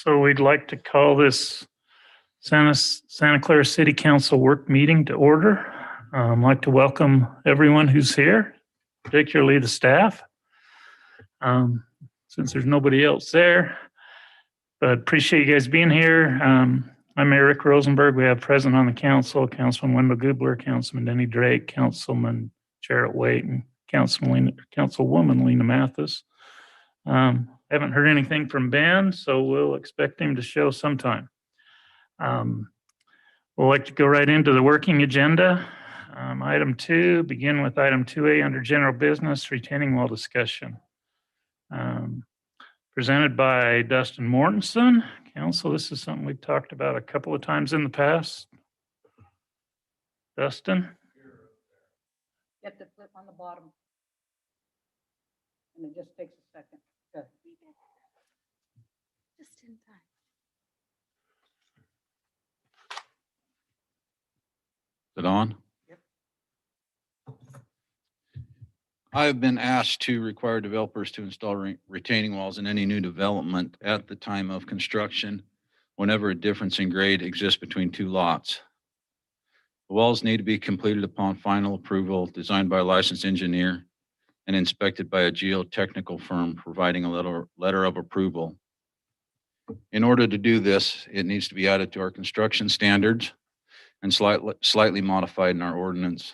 So we'd like to call this Santa Clara City Council work meeting to order. I'd like to welcome everyone who's here, particularly the staff, since there's nobody else there. But appreciate you guys being here. I'm Eric Rosenberg. We have present on the council, Councilman Wendell Gubler, Councilman Denny Drake, Councilman Jarrett Waite, and Councilwoman Lena Mathis. Haven't heard anything from Ben, so we'll expect him to show sometime. We'll like to go right into the working agenda. Item 2, begin with item 2A under general business, retaining wall discussion. Presented by Dustin Mortensen. Council, this is something we've talked about a couple of times in the past. Dustin? You have to flip on the bottom. And it just takes a second. Okay. Just in time. Is it on? Yep. I've been asked to require developers to install retaining walls in any new development at the time of construction whenever a difference in grade exists between two lots. The walls need to be completed upon final approval, designed by a licensed engineer and inspected by a geotechnical firm providing a letter of approval. In order to do this, it needs to be added to our construction standards and slightly modified in our ordinance.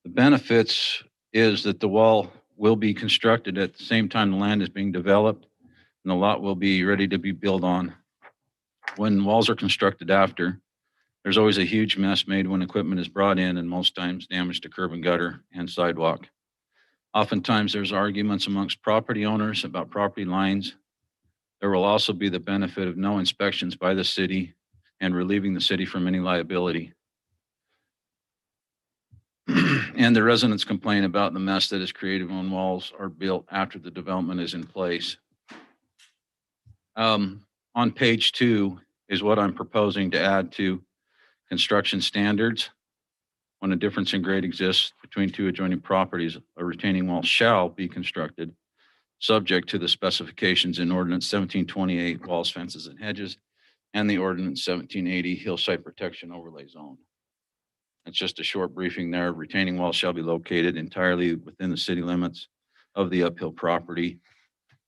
The benefits is that the wall will be constructed at the same time the land is being developed and the lot will be ready to be built on. When walls are constructed after, there's always a huge mess made when equipment is brought in and most times damage to curb and gutter and sidewalk. Oftentimes there's arguments amongst property owners about property lines. There will also be the benefit of no inspections by the city and relieving the city from any liability. And the residents complain about the mess that is created when walls are built after the development is in place. On page 2 is what I'm proposing to add to construction standards. When a difference in grade exists between two adjoining properties, a retaining wall shall be constructed, subject to the specifications in Ordinance 1728, walls, fences, and hedges, and the Ordinance 1780, hillside protection overlay zone. It's just a short briefing there. Retaining walls shall be located entirely within the city limits of the uphill property.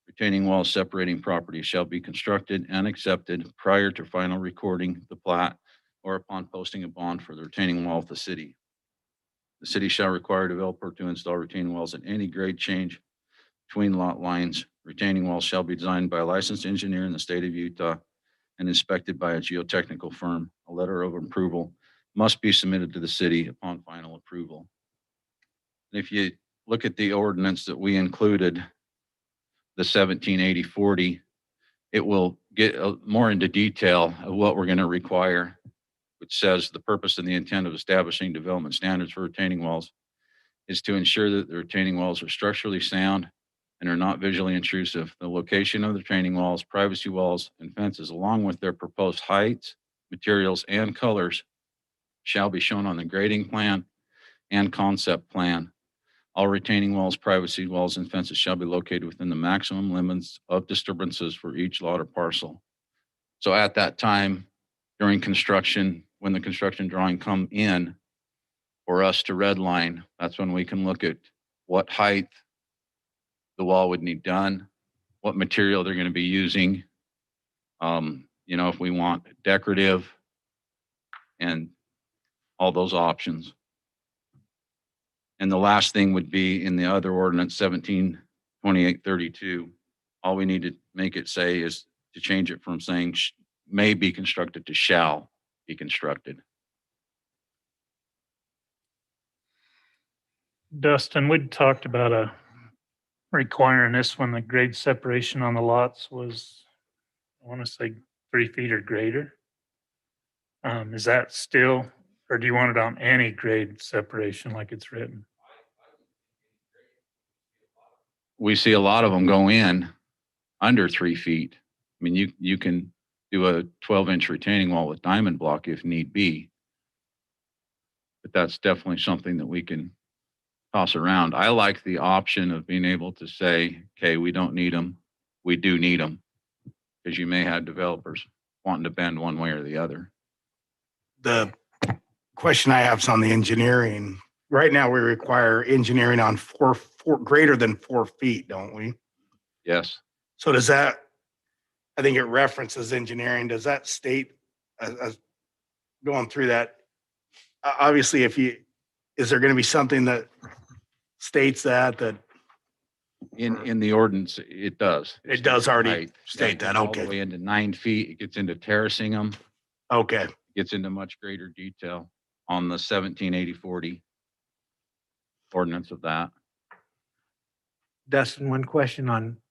Retaining walls separating properties shall be constructed and accepted prior to final recording the plat or upon posting a bond for the retaining wall of the city. The city shall require a developer to install retaining walls at any grade change between lot lines. Retaining walls shall be designed by a licensed engineer in the state of Utah and inspected by a geotechnical firm. A letter of approval must be submitted to the city upon final approval. And if you look at the ordinance that we included, the 1780-40, it will get more into detail of what we're going to require, which says the purpose and the intent of establishing development standards for retaining walls is to ensure that the retaining walls are structurally sound and are not visually intrusive. The location of the retaining walls, privacy walls, and fences, along with their proposed heights, materials, and colors, shall be shown on the grading plan and concept plan. All retaining walls, privacy walls, and fences shall be located within the maximum limits of disturbances for each lot or parcel. So at that time, during construction, when the construction drawing come in for us to redline, that's when we can look at what height the wall would need done, what material they're going to be using, if we want decorative and all those options. And the last thing would be in the other ordinance, 1728-32. All we need to make it say is to change it from saying may be constructed to shall be constructed. Dustin, we'd talked about requiring this when the grade separation on the lots was, I want to say 3 feet or greater. Is that still, or do you want it on any grade separation like it's written? We see a lot of them go in under 3 feet. I mean, you can do a 12-inch retaining wall with diamond block if need be, but that's definitely something that we can toss around. I like the option of being able to say, okay, we don't need them. We do need them. because you may have developers wanting to bend one way or the other. The question I have is on the engineering. Right now, we require engineering on four greater than 4 feet, don't we? Yes, So does that, I think it references engineering. Does that state, as going through that? Obviously, is there going to be something that states that in the ordinance, it does. it does already Right. state that? All the Okay. way into 9 feet, it gets into terracing them, Okay. gets into much greater detail on the 1780-40 ordinance of that. Dustin, one question on,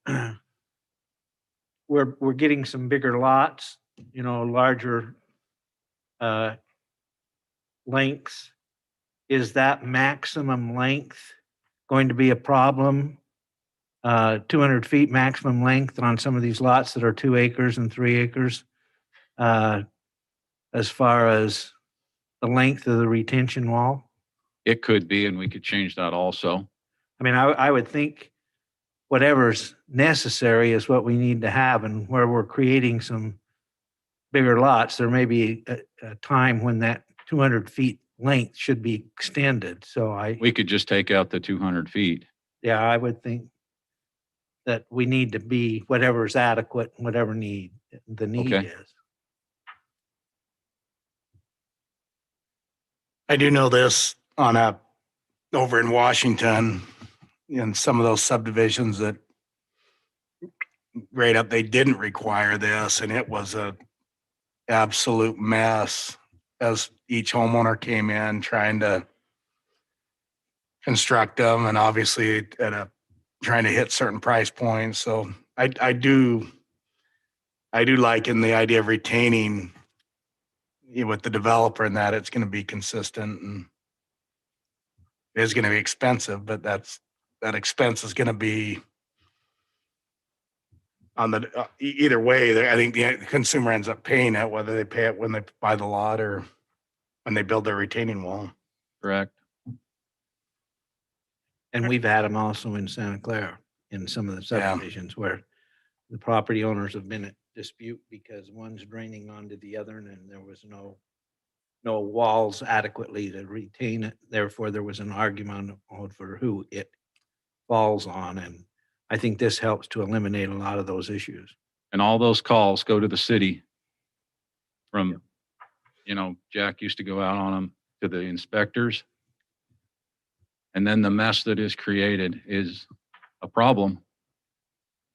we're getting some bigger lots, larger lengths. Is that maximum length going to be a problem? 200 feet maximum length on some of these lots that are 2 acres and 3 acres, as far as the length of the retention wall? It could be, and we could change that also. I mean, I would think whatever's necessary is what we need to have, and where we're creating some bigger lots, there may be a time when that 200 feet length should be extended. So We could just take out the 200 feet. yeah, I would think that we need to be whatever's adequate, whatever the need Okay. is. I do know this over in Washington, in some of those subdivisions that right up, they didn't require this, and it was a absolute mess as each homeowner came in trying to construct them, and obviously trying to hit certain price points. So I do like in the idea of retaining with the developer, and that it's going to be consistent, and it is going to be expensive, but that expense is going to be on the either way. I think the consumer ends up paying it, whether they pay it when they buy the lot or when they build their retaining wall. Correct. And we've had them also in Santa Clara, in some of the Yeah. subdivisions where the property owners have been at dispute because one's draining onto the other, and then there was no walls adequately to retain it. Therefore, there was an argument over who it falls on. And I think this helps to eliminate a lot of those issues. And all those calls go to the city from, Jack used to go out on them to the inspectors. And then the mess that is created is a problem.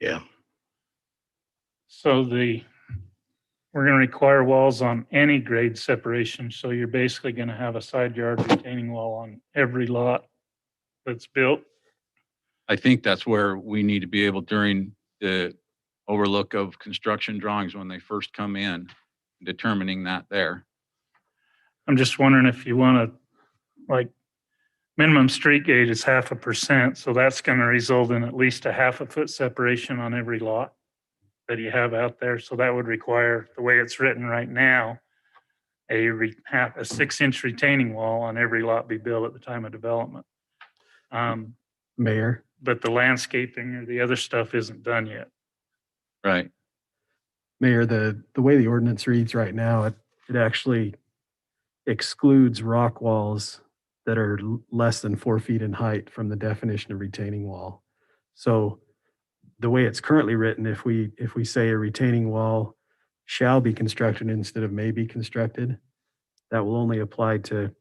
Yeah. So we're going to require walls on any grade separation. So you're basically going to have a side yard retaining wall on every lot that's built. I think that's where we need to be able during the overlook of construction drawings when they first come in, determining that there. I'm just wondering if you want to, like, minimum street gauge is 0.5%. So that's going to result in at least a 0.5 foot separation on every lot that you have out there. So that would require, the way it's written right now, a 6-inch retaining wall on every lot be built at the time of development. Mayor, But the landscaping or the other stuff isn't done yet. Right. Mayor, the way the ordinance reads right now, it actually excludes rock walls that are less than 4 feet in height from the definition of retaining wall. So the way it's currently written, if we say a retaining wall shall be constructed instead of may be constructed, that will only apply to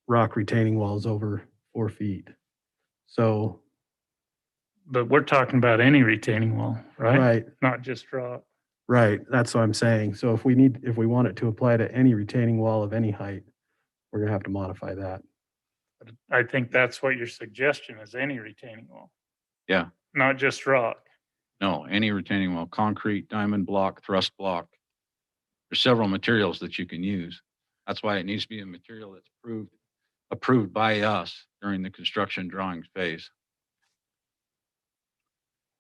rock retaining walls over 4 feet. So, But we're talking about any retaining wall, right? right, Not just rock. right. That's what I'm saying. So if we want it to apply to any retaining wall of any height, we're gonna have to modify that. I think that's what your suggestion is, any retaining wall. Yeah. Not just rock. No, any retaining wall, concrete, diamond block, thrust block. There's several materials that you can use. That's why it needs to be a material that's approved by us during the construction drawings phase.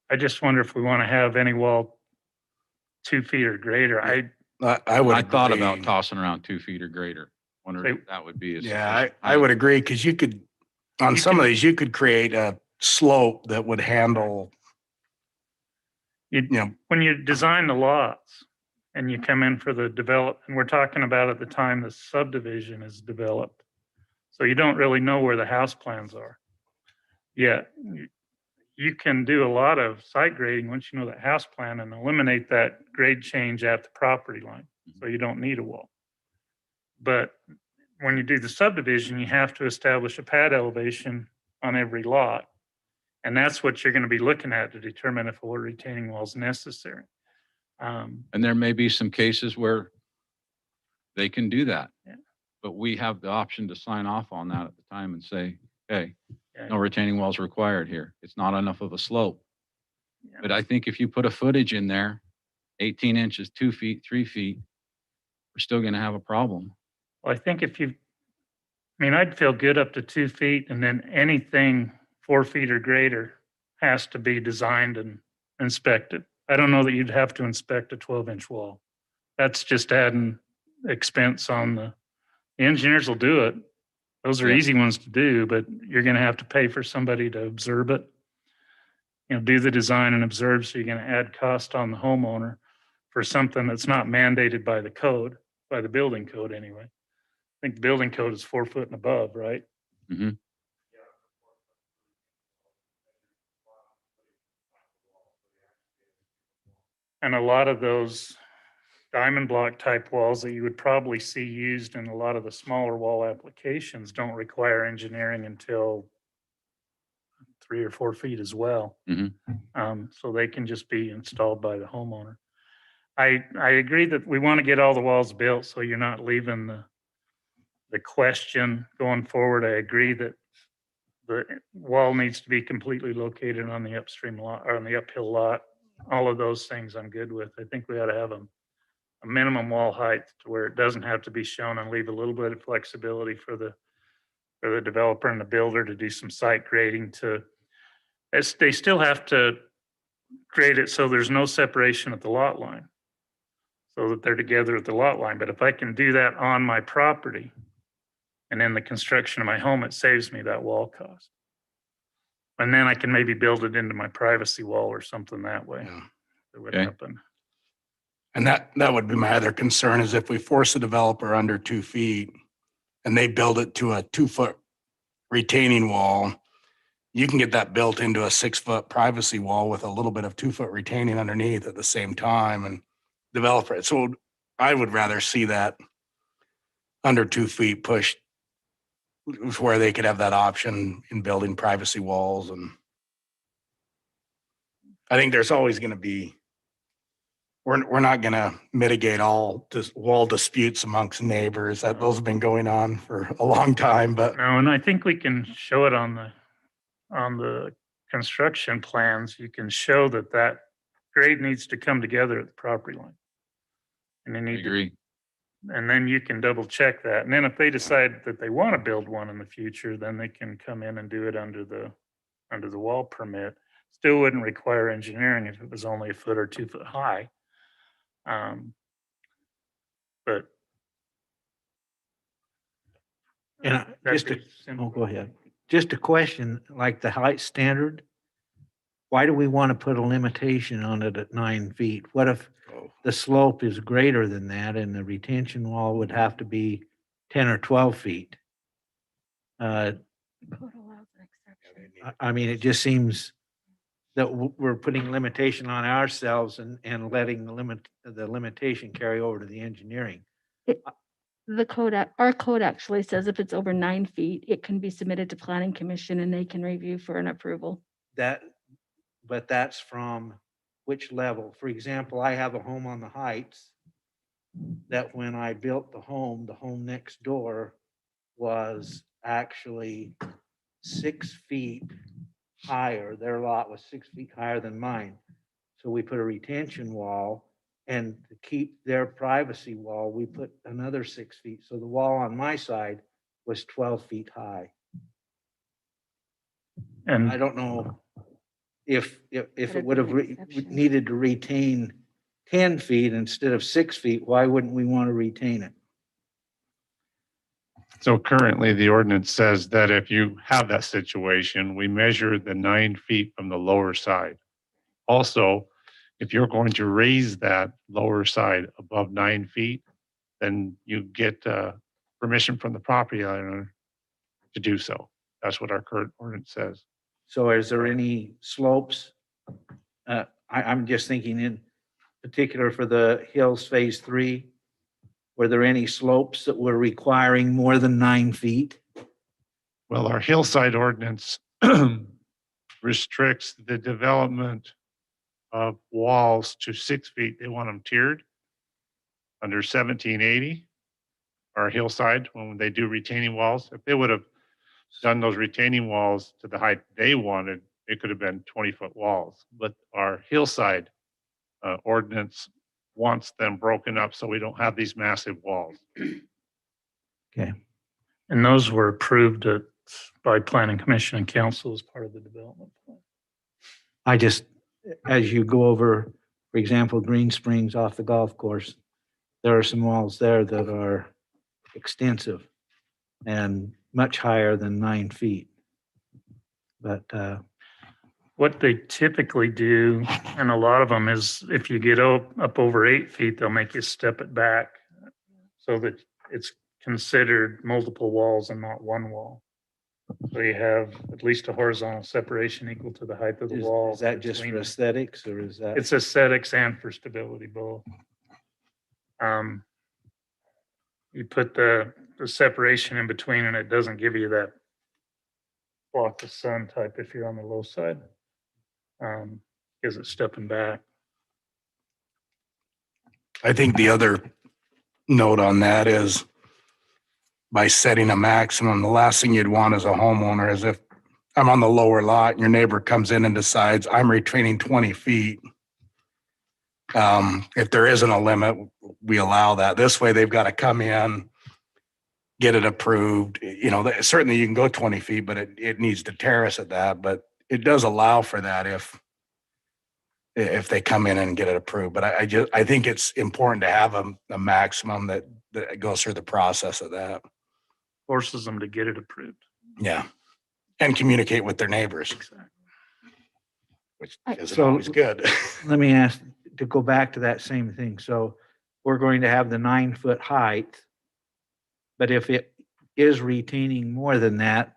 I just wonder if we want to have any wall 2 feet or greater. I would. I thought agree. about tossing around 2 feet or greater. Wonder if that would be. Yeah, I would agree, because you could, on some of these, you could create a slope that would handle You, know, when you design the lots and you come in for the development, we're talking about at the time the subdivision is developed. So you don't really know where the house plans are. Yeah, you can do a lot of site grading once you know that house plan and eliminate that grade change at the property line. So you don't need a wall. But when you do the subdivision, you have to establish a pad elevation on every lot. And that's what you're going to be looking at to determine if a water retaining wall is necessary. And there may be some cases where they can do that. Yeah. But we have the option to sign off on that at the time and say, hey, Yeah. no retaining walls required here. It's not enough of a slope. Yeah. But I think if you put a footage in there, 18 inches, 2 feet, 3 feet, we're still going to have a problem. Well, I think I'd feel good up to 2 feet, and then anything 4 feet or greater has to be designed and inspected. I don't know that you'd have to inspect a 12-inch wall. That's just adding expense on the engineers will do it. Those are Yeah. easy ones to do, but you're going to have to pay for somebody to observe it. Do the design and observe. So you're going to add cost on the homeowner for something that's not mandated by the code, by the building code anyway. I think the building code is 4 foot and above, right? Mhm. And a lot of those diamond block type walls that you would probably see used in a lot of the smaller wall applications don't require engineering until 3 or 4 feet as well. Mhm. So they can just be installed by the homeowner. I agree that we want to get all the walls built so you're not leaving the question going forward. I agree that the wall needs to be completely located on the upstream lot or on the uphill lot. All of those things I'm good with. I think we ought to have a minimum wall height to where it doesn't have to be shown and leave a little bit of flexibility for the developer and the builder to do some site grading they still have to grade it so there's no separation at the lot line, so that they're together at the lot line. But if I can do that on my property and in the construction of my home, it saves me that wall cost. And then I can maybe build it into my privacy wall or something that way. Yeah. That would Okay. happen. And that would be my other concern is if we force a developer under 2 feet and they build it to a 2-foot retaining wall, you can get that built into a 6-foot privacy wall with a little bit of 2-foot retaining underneath at the same time and develop it. So I would rather see that under 2 feet pushed where they could have that option in building privacy walls. And I think there's always going to be, we're not going to mitigate all wall disputes amongst neighbors. That those have been going on for a long time, but No, and I think we can show it on the construction plans. You can show that grade needs to come together at the property line. And they I need to, agree. and then you can double check that. And then if they decide that they want to build one in the future, then they can come in and do it under the wall permit. Still wouldn't require engineering if it was only a foot or 2 foot high. But And that'd just a, be simple. oh, go ahead. Just a question, like the height standard, why do we want to put a limitation on it at 9 feet? What if the slope is greater than that and the retention wall would have to be 10 or 12 feet? Code allows an exception. I mean, it just seems that we're putting limitation on ourselves and letting the limitation carry over to the engineering. The code, our code actually says if it's over 9 feet, it can be submitted to planning commission and they can review for an approval. But that's from which level? For example, I have a home on the Heights that when I built the home next door was actually 6 feet higher. Their lot was 6 feet higher than mine. So we put a retention wall, and to keep their privacy wall, we put another 6 feet. So the wall on my side was 12 feet high. I And don't know if Could it have would have been an exception. needed to retain 10 feet instead of 6 feet, why wouldn't we want to retain it? So currently, the ordinance says that if you have that situation, we measure the 9 feet from the lower side. Also, if you're going to raise that lower side above 9 feet, then you get permission from the property owner to do so. That's what our current ordinance says. So is there any slopes? I'm just thinking in particular for the Hills Phase 3, were there any slopes that were requiring more than 9 feet? Well, our hillside ordinance restricts the development of walls to 6 feet. They want them tiered. Under 1780, our hillside, when they do retaining walls, if they would have done those retaining walls to the height they wanted, it could have been 20-foot walls. But our hillside ordinance wants them broken up so we don't have these massive walls. Okay. And those were approved by planning commission and council as part of the development plan. I just, as you go over, for example, Green Springs off the golf course, there are some walls there that are extensive and much higher than 9 feet. But What they typically do, and a lot of them, is if you get up over 8 feet, they'll make you step it back so that it's considered multiple walls and not one wall. So you have at least a horizontal separation equal to the height of the wall. is that just between for them. aesthetics or is that? It's aesthetics and for stability both. You put the separation in between and it doesn't give you that block the sun type if you're on the low side. Because it's stepping back. I think the other note on that is by setting a maximum, the last thing you'd want as a homeowner is if I'm on the lower lot and your neighbor comes in and decides I'm retaining 20 feet. If there isn't a limit, we allow that. This way they've got to come in, get it approved. You know, certainly you can go 20 feet, but it needs to terrace at that. But it does allow for that if they come in and get it approved. But I think it's important to have a maximum that goes through the process of that. Forces them to get it approved. Yeah. And communicate with their neighbors, Exactly. which I- isn't So- always good. Let me ask, to go back to that same thing. So we're going to have the 9-foot height, but if it is retaining more than that,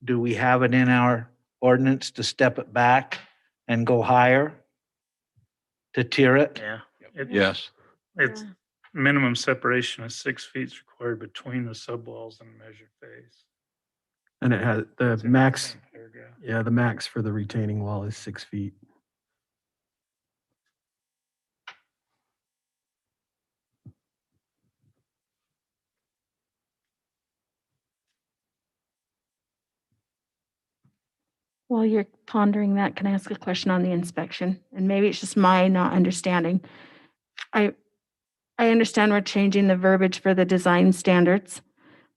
do we have it in our ordinance to step it back and go higher? To tier it? Yeah. Yes. It's minimum separation of 6 feet is required between the subwalls and measured face. And it has the It's in the max, same paragraph. yeah, the max for the retaining wall is 6 feet. While you're pondering that, can I ask a question on the inspection? And maybe it's just my not understanding. I understand we're changing the verbiage for the design standards,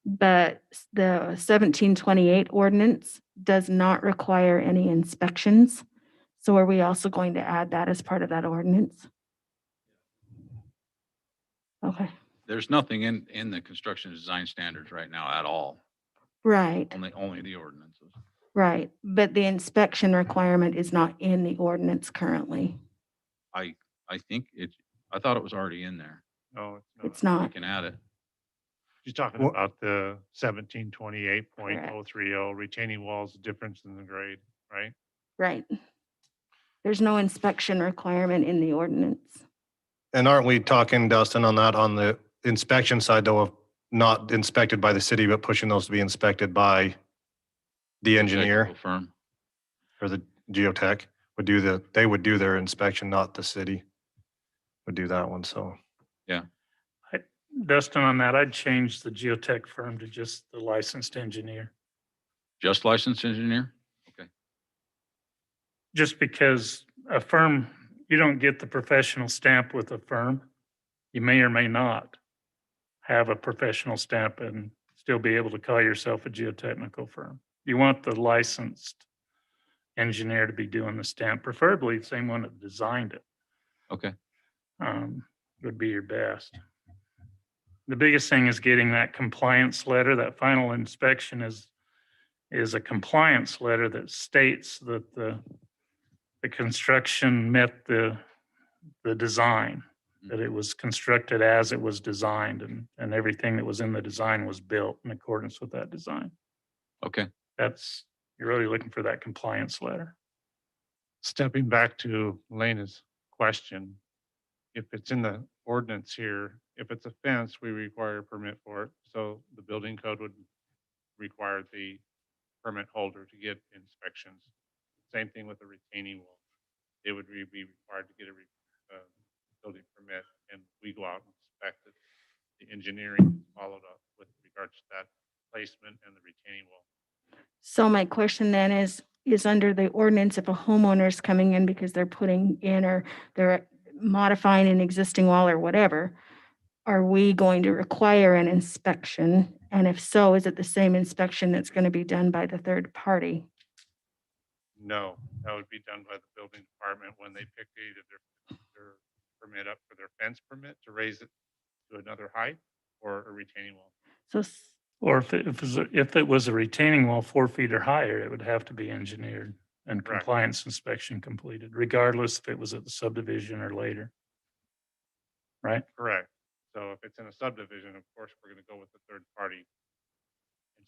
but the 1728 ordinance does not require any inspections. So are we also going to add that as part of that ordinance? Okay, There's nothing in the construction design standards right now at all, right, only the ordinances. right. But the inspection requirement is not in the ordinance currently. I think I thought it was already in there. No, It's We not. can add it. You're talking Well- about the 1728.030 retaining walls, difference in the grade, right? Right. There's no inspection requirement in the ordinance. And aren't we talking, Dustin, on that, on the inspection side though, of not inspected by the city, but pushing those to be inspected by the engineer Technical firm. or the geotech they would do their inspection, not the city would do that one, so. Dustin, on that, I'd change the geotech firm to just the licensed engineer. Just licensed engineer? Just because a firm, you don't get the professional stamp with a firm. You may or may not have a professional stamp and still be able to call yourself a geotechnical firm. You want the licensed engineer to be doing the stamp, preferably the same one that designed it. Okay. Would be your best. The biggest thing is getting that compliance letter. That final inspection is a compliance letter that states that the construction met the the design, that it was constructed as it was designed and everything that was in the design was built in accordance with that design. Okay, You're really looking for that compliance letter. Stepping back to Lena's question, if it's in the ordinance here, if it's a fence, we require a permit for it. So the building code would require the permit holder to get inspections. Same thing with the retaining wall. They would be required to get a building permit, and we go out and inspect it. The engineering is followed up with regards to that placement and the retaining wall. So my question then is under the ordinance, if a homeowner is coming in because they're putting in or they're modifying an existing wall or whatever, are we going to require an inspection? And if so, is it the same inspection that's going to be done by the third party? No, that would be done by the building department when they pick either their permit up for their fence permit to raise it to another height or a retaining wall. So Or if it was a retaining wall 4 feet or higher, it would have to be engineered and Correct. compliance inspection completed, regardless if it was at the subdivision or later. Right? Correct. So if it's in a subdivision, of course, we're going to go with the third party.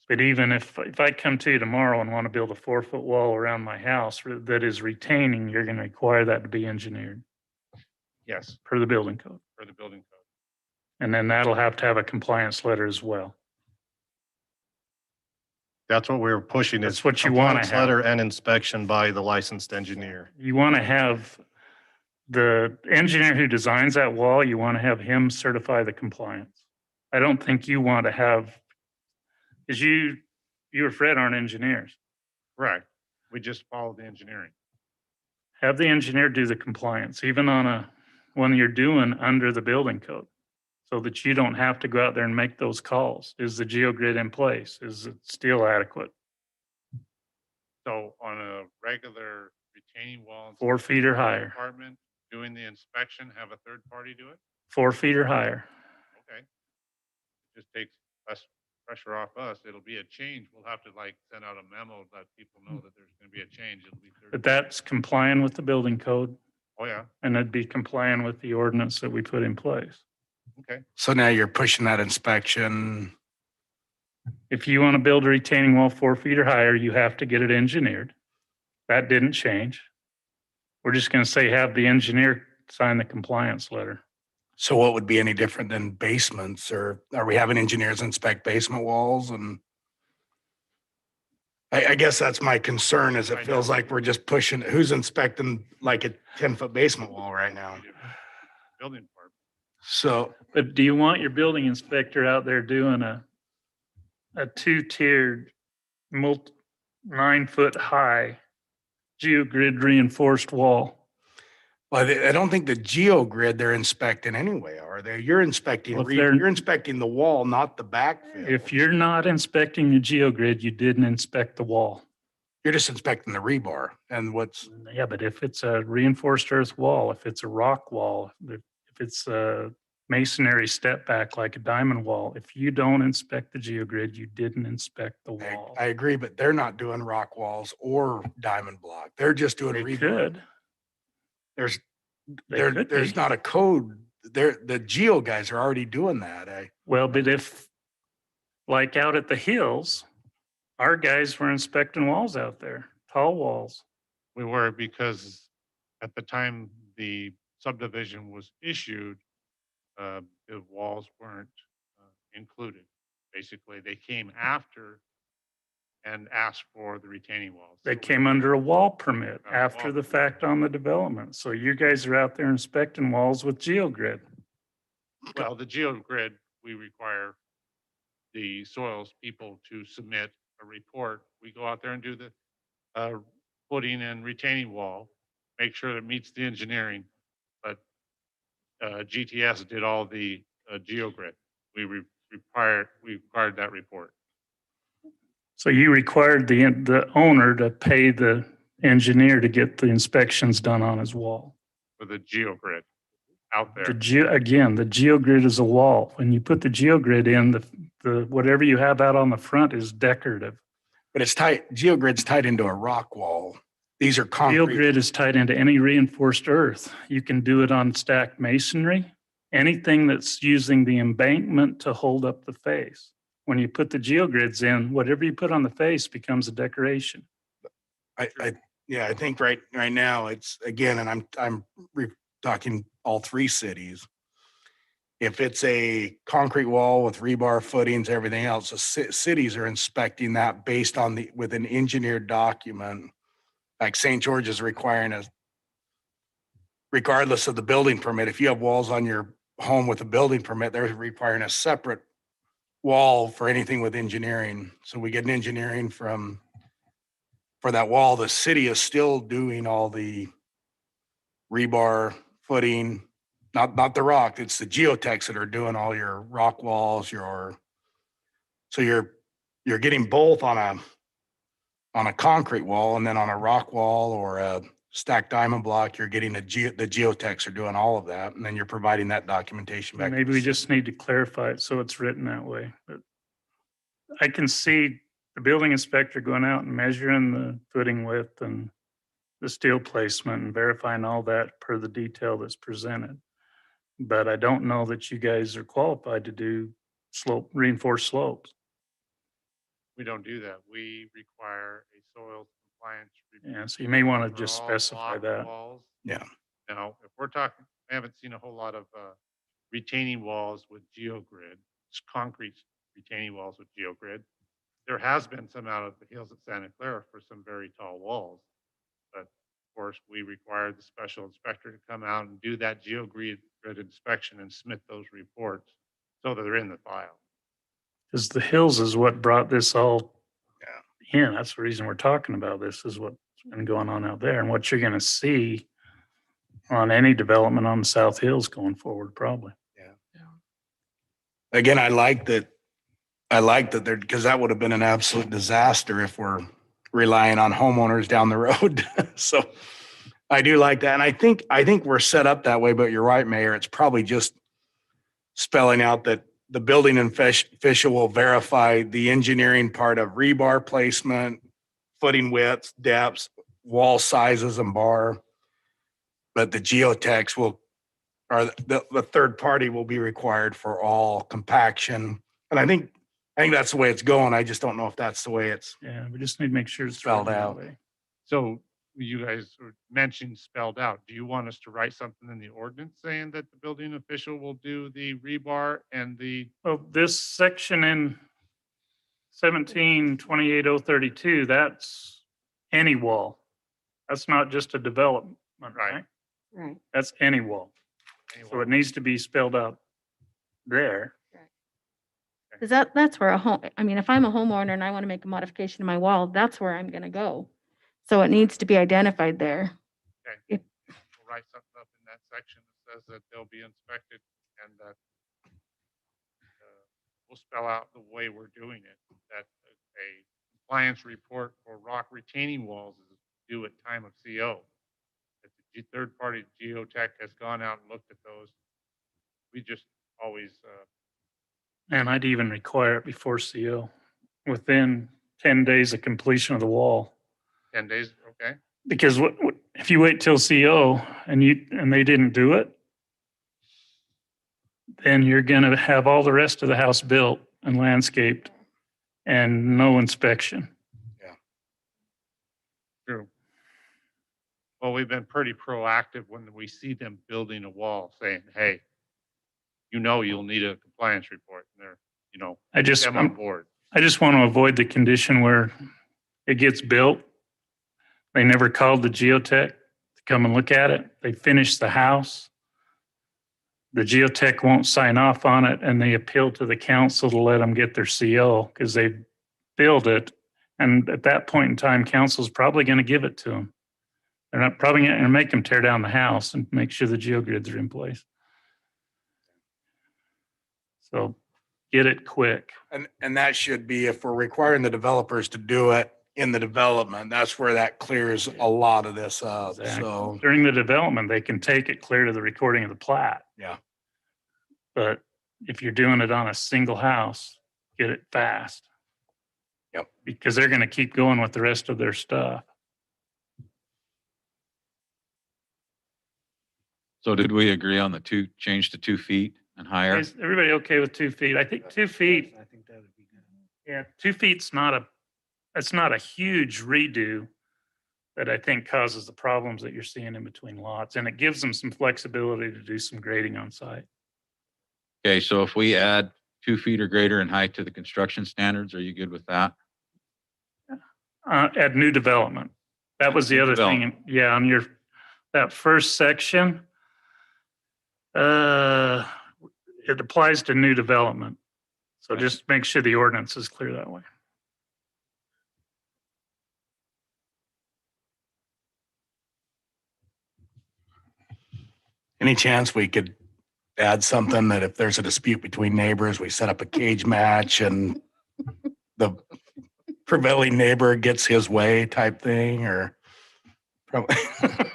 But even if I come to you tomorrow and want to build a 4-foot wall around my house that is retaining, you're going to require that to be engineered Yes, per the building code. for the building code. And then that'll have to have a compliance letter as well. That's what we're pushing is That's what you wanna compliance have. letter and inspection by the licensed engineer. You want to have the engineer who designs that wall, you want to have him certify the compliance. I don't think you want to have, because you or Fred aren't engineers. Correct. We just follow the engineering. Have the engineer do the compliance, even on one you're doing under the building code, so that you don't have to go out there and make those calls. Is the geogrid in place? Is it still adequate? So on a regular retaining wall. 4 feet or the higher, Department doing the inspection, have a third party do it? 4 feet or higher. Okay. Just takes less pressure off us. It'll be a change. We'll have to like send out a memo, let people know that there's going to be a change. It'll be But that's complying with the building code, Oh, yeah. and it'd be complying with the ordinance that we put in place. Okay. So now you're pushing that inspection. If you want to build a retaining wall 4 feet or higher, you have to get it engineered. That didn't change. We're just going to say have the engineer sign the compliance letter. So what would be any different than basements, or are we having engineers inspect basement walls? And I guess that's my concern, is it feels like we're just pushing, who's inspecting like a 10-foot basement wall right now? Building department. So But do you want your building inspector out there doing a 2-tiered, 9-foot high geogrid reinforced wall? well, I don't think the geogrid they're inspecting anyway, are they? You're inspecting, Well, if they're- you're inspecting the wall, not the backfill. If you're not inspecting your geogrid, you didn't inspect the wall. You're just inspecting the rebar and what's, Yeah, but if it's a reinforced earth wall, if it's a rock wall, if it's a masonry step back like a diamond wall, if you don't inspect the geogrid, you didn't inspect the wall. I agree, but they're not doing rock walls or diamond block. They're just doing They rebar. could. There's, They could there's be. not a code. The geo guys are already doing that. Well, but if, like out at the hills, our guys were inspecting walls out there, tall walls. We were, because at the time the subdivision was issued, the walls weren't included. Basically, they came after and asked for the retaining walls. They came under a wall permit Oh, after wall the fact on the development. So you guys are out there inspecting walls with geogrid. Well, the geogrid, we require the soils people to submit a report. We go out there and do the footing and retaining wall, make sure it meets the engineering. But GTS did all the geogrid. We required that report. So you required the owner to pay the engineer to get the inspections done on his wall. For the geogrid out there. Again, the geogrid is a wall. When you put the geogrid in, the whatever you have out on the front is decorative. But it's tight, geogrid's tied into a rock wall. These are Steel concrete. grid is tied into any reinforced earth. You can do it on stacked masonry, anything that's using the embankment to hold up the face. When you put the geogrids in, whatever you put on the face becomes a decoration. Yeah, I think right now it's, again, and I'm talking all three cities. If it's a concrete wall with rebar footings, everything else, the cities are inspecting that based on with an engineered document. Like St. George is requiring regardless of the building permit, if you have walls on your home with a building permit, they're requiring a separate wall for anything with engineering. So we get an engineering for that wall. The city is still doing all the rebar footing, not the rock. It's the geotechs that are doing all your rock walls, so you're getting both on a concrete wall, and then on a rock wall or a stacked diamond block, you're getting the geotechs are doing all of that, and then you're providing that documentation back. to Maybe the we city. just need to clarify it so it's written that way. But I can see the building inspector going out and measuring the footing width and the steel placement and verifying all that per the detail that's presented. But I don't know that you guys are qualified to do reinforced slopes. We don't do that. We require a soil compliance. Yeah, so you may want to for just all specify block that. walls. Yeah. Now, if we're talking, I haven't seen a whole lot of retaining walls with geogrid, it's concrete retaining walls with geogrid. There has been some out of the hills at Santa Clara for some very tall walls. But of course, we require the special inspector to come out and do that geogrid inspection and submit those reports so that they're in the file. Because the hills is what brought this all in. That's the reason we're talking about this, is what's been going on out there and what you're going to see on any development on the South Hills going forward, probably. Again, I like that there, because that would have been an absolute disaster if we're relying on homeowners down the road. So I do like that. And I think we're set up that way, but you're right, Mayor. It's probably just spelling out that the building official will verify the engineering part of rebar placement, footing widths, depths, wall sizes, and bar. But the geotechs or the third party will be required for all compaction. And I think that's the way it's going. I just don't know if that's the way it's Yeah, we just need to make sure it's spelled written that out. way. So you guys mentioned spelled out. Do you want us to write something in the ordinance saying that the building official will do the rebar and the, Well, this section in 17-28-032, that's any wall. That's not just a development, right? Right. That's any wall. So it needs to be spelled out there. Because that's where if I'm a homeowner and I want to make a modification to my wall, that's where I'm gonna go. So it needs to be identified there. we'll write something up in that section that says that they'll be inspected and that we'll spell out the way we're doing it, that a compliance report for rock retaining walls is due at time of CO. That the third-party geotech has gone out and looked at those. We just always, And I'd even require it before CO, within 10 days of completion of the wall. 10 days, okay? Because if you wait till CO and they didn't do it, then you're gonna have all the rest of the house built and landscaped and no inspection. True. Well, we've been pretty proactive when we see them building a wall, saying, hey, you'll need a compliance report. And they're, I just them on board. want to avoid the condition where it gets built. They never called the geotech to come and look at it. They finished the house. The geotech won't sign off on it, and they appeal to the council to let them get their CO because they built it. And at that point in time, council's probably going to give it to them. They're not probably going to make them tear down the house and make sure the geogrids are in place. So get it quick. And that should be, if we're requiring the developers to do it in the development, that's where that clears a lot of this up. Exactly. So, During the development, they can take it clear to the recording of the plat. yeah. But if you're doing it on a single house, get it fast. Yep. Because they're going to keep going with the rest of their stuff. So did we agree on the change to 2 feet and higher? Is everybody okay with 2 feet? I think 2 feet, I think that would be good. yeah, 2 feet's it's not a huge redo that I think causes the problems that you're seeing in between lots. And it gives them some flexibility to do some grading on site. Okay, so if we add 2 feet or greater in height to the construction standards, are you good with that? Add new development. That was the New other development. thing. Yeah, on that first section, it applies to new development. So Okay. just make sure the ordinance is clear that way. Any chance we could add something that if there's a dispute between neighbors, we set up a cage match and the prevailing neighbor gets his way type thing, or?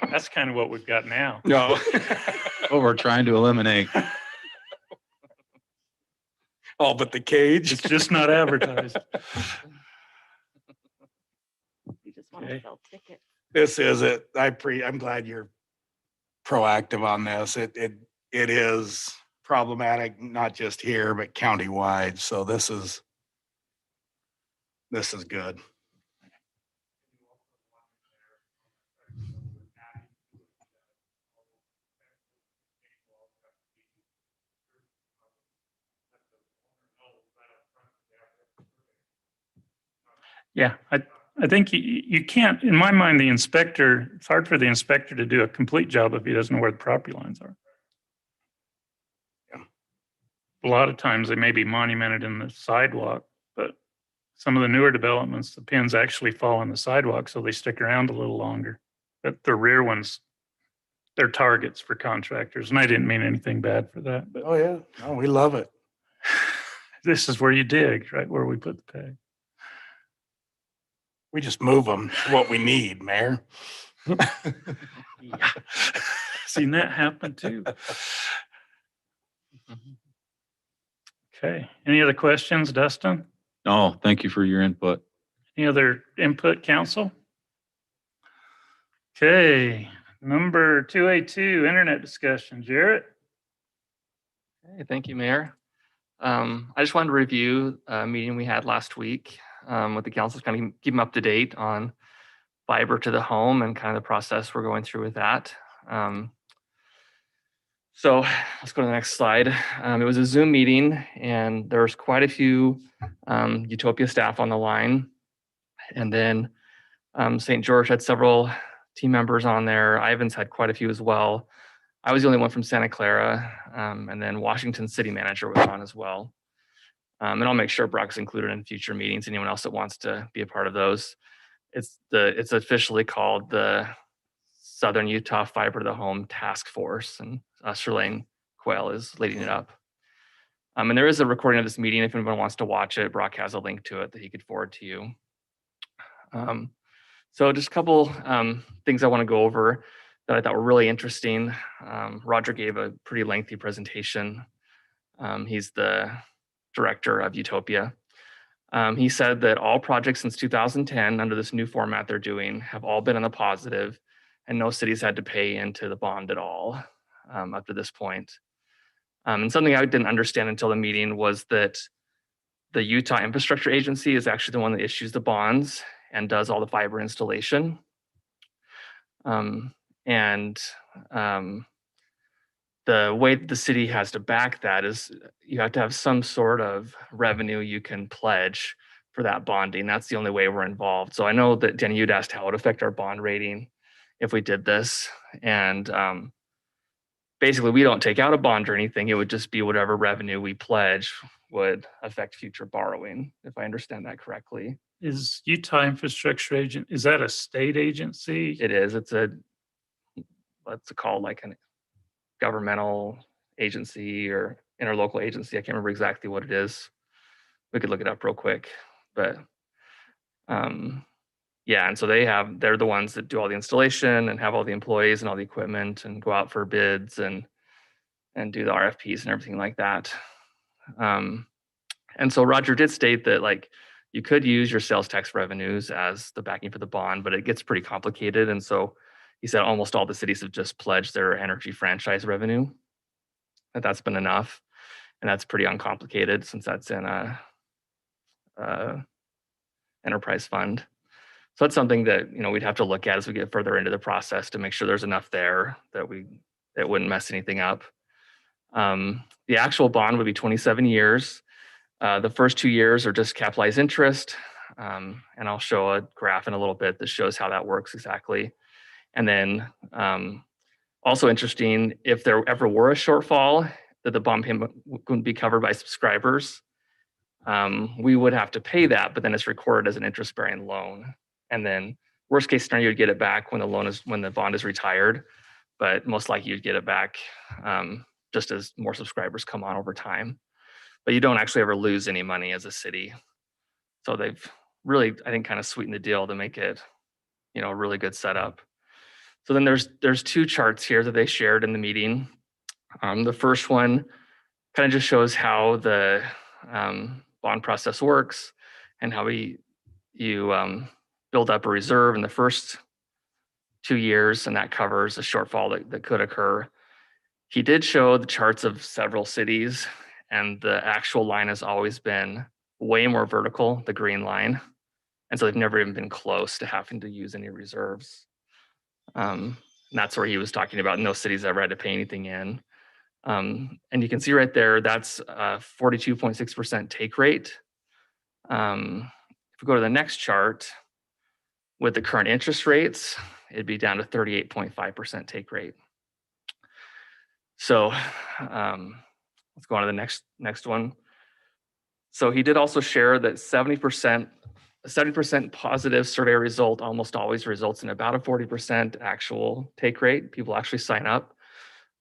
That's kind of what we've got now. No. What we're trying to eliminate. Oh, but the cage? It's just not advertised. You just want Okay. to sell tickets. This is it. I'm glad you're proactive on this. It is problematic, not just here, but countywide. So this is good. Yeah, I think you can't, in my mind, it's hard for the inspector to do a complete job if he doesn't know where the property lines are. Yeah. A lot of times they may be monumented in the sidewalk, but some of the newer developments, the pins actually fall on the sidewalk, so they stick around a little longer. But the rear ones, they're targets for contractors, and I didn't mean anything bad for that, but Oh, yeah. No, we love it. this is where you dig, right where we put the peg. We just move them to what we need, Mayor. Yeah. Seen that happen too. Okay, any other questions, Dustin? No, thank you for your input. Any other input, council? Okay, number 2A2, internet discussion. Jarrett? Hey, thank you, Mayor. I just wanted to review a meeting we had last week with the council, kind of keep them up to date on fiber to the home and kind of the process we're going through with that. So let's go to the next slide. It was a Zoom meeting and there's quite a few Utopia staff on the line. And then St. George had several team members on there. Ivan's had quite a few as well. I was the only one from Santa Clara, and then Washington City Manager was on as well. And I'll make sure Brock's included in future meetings. Anyone else that wants to be a part of those. It's officially called the Southern Utah Fiber to the Home Task Force, and Sherlane Quayle is leading it up. And there is a recording of this meeting if anyone wants to watch it. Brock has a link to it that he could forward to you. So just a couple things I want to go over that I thought were really interesting. Roger gave a pretty lengthy presentation. He's the director of Utopia. He said that all projects since 2010 under this new format they're doing have all been on the positive and no cities had to pay into the bond at all up to this point. And something I didn't understand until the meeting was that the Utah Infrastructure Agency is actually the one that issues the bonds and does all the fiber installation. The way the city has to back that is you have to have some sort of revenue you can pledge for that bonding. That's the only way we're involved. So I know that Danny, you'd asked how it would affect our bond rating if we did this. And basically we don't take out a bond or anything. It would just be whatever revenue we pledge would affect future borrowing, if I understand that correctly. Is Utah Infrastructure Agent, is that a state agency? It is. It's a, what's it called, like a governmental agency or interlocal agency. I can't remember exactly what it is. We could look it up real quick, but yeah. And so they're the ones that do all the installation and have all the employees and all the equipment and go out for bids and do the RFPs and everything like that. And so Roger did state that like you could use your sales tax revenues as the backing for the bond, but it gets pretty complicated. And so he said almost all the cities have just pledged their energy franchise revenue. That's been enough. And that's pretty uncomplicated since that's in a enterprise fund. So that's something that, we'd have to look at as we get further into the process to make sure there's enough there that it wouldn't mess anything up. The actual bond would be 27 years. The first 2 years are just capitalized interest. And I'll show a graph in a little bit that shows how that works exactly. And then also interesting, if there ever were a shortfall that the bond payment wouldn't be covered by subscribers, we would have to pay that, but then it's recorded as an interest-bearing loan. And then worst case scenario, you'd get it back when the bond is retired, but most likely you'd get it back just as more subscribers come on over time. But you don't actually ever lose any money as a city. So they've really, I think, kind of sweetened the deal to make it, a really good setup. So then there's two charts here that they shared in the meeting. The first one kind of just shows how the bond process works and how you build up a reserve in the first 2 years, and that covers a shortfall that could occur. He did show the charts of several cities, and the actual line has always been way more vertical, the green line. And so they've never even been close to having to use any reserves. And that's where he was talking about no cities ever had to pay anything in. And you can see right there, that's 42.6% take rate. If we go to the next chart, with the current interest rates, it'd be down to 38.5% take rate. So let's go on to the next one. So he did also share that 70% positive survey result almost always results in about a 40% actual take rate. People actually sign up.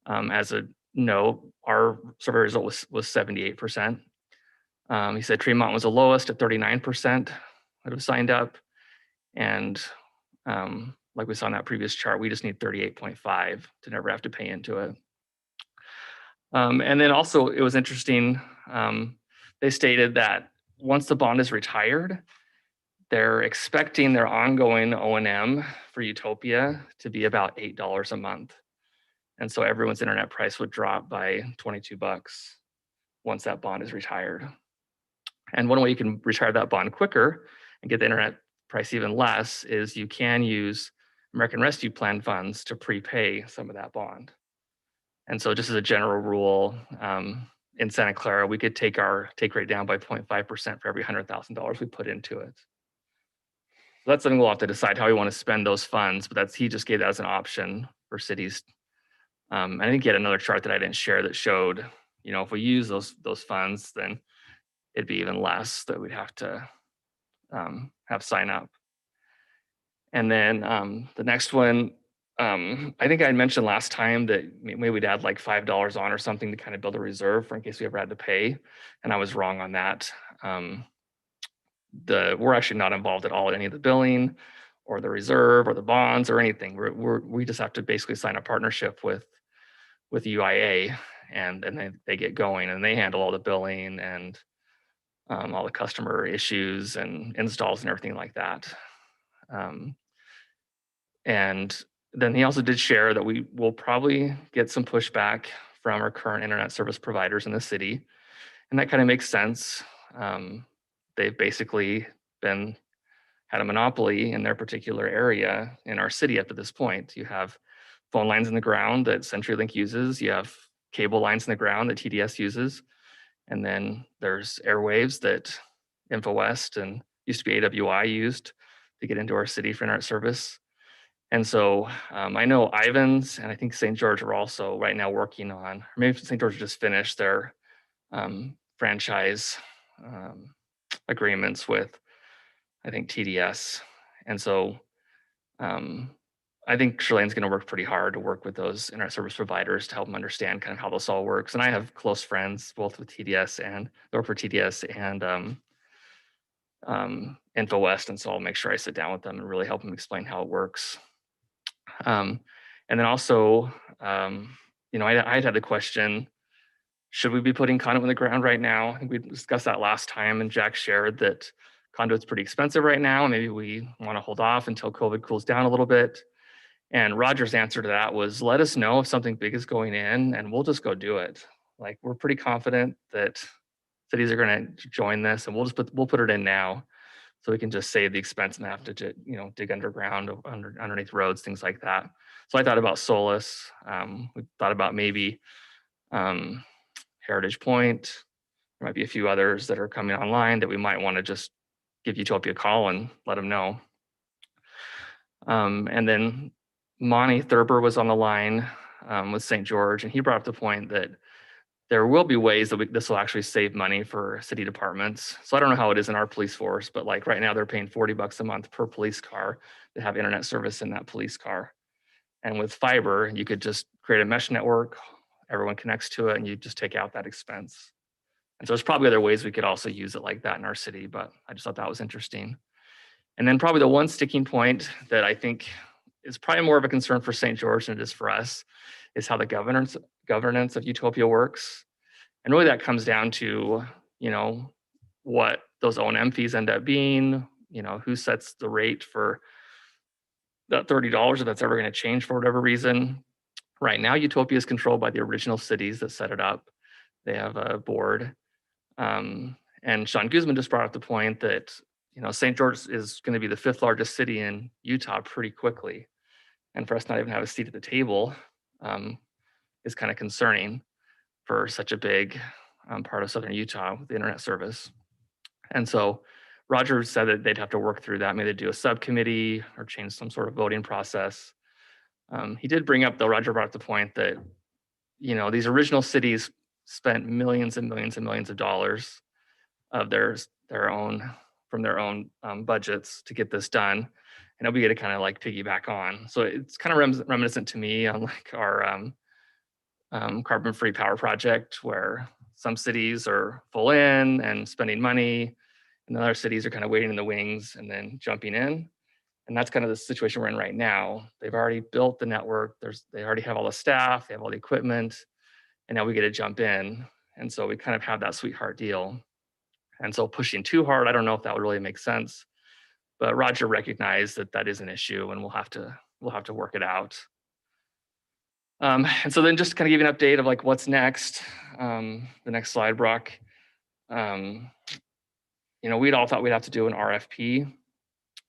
As a note, our survey result was 78%. He said Tremont was the lowest at 39% that have signed up. And like we saw in that previous chart, we just need 38.5 to never have to pay into it. And then also it was interesting, they stated that once the bond is retired, they're expecting their ongoing O&M for Utopia to be about $8 a month. And so everyone's internet price would drop by $22 once that bond is retired. And one way you can retire that bond quicker and get the internet price even less is you can use American Rescue Plan funds to prepay some of that bond. And so just as a general rule, in Santa Clara, we could take our take rate down by 0.5% for every $100,000 we put into it. So that's something we'll have to decide how we want to spend those funds, but he just gave that as an option for cities. And I think he had another chart that I didn't share that showed, if we use those funds, then it'd be even less that we'd have to have sign up. And then the next one, I think I mentioned last time that maybe we'd add like $5 on or something to kind of build a reserve for in case we ever had to pay. And I was wrong on that. We're actually not involved at all in any of the billing or the reserve or the bonds or anything. We just have to basically sign a partnership with UIA, and then they get going and they handle all the billing and all the customer issues and installs and everything like that. And then he also did share that we will probably get some pushback from our current internet service providers in the city. And that kind of makes sense. They've basically had a monopoly in their particular area in our city up to this point. You have phone lines in the ground that CenturyLink uses. You have cable lines in the ground that TDS uses. And then there's airwaves that InfoWest and used to be AWI used to get into our city for internet service. And so I know Ivans and I think St. George are also right now working on, or maybe St. George just finished their franchise agreements with, I think, TDS. And so I think Shirlane's going to work pretty hard to work with those internet service providers to help them understand kind of how this all works. And I have close friends both with TDS and for TDS and InfoWest, and so I'll make sure I sit down with them and really help them explain how it works. And then also, I had the question: should we be putting conduit in the ground right now? I think we discussed that last time, and Jack shared that conduit's pretty expensive right now. Maybe we want to hold off until COVID cools down a little bit. And Roger's answer to that was, let us know if something big is going in and we'll just go do it. Like, we're pretty confident that cities are going to join this, and we'll put it in now, so we can just save the expense and have to dig underground, underneath roads, things like that. So I thought about Solus. We thought about maybe Heritage Point. There might be a few others that are coming online that we might want to just give Utopia a call and let them know. And then Monty Thurber was on the line with St. George, and he brought up the point that there will be ways that this will actually save money for city departments. So I don't know how it is in our police force, but like right now they're paying $40 a month per police car to have internet service in that police car. And with fiber, you could just create a mesh network, everyone connects to it, and you just take out that expense. And so there's probably other ways we could also use it like that in our city, but I just thought that was interesting. And then probably the one sticking point that I think is probably more of a concern for St. George than it is for us is how the governance of Utopia works. And really that comes down to, what those O&M fees end up being, who sets the rate for that $30 if that's ever going to change for whatever reason. Right now, Utopia is controlled by the original cities that set it up. They have a board. And Sean Guzman just brought up the point that, St. George is going to be the 5th largest city in Utah pretty quickly. And for us not even have a seat at the table is kind of concerning for such a big part of Southern Utah with the internet service. And so Roger said that they'd have to work through that. Maybe they'd do a subcommittee or change some sort of voting process. He did bring up, though, Roger brought up the point that, these original cities spent millions and millions and millions of dollars of their own budgets to get this done. And we get to kind of like piggyback on. So it's kind of reminiscent to me on like our carbon-free power project, where some cities are full in and spending money, and other cities are kind of waiting in the wings and then jumping in. And that's kind of the situation we're in right now. They've already built the network. They already have all the staff, they have all the equipment, and now we get to jump in. And so we kind of have that sweetheart deal. And so pushing too hard, I don't know if that would really make sense. But Roger recognized that that is an issue, and we'll have to work it out. And so then just kind of give you an update of like what's next. The next slide, Brock. We'd all thought we'd have to do an RFP,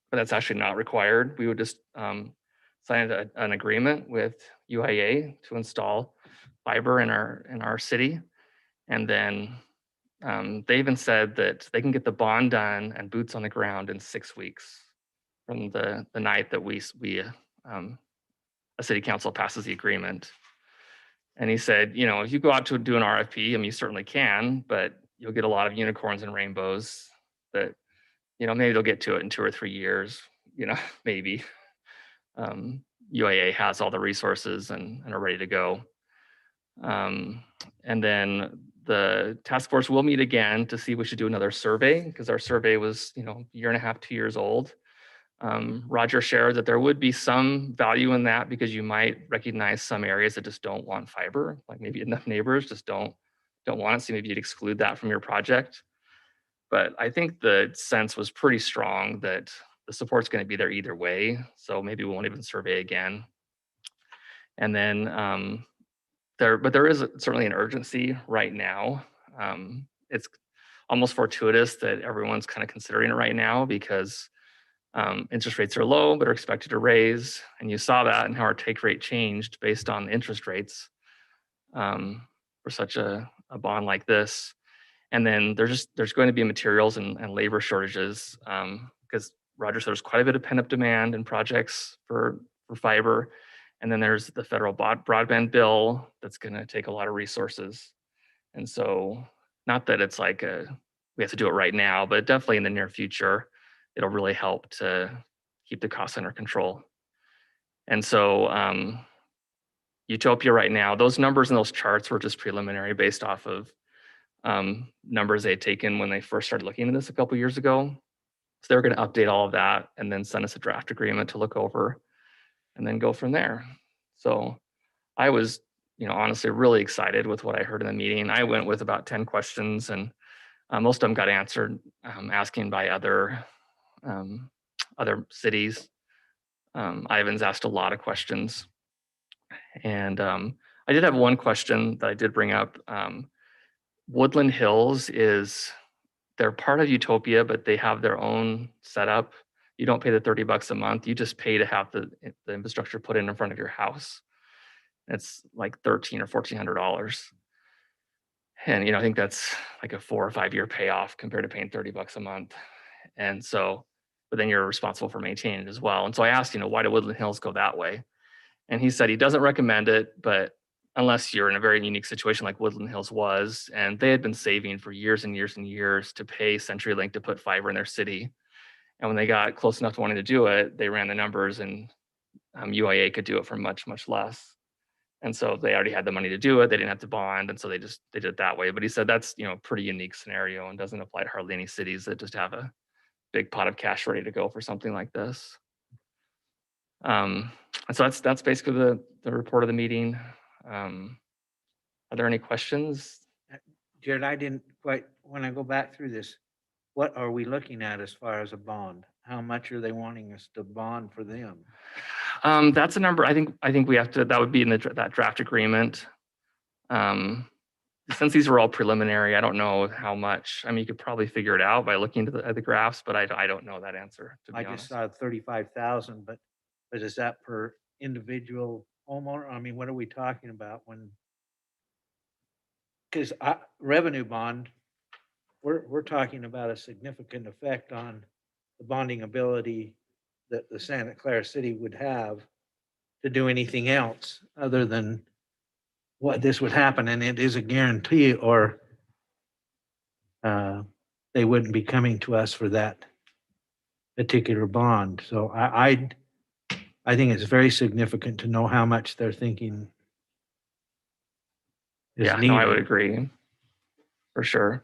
but that's actually not required. We would just sign an agreement with UIA to install fiber in our city, and then they even said that they can get the bond done and boots on the ground in 6 weeks from the night that a city council passes the agreement. And he said, if you go out to do an RFP, you certainly can, but you'll get a lot of unicorns and rainbows that, maybe they'll get to it in 2 or 3 years, maybe. UIA has all the resources and are ready to go. And then the task force will meet again to see if we should do another survey, because our survey was, a year and a half, 2 years old. Roger shared that there would be some value in that because you might recognize some areas that just don't want fiber, like maybe enough neighbors just don't want it, so maybe you'd exclude that from your project. But I think the sense was pretty strong that the support's going to be there either way, so maybe we won't even survey again. And then there is certainly an urgency right now. It's almost fortuitous that everyone's kind of considering it right now because interest rates are low, but are expected to raise. And you saw that and how our take rate changed based on interest rates for such a bond like this. And then there's going to be materials and labor shortages because Roger said there's quite a bit of pent-up demand and projects for fiber. And then there's the federal broadband bill that's going to take a lot of resources. And so not that it's like we have to do it right now, but definitely in the near future, it'll really help to keep the costs under control. And so Utopia right now, those numbers and those charts were just preliminary based off of numbers they had taken when they first started looking at this a couple years ago. So they were going to update all of that and then send us a draft agreement to look over and then go from there. So I was, honestly really excited with what I heard in the meeting. I went with about 10 questions, and most of them got answered asking by other cities. Ivan's asked a lot of questions. And I did have one question that I did bring up. Woodland Hills they're part of Utopia, but they have their own setup. You don't pay the $30 a month. You just pay to have the infrastructure put in front of your house. It's like $1,300 or $1,400. And, I think that's like a 4 or 5 year payoff compared to paying $30 a month. And so, but then you're responsible for maintaining it as well. And so I asked, why do Woodland Hills go that way? And he said he doesn't recommend it, but unless you're in a very unique situation like Woodland Hills was, and they had been saving for years and years and years to pay CenturyLink to put fiber in their city. And when they got close enough to wanting to do it, they ran the numbers, and UIA could do it for much, much less. And so they already had the money to do it. They didn't have to bond. And so they did it that way. But he said that's, a pretty unique scenario and doesn't apply to hardly any cities that just have a big pot of cash ready to go for something like this. And so that's basically the report of the meeting. Are there any questions? Jared, I didn't quite, when I go back through this, what are we looking at as far as a bond? How much are they wanting us to bond for them? That's a number. I think we have to. That would be in that draft agreement. Since these were all preliminary, I don't know how much. I mean, you could probably figure it out by looking at the graphs, but I don't know that answer. To be I honest. just saw 35,000, but is that per individual homeowner? I mean, what are we talking about when? Because revenue bond, we're talking about a significant effect on the bonding ability that the Santa Clara City would have to do anything else other than what this would happen. And it is a guarantee, or they wouldn't be coming to us for that particular bond. So I think it's very significant to know how much they're thinking is Yeah, needed. no, I would agree for sure.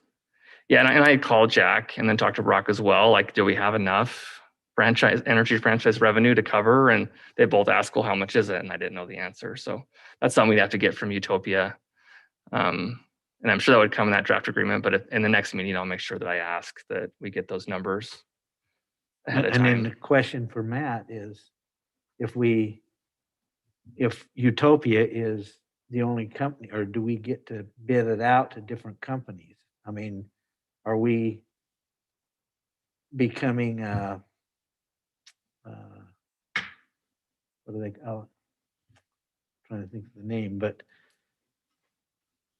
Yeah, and I called Jack and then talked to Brock as well. Like, do we have enough energy franchise revenue to cover? And they both asked, well, how much is it? And I didn't know the answer. So that's something we'd have to get from Utopia. And I'm sure that would come in that draft agreement. But in the next meeting, I'll make sure that I ask that we get those numbers ahead of And then the time. question for Matt is, if Utopia is the only company, or do we get to bid it out to different companies? I mean, are we becoming what do they call it? Trying to think of the name, but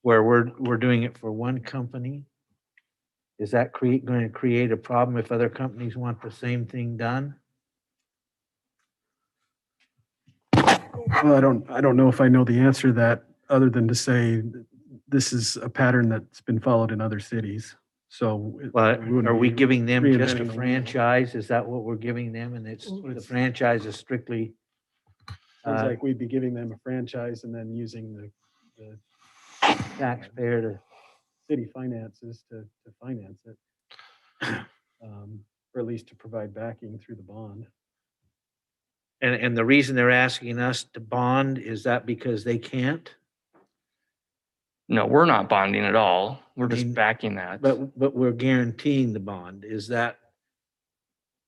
where we're doing it for one company? Is that going to create a problem if other companies want the same thing done? Well, I don't know if I know the answer to that, other than to say this is a pattern that's been followed in other cities. So. Well, wouldn't are we be giving them just reinventing a the wheel. franchise? Is that what we're giving them? And it's, Well, the it's- franchise is strictly, Seems like we'd be giving them a franchise and then using the taxpayer to, city finances to finance it. Or at least to provide backing through the bond. and the reason they're asking us to bond, is that because they can't? No, we're not bonding at all. We're I just mean, backing that. But we're guaranteeing the bond. Is that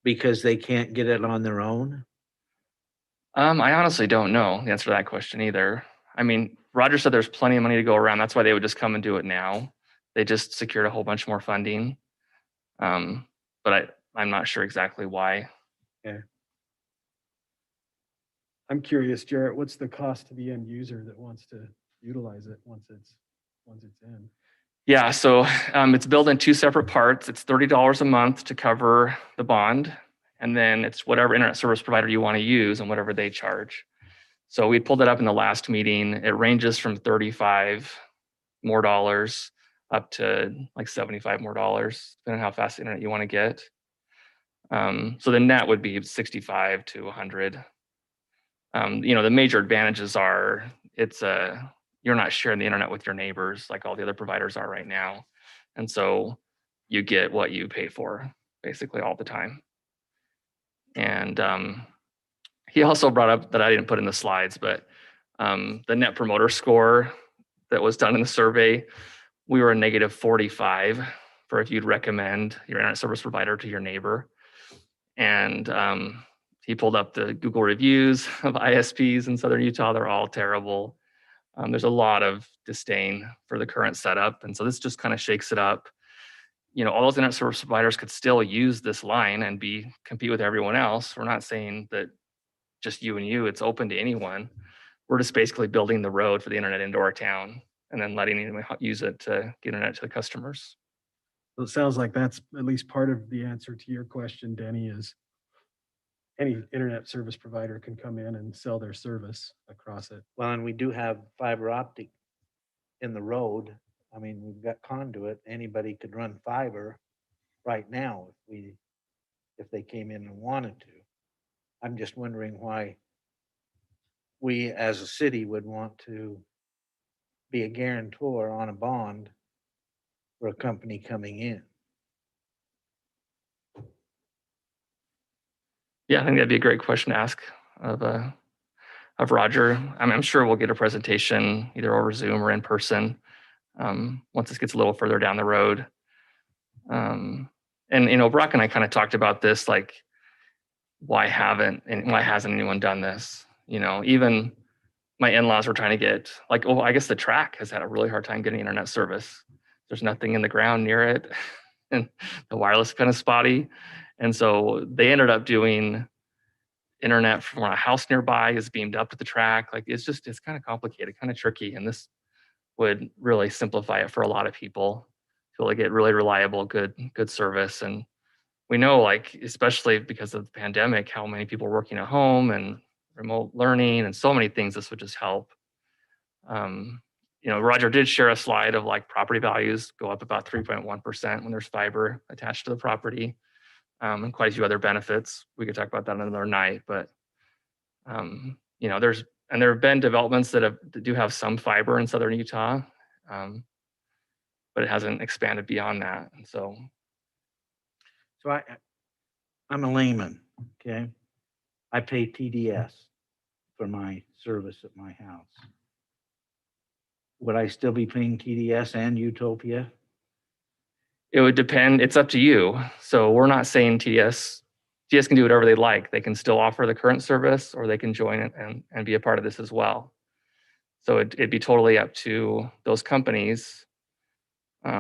because they can't get it on their own? I honestly don't know the answer to that question either. I mean, Roger said there's plenty of money to go around. That's why they would just come and do it now. They just secured a whole bunch more funding. But I'm not sure exactly why. I'm curious, Jarrett, what's the cost to the end user that wants to utilize it once it's in? Yeah, so it's billed in two separate parts. It's $30 a month to cover the bond, and then it's whatever internet service provider you want to use and whatever they charge. So we pulled it up in the last meeting. It ranges from $35 more dollars up to like $75 more dollars, depending on how fast the internet you want to get. So the net would be 65 to 100. The major advantages are you're not sharing the internet with your neighbors like all the other providers are right now. And so you get what you pay for basically all the time. And he also brought up that I didn't put in the slides, but the net promoter score that was done in the survey, we were a -45 for if you'd recommend your internet service provider to your neighbor. And he pulled up the Google reviews of ISPs in Southern Utah. They're all terrible. There's a lot of disdain for the current setup. And so this just kind of shakes it up. All those internet service providers could still use this line and compete with everyone else. We're not saying that just you and you, it's open to anyone. We're just basically building the road for the internet into our town and then letting anyone use it to get internet to the customers. So it sounds like that's at least part of the answer to your question, Denny, is any internet service provider can come in and sell their service across it. Well, and we do have fiber optic in the road. I mean, we've got conduit. Anybody could run fiber right now if they came in and wanted to. I'm just wondering why we as a city would want to be a guarantor on a bond for a company coming in. Yeah, I think that'd be a great question to ask of Roger. I'm sure we'll get a presentation either over Zoom or in person once this gets a little further down the road. And Brock and I kind of talked about this, like why hasn't anyone done this? Even my in-laws were trying to get I guess the track has had a really hard time getting internet service. There's nothing in the ground near it, and the wireless is kind of spotty. And so they ended up doing internet from a house nearby is beamed up to the track. It's kind of complicated, kind of tricky. And this would really simplify it for a lot of people to really get really reliable, good service. And we know, especially because of the pandemic, how many people are working at home and remote learning and so many things, this would just help. Roger did share a slide of property values go up about 3.1% when there's fiber attached to the property, and quite a few other benefits. We could talk about that another night, but there have been developments that do have some fiber in Southern Utah, but it hasn't expanded beyond that. And so I'm a layman, okay? I pay TDS for my service at my house. Would I still be paying TDS and Utopia? it would depend. It's up to you. So we're not saying TDS can do whatever they like. They can still offer the current service, or they can join it and be a part of this as well. So it'd be totally up to those companies. Up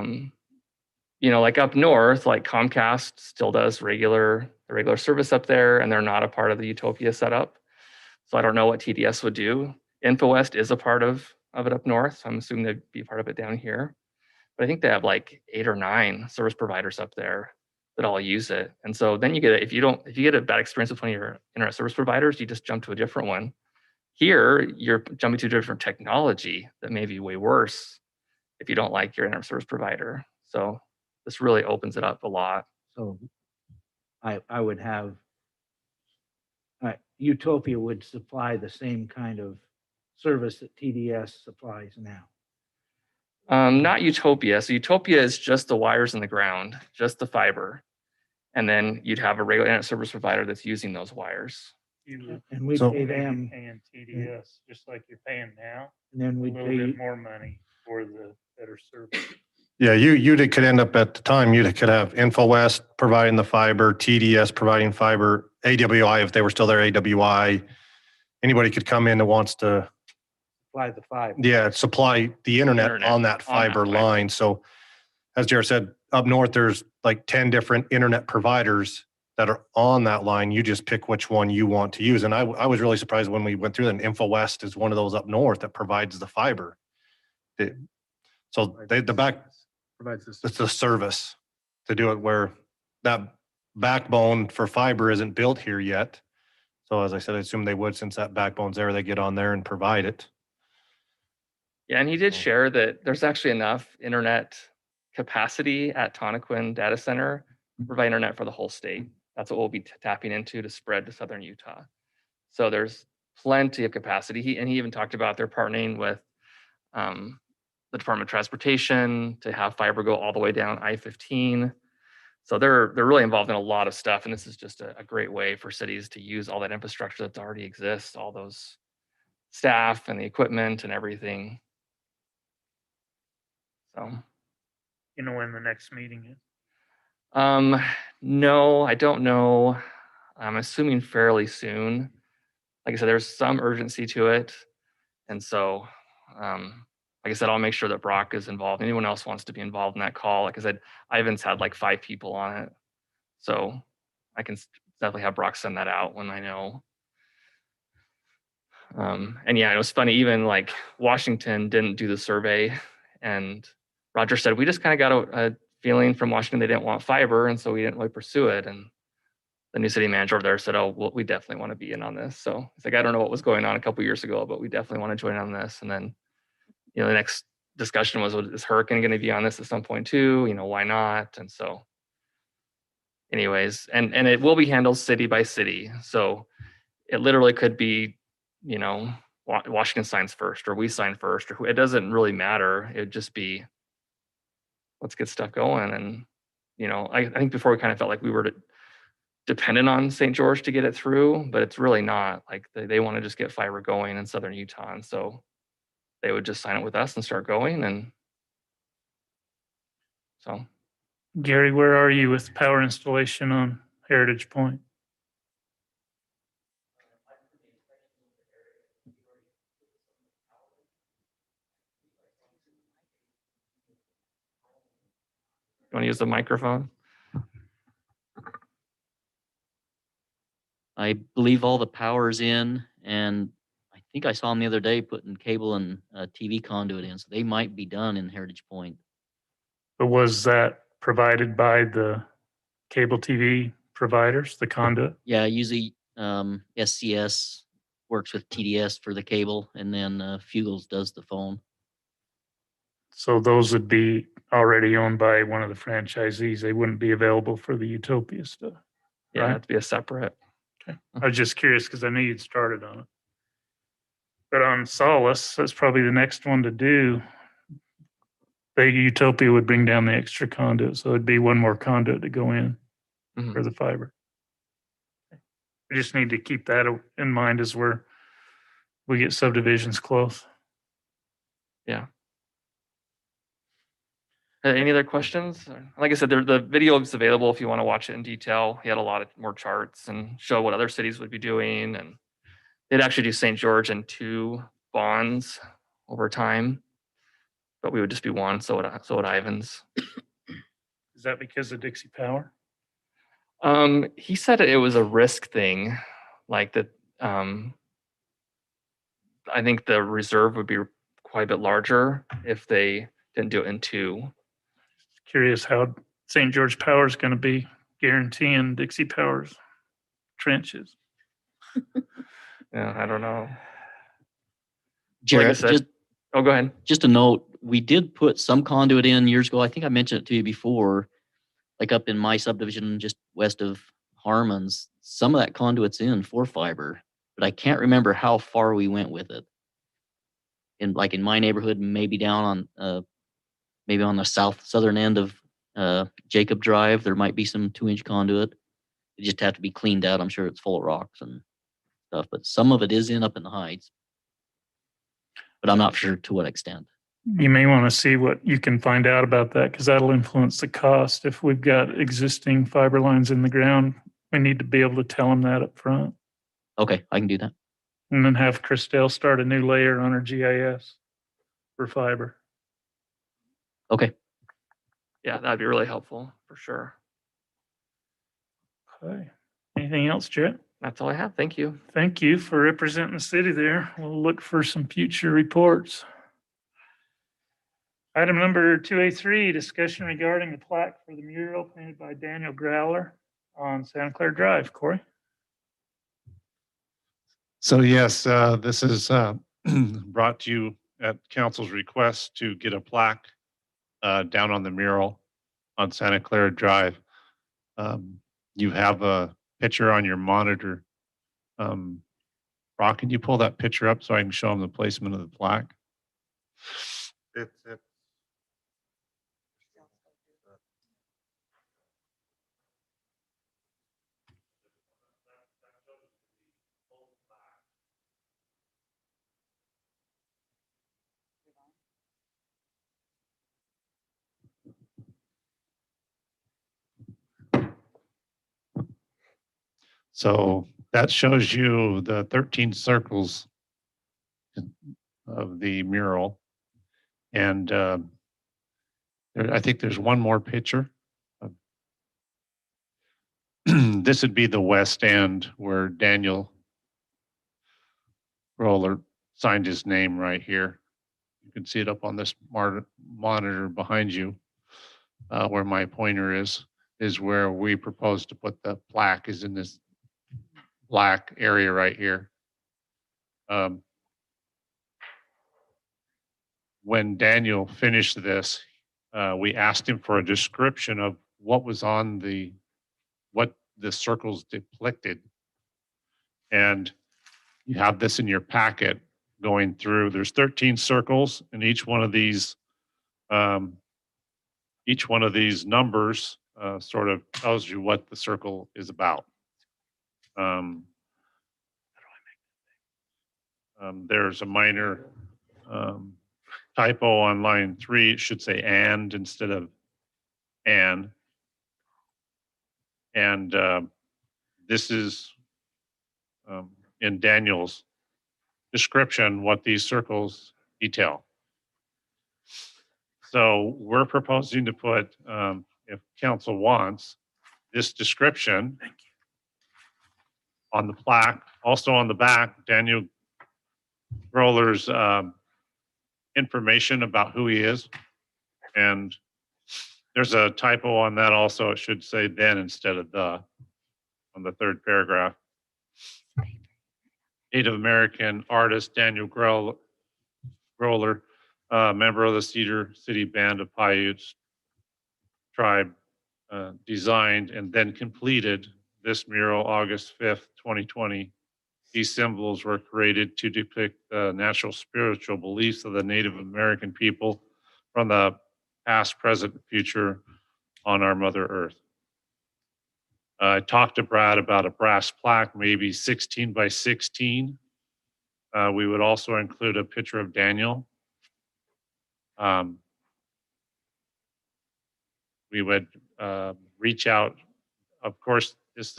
north, Comcast still does regular service up there, and they're not a part of the Utopia setup. So I don't know what TDS would do. InfoWest is a part of it up north. So I'm assuming they'd be a part of it down here. But I think they have 8 or 9 service providers up there that all use it. And so then if you get a bad experience with one of your internet service providers, you just jump to a different one. Here, you're jumping to a different technology that may be way worse if you don't like your internet service provider. So this really opens it up a lot. So I would have, Utopia would supply the same kind of service that TDS supplies now. Not Utopia. So Utopia is just the wires in the ground, just the fiber. And then you'd have a regular internet service provider that's using those wires. And we So- pay them, Paying TDS, just like you're paying now, and then a we little pay, bit more money for the better service. Yeah, you could end up at the time, you could have InfoWest providing the fiber, TDS providing fiber, AWI, if they were still there, AWI. Anybody could come in that wants to, supply the fiber. yeah, supply the internet Internet on that fiber line. So as Jared said, up north, there's 10 different internet providers that are on that line. You just pick which one you want to use. And I was really surprised when we went through that. And InfoWest is one of those up north that provides the fiber. So Provides this. it's a service to do it where that backbone for fiber isn't built here yet. So as I said, I assume they would, since that backbone's there, they get on there and provide it. Yeah, and he did share that there's actually enough internet capacity at Tonnequin Data Center to provide internet for the whole state. That's what we'll be tapping into to spread to Southern Utah. So there's plenty of capacity. He even talked about they're partnering with the Department of Transportation to have fiber go all the way down I-15. So they're really involved in a lot of stuff, and this is just a great way for cities to use all that infrastructure that already exists, all those staff and the equipment and everything. So, You know when the next meeting is? no, I don't know. I'm assuming fairly soon. Like I said, there's some urgency to it. And so, like I said, I'll make sure that Brock is involved. Anyone else wants to be involved in that call? Like I said, Ivan's had like 5 people on it. So I can definitely have Brock send that out when I know. And yeah, it was funny, even like Washington didn't do the survey, and Roger said, we just kind of got a feeling from Washington they didn't want fiber, and so we didn't really pursue it. And the new city manager over there said, oh, well, we definitely want to be in on this. So it's like, I don't know what was going on a couple years ago, but we definitely want to join on this. And then, the next discussion was, well, is Hurricane going to be on this at some point too? Why not? And so anyways, and it will be handled city by city. So it literally could be, Washington signs first, or we sign first, or it doesn't really matter. It'd just be, let's get stuff going. And, I think before we kind of felt like we were dependent on St. George to get it through, but it's really not. Like they want to just get fiber going in southern Utah. And so they would just sign it with us and start going. And so, Gary, where are you with power installation on Heritage Point? you want to use the microphone? I believe all the power's in, and I think I saw them the other day putting cable and TV conduit in, so they might be done in Heritage Point. But was that provided by the cable TV providers, the conduit? Yeah, usually SCS works with TDS for the cable, and then Fugels does the phone. So those would be already owned by one of the franchisees. They wouldn't be available for the Utopia stuff. Yeah, Right. it'd have to be a separate. Okay. I was just curious because I knew you'd started on it. But on Solace, that's probably the next one to do. The Utopia would bring down the extra conduit, so it'd be one more conduit to go in Mhm. for the fiber. We just need to keep that in mind as we get subdivisions close. Yeah. Any other questions? Like I said, the video is available if you want to watch it in detail. He had a lot of more charts and show what other cities would be doing. And they'd actually do St. George in 2 bonds over time, but we would just be one. So would Ivan's. Is that because of Dixie Power? He said it was a risk thing, like that. I think the reserve would be quite a bit larger if they didn't do it in 2. Curious how St. George Power is going to be guaranteeing Dixie Power's trenches. Yeah, I don't know. Jared, said- Oh, go ahead. just a note, we did put some conduit in years ago. I think I mentioned it to you before, like up in my subdivision just west of Harmon's. Some of that conduit's in for fiber, but I can't remember how far we went with it. In my neighborhood, maybe down on maybe on the southern end of Jacob Drive, there might be some 2-inch conduit. It just have to be cleaned out. I'm sure it's full of rocks and stuff, but some of it is up in the heights. But I'm not sure to what extent. You may want to see what you can find out about that because that'll influence the cost. If we've got existing fiber lines in the ground, we need to be able to tell them that up front. Okay, I can do that. And then have Christelle start a new layer on her GIS for fiber. Okay. Yeah, that'd be really helpful for sure. Okay. Anything else, Jet? That's all I have. Thank you. Thank you for representing the city there. We'll look for some future reports. Item number 2A3, discussion regarding the plaque for the mural painted by Daniel Growler on Santa Clara Drive. Corey? So yes, this is brought to you at council's request to get a plaque down on the mural on Santa Clara Drive. You have a picture on your monitor. Brock, can you pull that picture up so I can show them the placement of the plaque? So that shows you the 13 circles of the mural. And I think there's one more picture. This would be the west end where Daniel Roller signed his name right here. You can see it up on this monitor behind you, where my pointer is where we propose to put the plaque, is in this black area right here. When Daniel finished this, we asked him for a description of what was on what the circles depicted. And you have this in your packet going through. There's 13 circles, and each one of these numbers sort of tells you what the circle is about. There's a minor typo on line 3. It should say and instead of an. And this is in Daniel's description what these circles detail. So we're proposing to put, if council wants, this description on the plaque, also on the back, Daniel Roller's information about who he is. And there's a typo on that also. It should say then instead of the on the third paragraph. Native American artist Daniel Groller, member of the Cedar City Band of Paiutes tribe, designed and then completed this mural August 5th, 2020. These symbols were created to depict the natural spiritual beliefs of the Native American people from the past, present, and future on our Mother Earth. I talked to Brad about a brass plaque, maybe 16 by 16. We would also include a picture of Daniel. We would reach out. Of course, this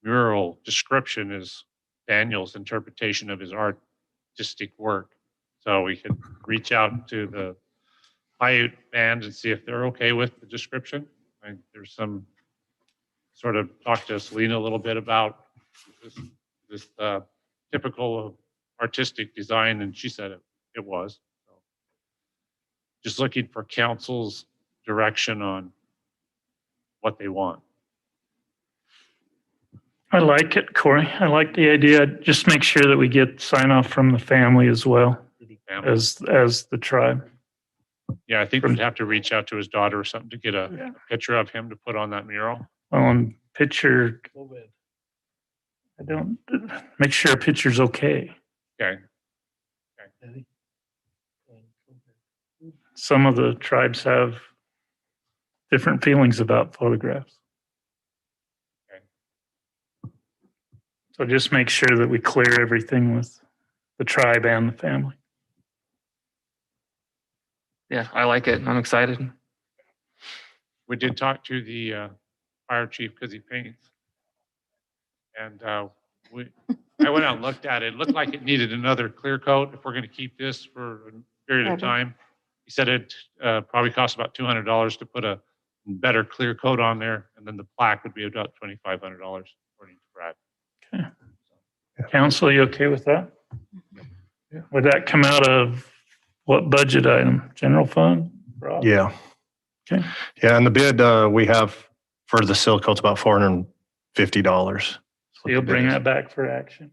mural description is Daniel's interpretation of his artistic work. So we could reach out to the Paiute band and see if they're okay with the description. There's some sort of talk to Selena a little bit about this typical of artistic design, and she said it was. So just looking for council's direction on what they want. I like it, Corey. I like the idea. Just make sure that we get sign off from the family as well as the tribe. Yeah, I think we'd have to reach out to his daughter or something to get a picture of him to put on that mural. On picture, I don't, make sure a picture's okay. Okay. Some of the tribes have different feelings about photographs. Okay. So just make sure that we clear everything with the tribe and the family. Yeah, I like it. I'm excited. We did talk to the fire chief because he paints. And I went out and looked at it. It looked like it needed another clear coat if we're going to keep this for a period of time. He said it probably costs about $200 to put a better clear coat on there. And then the plaque would be about $2,500 according to Brad. Okay. Council, you okay with that? Yeah. Would that come out of what budget item? General fund? Rob? Yeah. Okay. Yeah, and the bid we have for the seal coat's about $450. So you'll bring that back for action?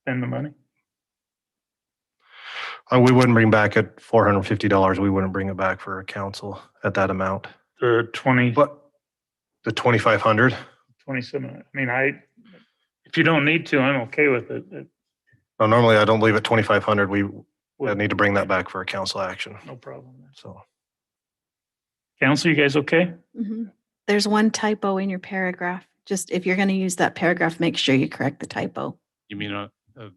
Spend the money? We wouldn't bring back at $450. We wouldn't bring it back for a council at that amount. The 20, But the 2,500. 27, I mean, if you don't need to, I'm okay with it. No, normally I don't leave at 2,500. We need to bring that back for a council action. No problem. So. Council, you guys okay? Mhm. There's one typo in your paragraph. Just if you're going to use that paragraph, make sure you correct the typo. You mean the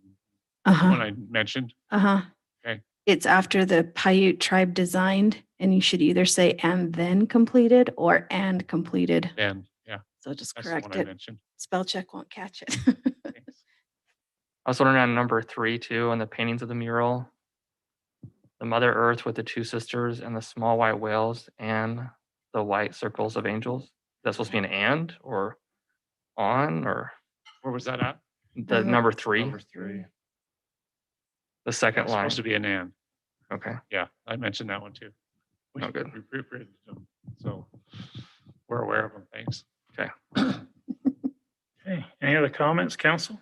Uh-huh. one I mentioned? Uh-huh. Okay. It's after the Paiute tribe designed, and you should either say and then completed or and completed. And yeah. So just That's the correct one I it. mentioned. Spell check won't catch it. Thanks. I was wondering on number 3 too, on the paintings of the mural. The Mother Earth with the 2 sisters and the small white whales and the white circles of angels. That's supposed to be an and or on or Where was that at? the number 3, Number 3. the second It's line. supposed to be an and. Okay. Yeah, I mentioned that one too. We Oh, good. we proofreaded them, so we're aware of them. Thanks. Okay, any other comments, council?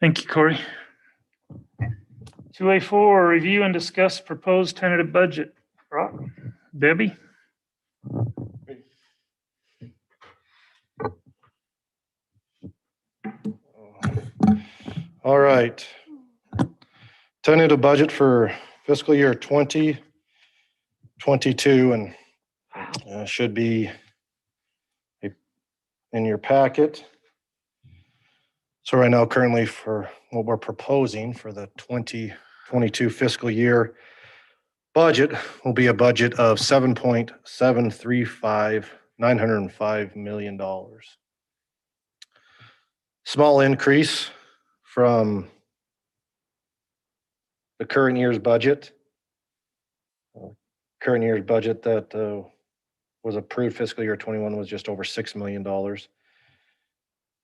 Thank you, Corey. 2A4, review and discuss proposed tentative budget. Brock, Debbie? All right. Tentative budget for fiscal year 2022 and should be in your packet. So right now, currently for what we're proposing for the 2022 fiscal year budget will be a budget of $905 million. Small increase from the current year's budget. Current year's budget that was approved fiscal year 21 was just over $6 million.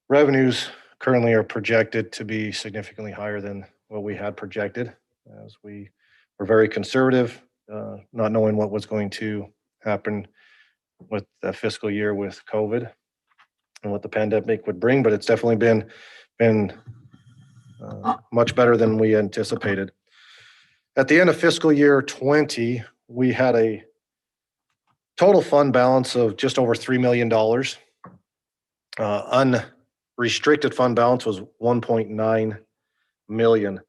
Revenues currently are projected to be significantly higher than what we had projected, as we were very conservative, not knowing what was going to happen with the fiscal year with COVID and what the pandemic would bring, but it's definitely been much better than we anticipated. At the end of fiscal year 20, we had a total fund balance of just over $3 million. Unrestricted fund balance was 1.9 million.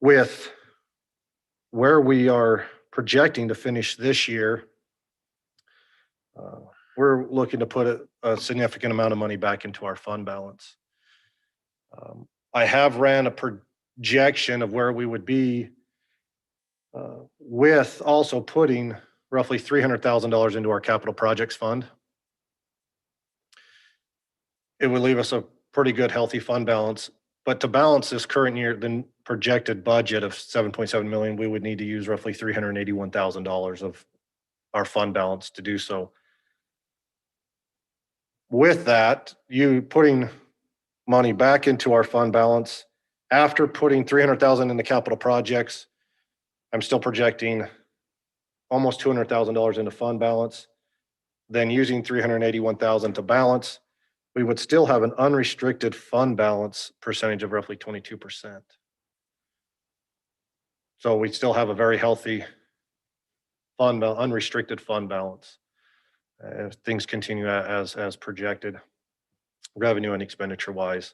With where we are projecting to finish this year, we're looking to put a significant amount of money back into our fund balance. I have ran a projection of where we would be with also putting roughly $300,000 into our capital projects fund. It would leave us a pretty good, healthy fund balance. But to balance this current year, the projected budget of 7.7 million, we would need to use roughly $381,000 of our fund balance to do so. With that, you putting money back into our fund balance after putting 300,000 into capital projects, I'm still projecting almost $200,000 into fund balance. Then using 381,000 to balance, we would still have an unrestricted fund balance percentage of roughly 22%. So we still have a very healthy unrestricted fund balance if things continue as projected, revenue and expenditure wise.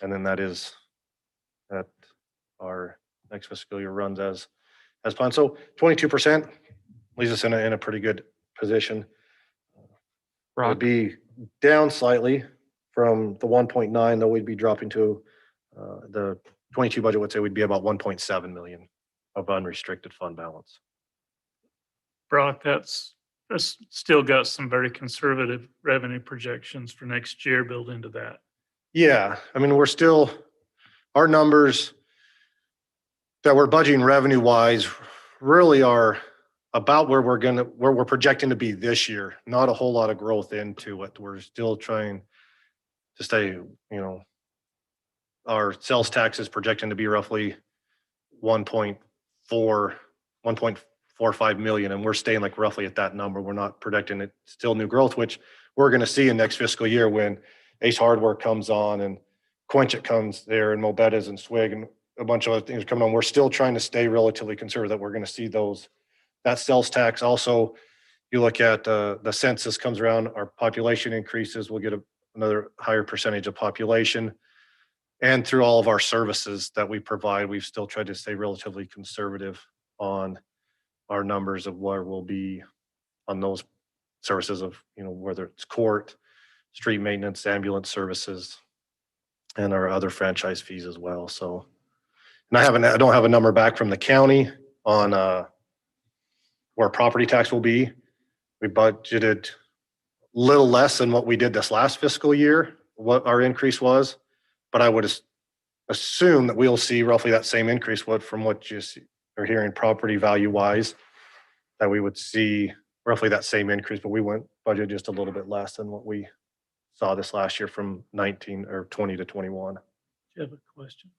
And then that is that our next fiscal year runs as planned. So 22% leaves us in a pretty good position. Brock, Would be down slightly from the 1.9, though we'd be dropping to the 22 budget would say we'd be about 1.7 million of unrestricted fund balance. Brock, that's still got some very conservative revenue projections for next year built into that. Yeah, I mean, we're still, our numbers that we're budgeting revenue wise really are about where we're projecting to be this year. Not a whole lot of growth into it. We're still trying to stay, our sales tax is projecting to be roughly 1.45 million, and we're staying like roughly at that number. We're not predicting it still new growth, which we're going to see in next fiscal year when Ace Hardware comes on and Quenchit comes there and Mobetta's and Swig and a bunch of other things coming on. We're still trying to stay relatively conservative that we're going to see that sales tax. Also, you look at the census comes around, our population increases, we'll get another higher percentage of population. And through all of our services that we provide, we've still tried to stay relatively conservative on our numbers of where we'll be on those services of, whether it's court, street maintenance, ambulance services, and our other franchise fees as well. So, and I don't have a number back from the county on where property tax will be. We budgeted little less than what we did this last fiscal year, what our increase was. But I would assume that we'll see roughly that same increase from what you are hearing property value wise, that we would see roughly that same increase, but we went budget just a little bit less than what we saw this last year from 19 or 20 to 21. Do you have a question?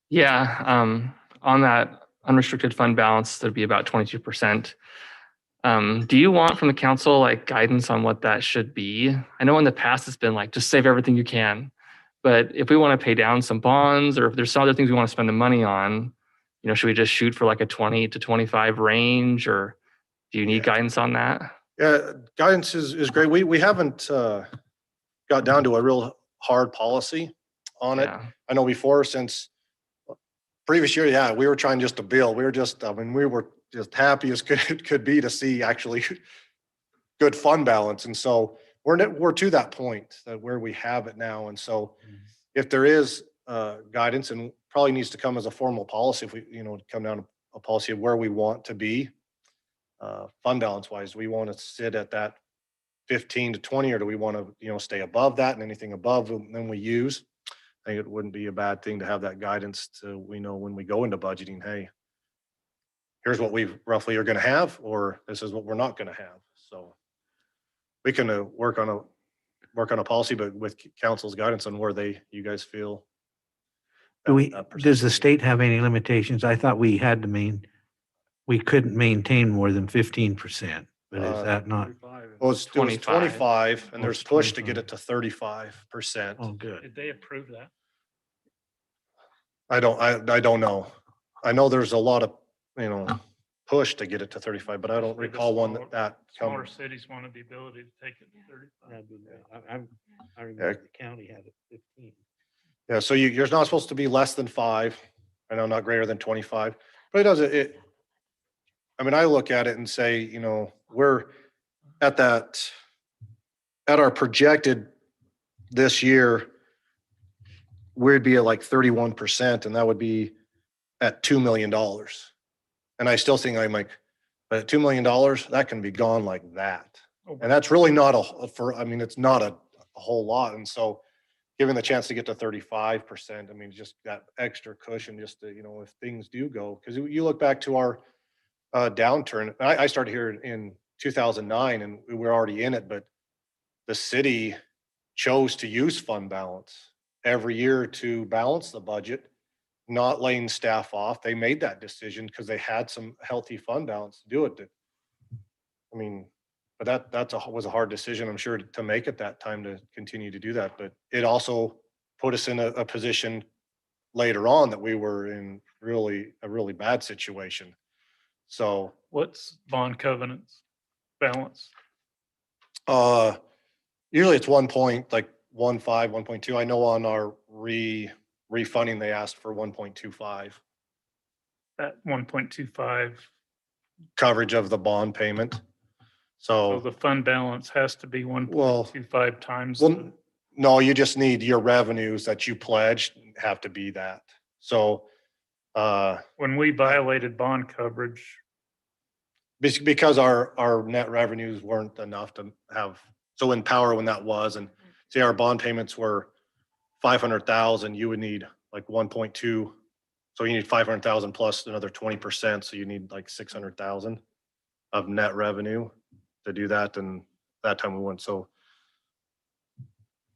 Yeah, on that unrestricted fund balance, there'd be about 22%. Do you want from the council like guidance on what that should be? I know in the past it's been like, just save everything you can. But if we want to pay down some bonds, or if there's some other things we want to spend the money on, should we just shoot for like a 20 to 25 range, or do you need guidance on that? Yeah, guidance is great. We haven't got down to a real hard policy on it. Yeah. I know before, since previous year, yeah, we were trying just to build. We were just, we were just happy as could be to see actually good fund balance. And so we're to that point that where we have it now. And so if there is guidance, and probably needs to come as a formal policy, if we, come down to a policy of where we want to be fund balance wise, we want to sit at that 15 to 20, or do we want to, stay above that, and anything above then we use? I think it wouldn't be a bad thing to have that guidance to, we know when we go into budgeting, hey, here's what we roughly are going to have, or this is what we're not going to have. So we can work on a policy, but with council's guidance on where you guys feel. Does the state have any limitations? I thought we couldn't maintain more than 15%, but is that not? Well, it was 25, and Oh, there's it's push to get 25. it to 35%. Oh, good. Did they approve that? I don't know. I know there's a lot of, push to get it to 35, but I don't Especially the recall one smaller- that Smaller come. cities wanted the ability to take it to 35. I remember the county had it 15. Yeah, so you're not supposed to be less than 5. I know, not greater than 25, but I look at it and say, we're at our projected this year, we'd be at like 31%, and that would be at $2 million. And I still think but at $2 million, that can be gone like that. And that's really not it's not a whole lot. And so given the chance to get to 35%, just that extra cushion, just to, if things do go, because you look back to our downturn. I started here in 2009, and we were already in it, but the city chose to use fund balance every year to balance the budget, not laying staff off. They made that decision because they had some healthy fund balance to do it. But that was a hard decision, I'm sure, to make at that time, to continue to do that. But it also put us in a position later on that we were in a really bad situation. So What's bond covenants balance? usually it's 1.15, 1.2. I know on our refunding, they asked for 1.25 At 1.25. coverage of the bond payment. So So, the fund balance has to be well, 1.25 times. well, no, you just need your revenues that you pledged have to be that. So, When we violated bond coverage, because our net revenues weren't enough to have, so in power when that was, and say our bond payments were 500,000, you would need like 1.2. So you need 500,000 plus another 20%. So you need like 600,000 of net revenue to do that. And that time we went, so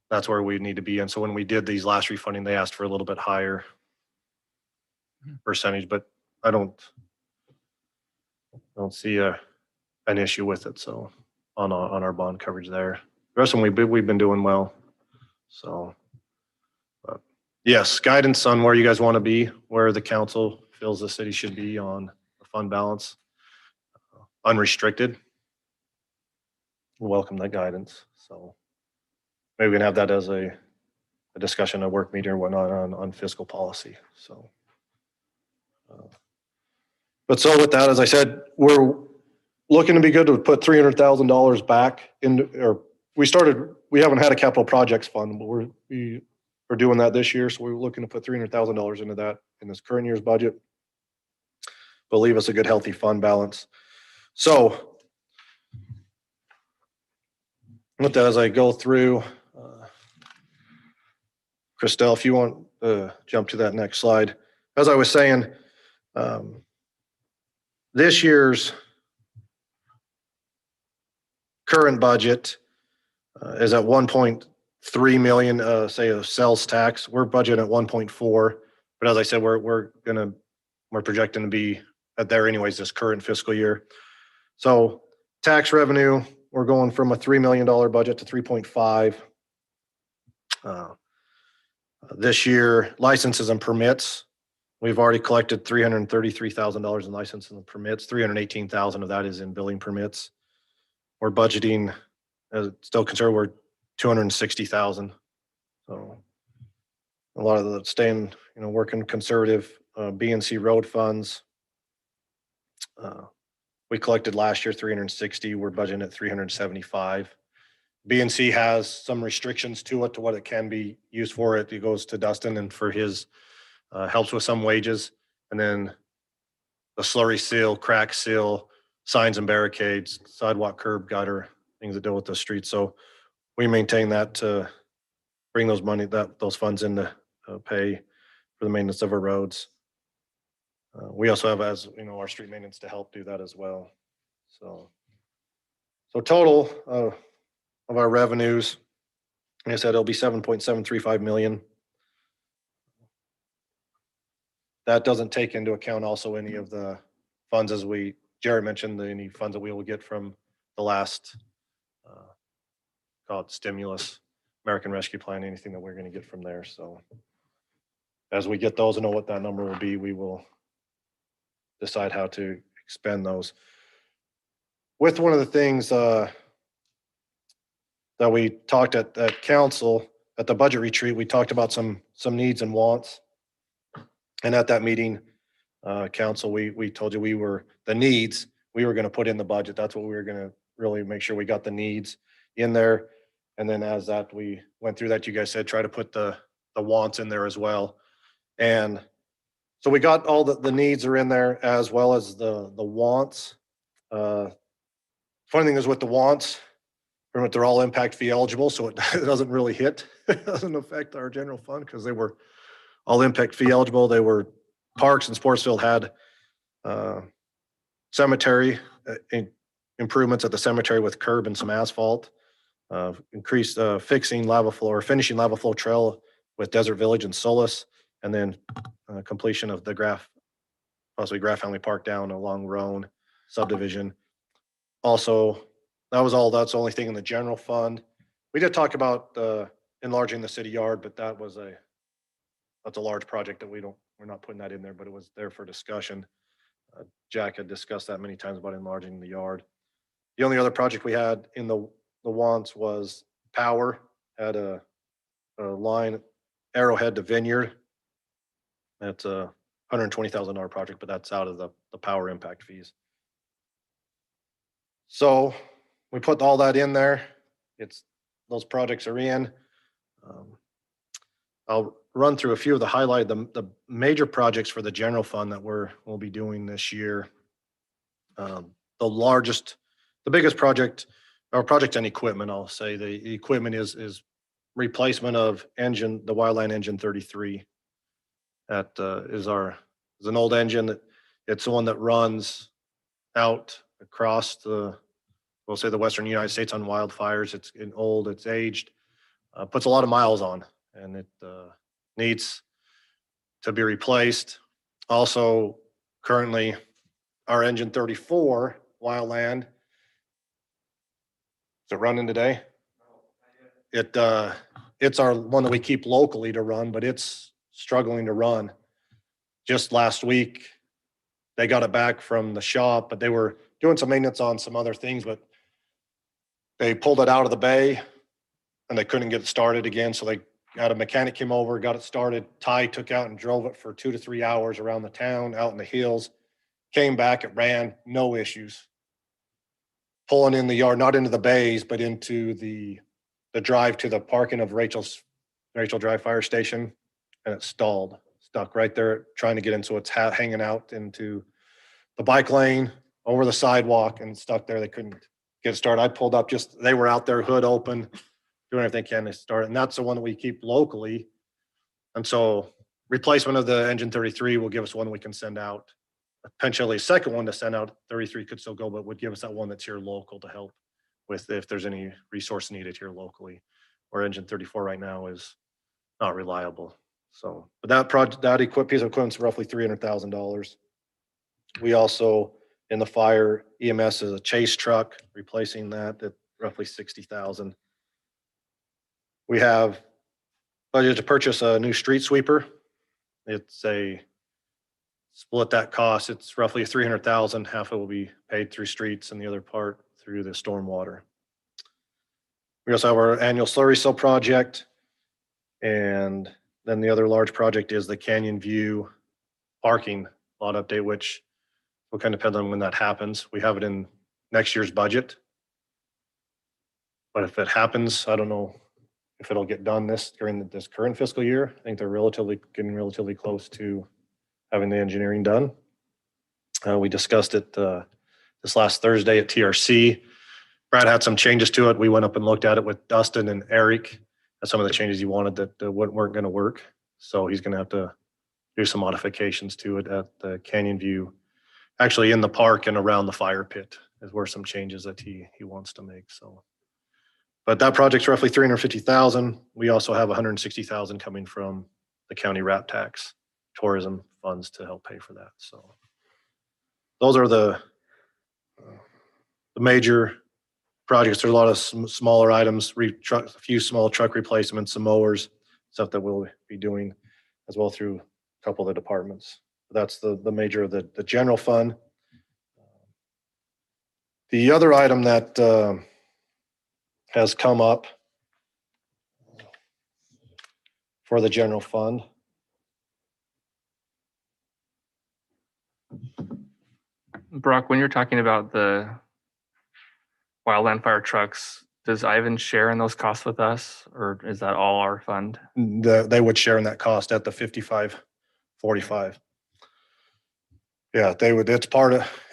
that's where we need to be. And so when we did these last refunding, they asked for a little bit higher percentage, but I don't see an issue with it. So on our bond coverage there, the rest of them we've been doing well. So, but yes, guidance on where you guys want to be, where the council feels the city should be on the fund balance, unrestricted. We welcome that guidance. So maybe we can have that as a discussion, a work meeting or whatnot on fiscal policy. So, but so with that, as I said, we're looking to be good to put $300,000 back in, or we haven't had a capital projects fund, but we are doing that this year. So we're looking to put $300,000 into that in this current year's budget. But leave us a good, healthy fund balance. So With that, as I go through, Christelle, if you want to jump to that next slide. As I was saying, this year's current budget is at 1.3 million, say a sales tax. We're budgeting at 1.4, but as I said, we're projecting to be at there anyways this current fiscal year. So tax revenue, we're going from a $3 million budget to 3.5. This year, licenses and permits, we've already collected $333,000 in licenses and permits. 318,000 of that is in billing permits. We're budgeting, still conservative, we're 260,000. So a lot of the staying, working conservative. B&C road funds. We collected last year 360. We're budgeting at 375. B&C has some restrictions to it, to what it can be used for. It goes to Dustin and for his helps with some wages. And then the slurry seal, crack seal, signs and barricades, sidewalk, curb, gutter, things that deal with the streets. So we maintain that to bring those funds in to pay for the maintenance of our roads. We also have, as you know, our street maintenance to help do that as well. So total of our revenues, like I said, it'll be 7.735 million. That doesn't take into account also any of the funds, as Jared mentioned, any funds that we will get from the last call it stimulus, American Rescue Plan, anything that we're going to get from there. So as we get those and know what that number will be, we will decide how to expend those. With one of the things that we talked at council, at the budget retreat, we talked about some needs and wants. And at that meeting, council, we told you the needs we were going to put in the budget. That's what we were going to really make sure we got the needs in there. And then as that we went through that, you guys said try to put the wants in there as well. And so we got all the needs are in there as well as the wants. Funny thing is with the wants, they're all impact fee eligible, so it doesn't really hit. It doesn't affect our general fund because they were all impact fee eligible. They were parks and Sportsfield had cemetery improvements at the cemetery with curb and some asphalt. Increased finishing lava flow trail with Desert Village and Solace, and then completion of the possibly Graff Family Park down along Roan subdivision. Also, that's the only thing in the general fund. We did talk about enlarging the city yard, but that's a large project that we're not putting that in there, but it was there for discussion. Jack had discussed that many times about enlarging the yard. The only other project we had in the wants was power. Had a line Arrowhead to Vineyard. That's a $120,000 project, but that's out of the power impact fees. So we put all that in there. Those projects are in. I'll run through a few of the major projects for the general fund that we'll be doing this year. The biggest project, or project and equipment, I'll say the equipment is replacement of the Wildland engine 33. That is an old engine. It's the one that runs out across we'll say the Western United States on wildfires. It's old, it's aged, puts a lot of miles on, and it needs to be replaced. Also, currently, our engine 34 Wildland, is it running today? It's our one that we keep locally to run, but it's struggling to run. Just last week, they got it back from the shop, but they were doing some maintenance on some other things, but they pulled it out of the bay and they couldn't get it started again. So they had a mechanic came over, got it started. Ty took out and drove it for 2 to 3 hours around the town, out in the hills, came back, it ran, no issues. Pulling in the yard, not into the bays, but into the drive to the parking of Rachel Drive Fire Station, and it stuck right there, trying to get in. So it's hanging out into the bike lane over the sidewalk and stuck there. They couldn't get started. I pulled up they were out there, hood open, doing everything they can to start. And that's the one that we keep locally. And so replacement of the engine 33 will give us one we can send out. Potentially a second one to send out. 33 could still go, but would give us that one that's here local to help with if there's any resource needed here locally. Where engine 34 right now is not reliable. So, but that piece of equipment's roughly $300,000. We also, in the fire, EMS is a chase truck, replacing that at roughly 60,000. We have budgeted to purchase a new street sweeper. It's a split that cost. It's roughly 300,000. Half of it will be paid through streets and the other part through the stormwater. We also have our annual slurry cell project. And then the other large project is the Canyon View parking lot update, which will kind of depend on when that happens. We have it in next year's budget. But if it happens, I don't know if it'll get done during this current fiscal year. I think they're getting relatively close to having the engineering done. We discussed it this last Thursday at TRC. Brad had some changes to it. We went up and looked at it with Dustin and Eric. And some of the changes he wanted that weren't going to work. So he's going to have to do some modifications to it at the Canyon View. Actually in the park and around the fire pit is where some changes that he wants to make. So, but that project's roughly 350,000. We also have 160,000 coming from the county wrap tax tourism funds to help pay for that. So those are the major projects. There's a lot of smaller items, a few small truck replacements, some mowers, stuff that we'll be doing as well through a couple of the departments. That's the major of the general fund. The other item that has come up for the general fund. Brock, when you're talking about the wildland fire trucks, does Ivan share in those costs with us, or is that all our fund? They would share in that cost at the 55-45. Yeah, they would. It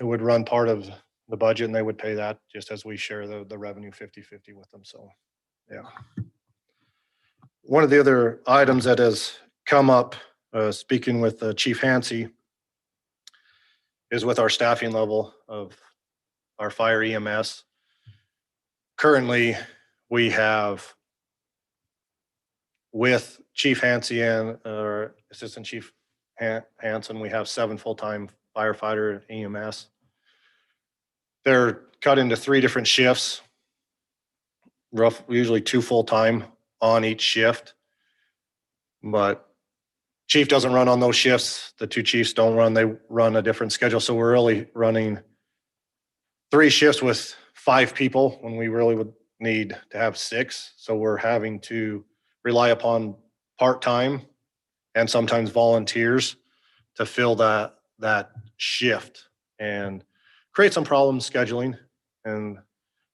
would run part of the budget, and they would pay that just as we share the revenue 50-50 with them. So, yeah. One of the other items that has come up, speaking with Chief Hansey, is with our staffing level of our fire EMS. Currently, we have, with Chief Hansey and our Assistant Chief Hanson, we have 7 full-time firefighter EMS. They're cut into 3 different shifts, usually 2 full-time on each shift. But Chief doesn't run on those shifts. The 2 chiefs don't run. They run a different schedule. So we're really running 3 shifts with 5 people when we really would need to have 6. So we're having to rely upon part-time and sometimes volunteers to fill that shift and create some problems scheduling. And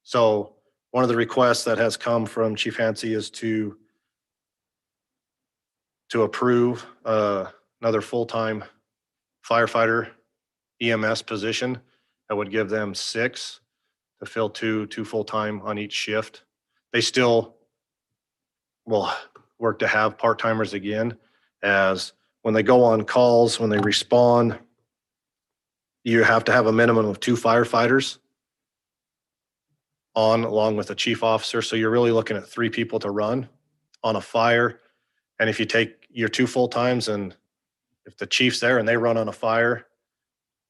so one of the requests that has come from Chief Hansey is to approve another full-time firefighter EMS position that would give them 6 to fill two full-time on each shift. They still will work to have part-timers again, as when they go on calls, when they respond, you have to have a minimum of 2 firefighters on along with a chief officer. So you're really looking at 3 people to run on a fire. And if you take your 2 full-times and if the chief's there and they run on a fire,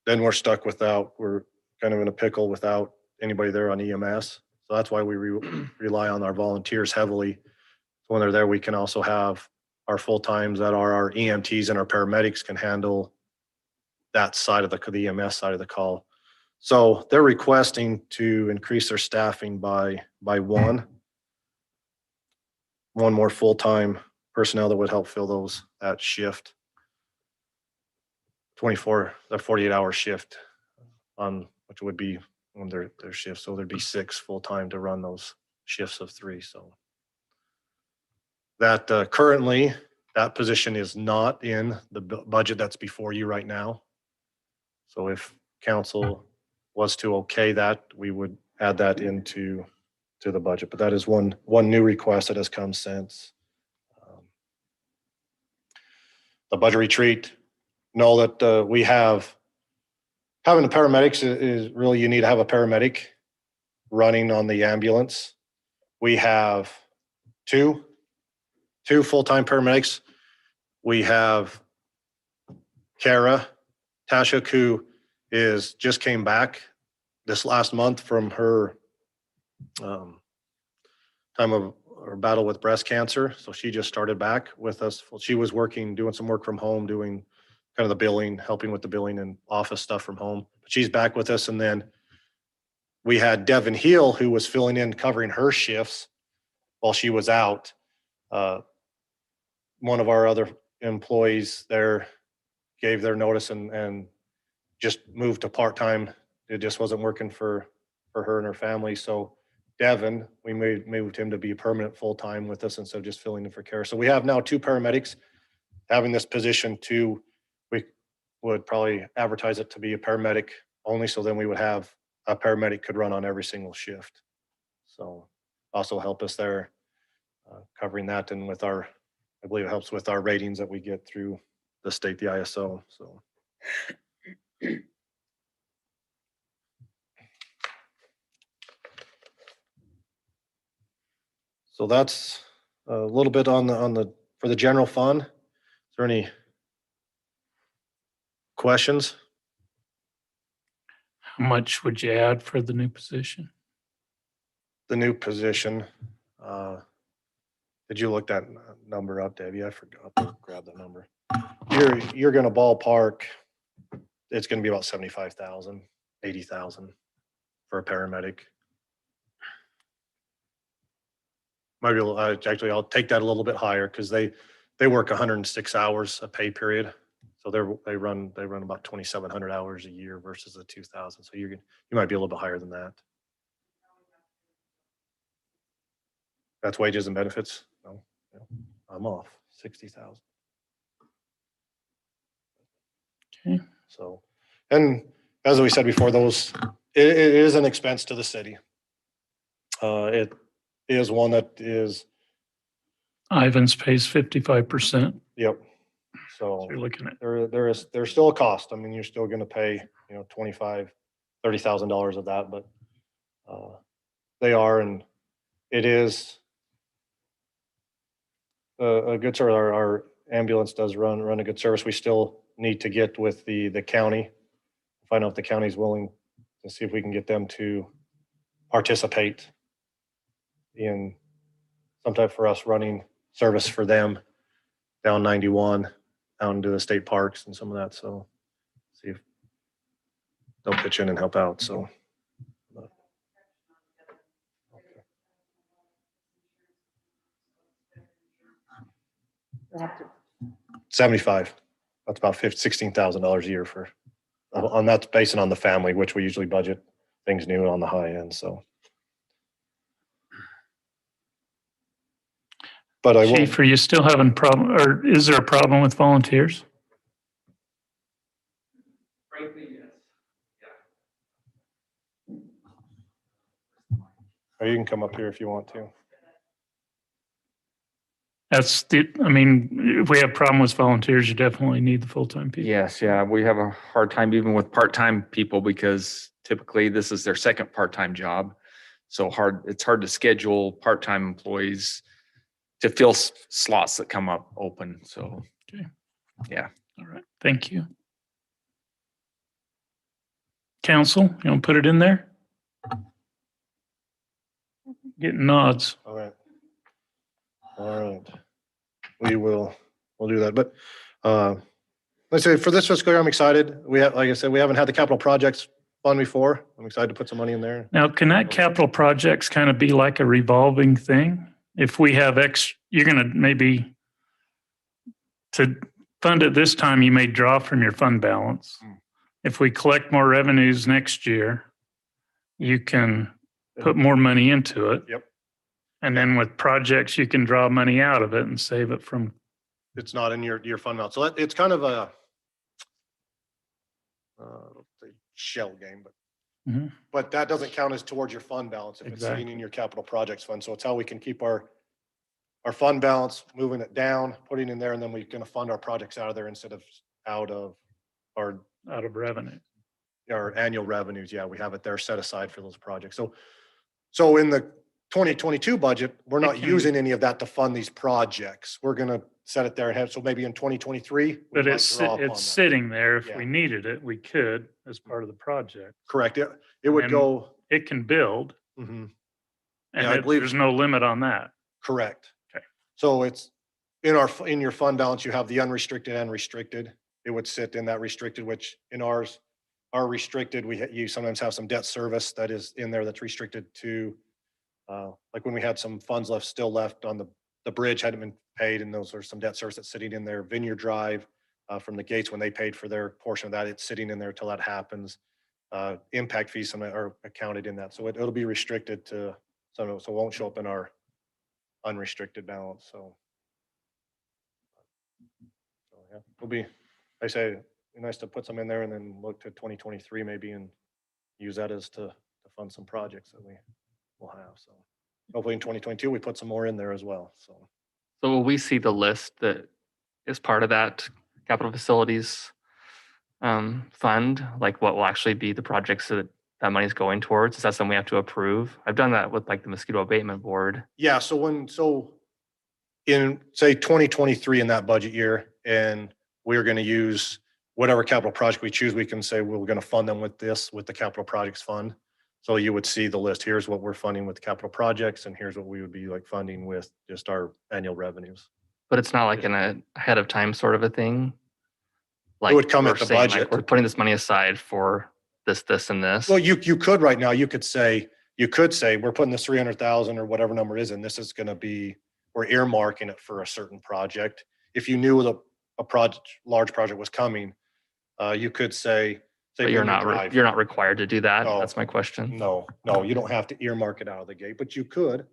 then we're kind of in a pickle without anybody there on EMS. So that's why we rely on our volunteers heavily. When they're there, we can also have our full-times that are our EMTs and our paramedics can handle that side of the EMS side of the call. So they're requesting to increase their staffing by 1 more full-time personnel that would help fill that shift. 48-hour shift on which would be on their shifts. So there'd be 6 full-time to run those shifts of 3. So that currently that position is not in the budget that's before you right now. So if council was to okay that, we would add that to the budget. But that is one new request that has come since. The budget retreat, know that we have, having the paramedics is really, you need to have a paramedic running on the ambulance. We have two full-time paramedics. We have Clara Tashuk, who just came back this last month from her time of her battle with breast cancer. So she just started back with us. She was doing some work from home, doing kind of the billing, helping with the billing and office stuff from home. But she's back with us. And then we had Devin Heel, who was filling in, covering her shifts while she was out. One of our other employees there gave their notice and just moved to part-time. It just wasn't working for her and her family. So Devin, we moved him to be permanent full-time with us instead of just filling in for care. So we have now 2 paramedics. Having this position too, we would probably advertise it to be a paramedic only. So then we would have a paramedic could run on every single shift. So also help us there covering that. And with I believe it helps with our ratings that we get through the state, the ISO. So that's a little bit for the general fund. Is there any questions? How much would you add for the new position? The new position, did you look that number up, Debbie? I forgot to grab that number. You're gonna ballpark, it's gonna be about 75,000, 80,000 for a paramedic. Maybe actually I'll take that a little bit higher because they work 106 hours a pay period. So they run about 2,700 hours a year versus the 2,000. So you might be a little bit higher than that. That's wages and benefits. No, I'm off 60,000. Okay. So, and as we said before, it is an expense to the city. It is one that is. Ivans pays 55%. Yep. So So you're looking at, there's still a cost. I mean, you're still going to pay, $25,000, $30,000 of that, but they are, and it is a good service. Our ambulance does run a good service. We still need to get with the county, find out if the county's willing to see if we can get them to participate in some type for us running service for them down 91, out into the state parks and some of that. So see if they'll pitch in and help out. So. 75. That's about $16,000 a year and that's based on the family, which we usually budget things new on the high end. So, but I will. Chief, are you still having problem, or is there a problem with volunteers? Frankly, yes. Or you can come up here if you want to. If we have problem with volunteers, you definitely need the full-time people. Yes, yeah, we have a hard time even with part-time people because typically this is their second part-time job. So it's hard to schedule part-time employees to fill slots that come up open. So, Okay. Yeah. All right. Thank you. Council, you want to put it in there? Getting nods. All right. We'll do that. But let's say for this fiscal year, I'm excited. Like I said, we haven't had the capital projects fund before. I'm excited to put some money in there. Now, can that capital projects kind of be like a revolving thing? If we have you're going to maybe to fund it this time, you may draw from your fund balance. If we collect more revenues next year, you can put more money into it. Yep. And then with projects, you can draw money out of it and save it from. It's not in your fund balance. So it's kind of a shell game, but Mhm. But that doesn't count as towards your fund balance if it's sitting Exactly. in your capital projects fund. So it's how we can keep our fund balance, moving it down, putting in there, and then we're gonna fund our projects out of there instead of out of our Out of revenue. annual revenues. Yeah, we have it there set aside for those projects. So in the 2022 budget, we're It not can- using any of that to fund these projects. We're gonna set it there and have, so maybe in 2023. we But might it's, draw upon it's that. sitting there. If Yeah. we needed it, we could as part of the project. Correct. It would And go. It can build Mhm. and Yeah, I believe- there's no limit on that. Correct. Okay. So it's in your fund balance, you have the unrestricted and restricted. It would sit in that restricted, which in ours, our restricted, you sometimes have some debt service that is in there that's restricted to, like when we had some funds still left on the bridge hadn't been paid, and those are some debt service that's sitting in there. Vineyard Drive, from the gates, when they paid for their portion of that, it's sitting in there till that happens. Impact fees some are accounted in that. So it'll be restricted to, so it won't show up in our unrestricted balance. So yeah, it'll be, I say, it'd be nice to put some in there and then look to 2023 maybe and use that as to fund some projects that we will have. So hopefully in 2022, we put some more in there as well. So So will we see the list that is part of that capital facilities fund? Like what will actually be the projects that money is going towards? Is that something we have to approve? I've done that with like the mosquito abatement board. yeah, so in say 2023 in that budget year, and we're going to use whatever capital project we choose, we can say we're going to fund them with the capital projects fund. So you would see the list. Here's what we're funding with capital projects, and here's what we would be like funding with just our annual revenues. But it's not like in a ahead of time sort of a thing. Like would come we're at the saying, like, budget. we're putting this money aside for this, and this. Well, you could right now, you could say we're putting this 300,000 or whatever number is, and this is going to be, we're earmarking it for a certain project. If you knew large project was coming, you could say But you're Vineyard not Drive. you're not required to do that. No. That's my question. No, you don't have to earmark it out of the gate, but you could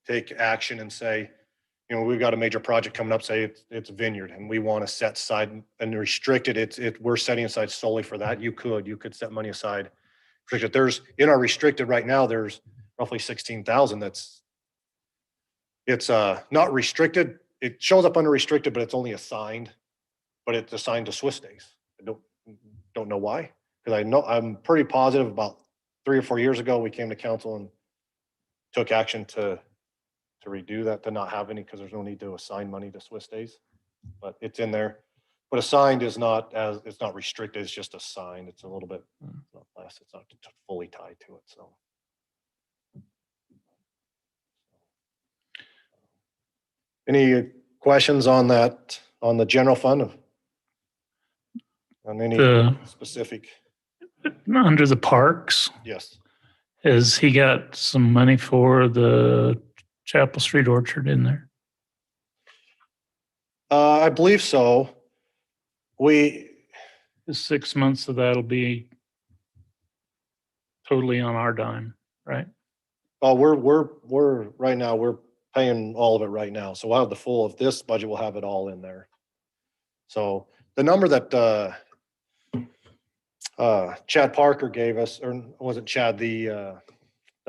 take action and say, we've got a major project coming up, say it's Vineyard, and we want to set aside and restricted, we're setting aside solely for that. You could set money aside. There's, in our restricted right now, there's roughly 16,000 it's not restricted. It shows up under restricted, but it's only assigned, but it's assigned to Swiss days. I don't know why, because I'm pretty positive about 3 or 4 years ago, we came to council and took action to redo that, to not have any, because there's no need to assign money to Swiss days, but it's in there. But assigned it's not restricted, it's just assigned. It's a little bit less, it's not fully tied to it, so. Any questions on that, on the general fund? On any The- specific? Under the parks, Yes. has he got some money for the Chapel Street Orchard in there? I believe so. The 6 months of that'll be totally on our dime, right? We're right now, we're paying all of it right now. So we'll have the full of this budget, we'll have it all in there. So the number that Chad Parker gave us, or wasn't Chad, the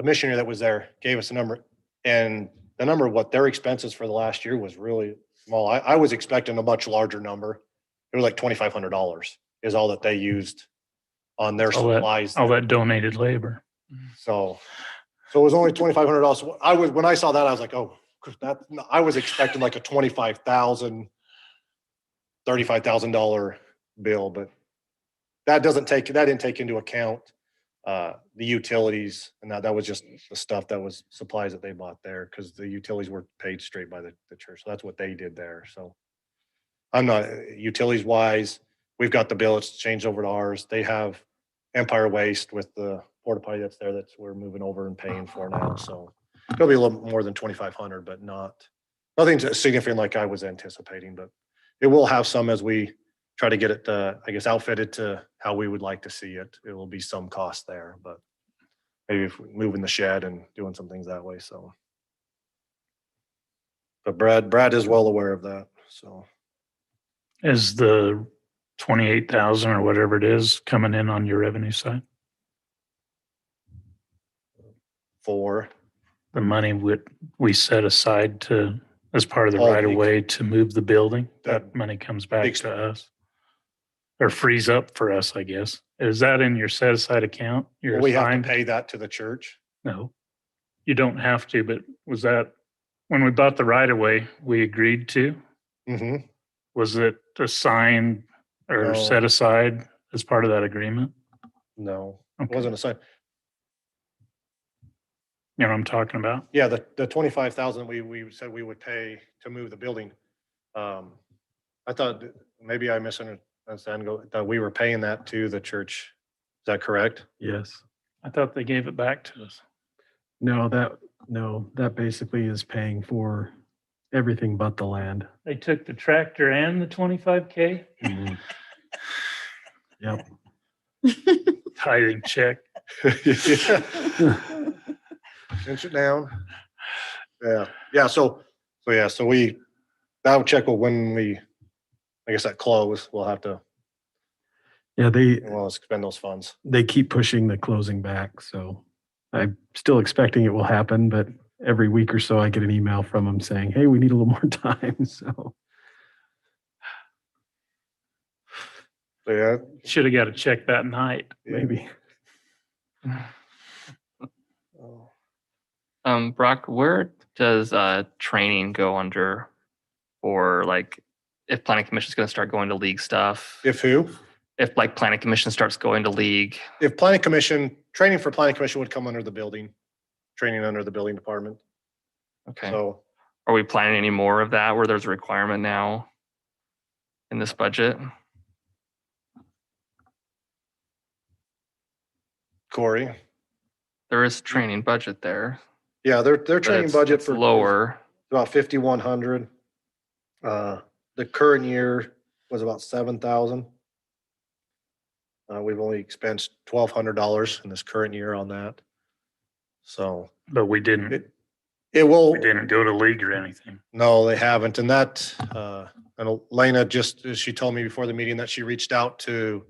missionary that was there gave us a number, and the number of what their expenses for the last year was really small. I was expecting a much larger number. It was like $2,500 is all that they used on their supplies. All that donated labor. So it was only $2,500. When I saw that, I was like, oh, I was expecting like a $25,000, $35,000 bill, but that didn't take into account the utilities, and that was just the stuff that was supplies that they bought there, because the utilities were paid straight by the church. So that's what they did there. So I'm not utilities wise. We've got the bill. It's changed over to ours. They have Empire Waste with the porta potty that's there, we're moving over and paying for now. So it'll be a little more than 2,500, but nothing significant like I was anticipating, but it will have some as we try to get it, I guess, outfitted to how we would like to see it. It will be some cost there, but maybe if we're moving the shed and doing some things that way. So, but Brad is well aware of that. So Is the 28,000 or whatever it is coming in on your revenue side? For The money we set aside to, as part of the Oh, right of the- way to move the building, That- that money comes back ex- to us. Or frees up for us, I guess. Is that in your set aside account? Your we have to assigned? pay that to the church. No, you don't have to, but was that, when we bought the right of way, we agreed to? Mm-hmm. Was it assigned or No. set aside as part of that agreement? No, it Okay. wasn't assigned. You know what I'm talking about? Yeah, the 25,000 we said we would pay to move the building. I thought maybe I misunderstood that we were paying that to the church. Is that correct? Yes. I thought they gave it back to us. No, that basically is paying for everything but the land. They took the tractor and the 25K Yep. tithing check. Inch it down. Yeah. So that'll check when I guess at close, we'll have to, Yeah, we'll expend those funds. they keep pushing the closing back, so I'm still expecting it will happen, but every week or so I get an email from them saying, hey, we need a little more time, so. So yeah, Should have got a check that night. Maybe. Brock, where does training go under, or like if planning commission is going to start going to league stuff? if who? If like planning commission starts going to league, If planning commission, training for planning commission would come under the building, training under the building department. okay. So Are we planning any more of that where there's a requirement now in this budget? Corey, There is training budget there. yeah, their but training it's- budget it's for lower. about 5,100. The current year was about 7,000. We've only expensed $1,200 in this current year on that. So But we didn't we go to league or anything. No, they haven't. And that, and Elena just, she told me before the meeting that she reached out to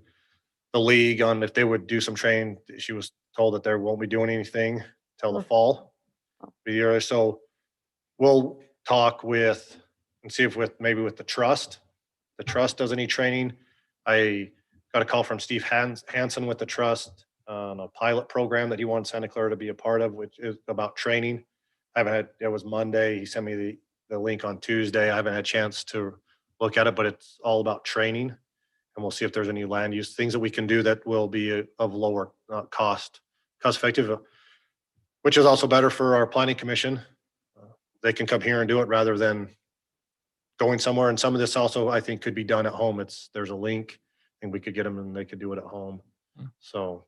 the league on if they would do some training. She was told that they won't be doing anything till the fall. So we'll talk with and see if maybe with the trust does any training. I got a call from Steve Hansen with the trust on a pilot program that he wants Santa Clara to be a part of, which is about training. It was Monday. He sent me the link on Tuesday. I haven't had a chance to look at it, but it's all about training. And we'll see if there's any land use things that we can do that will be of lower cost effective, which is also better for our planning commission. They can come here and do it rather than going somewhere. And some of this also, I think, could be done at home. There's a link and we could get them and they could do it at home. So.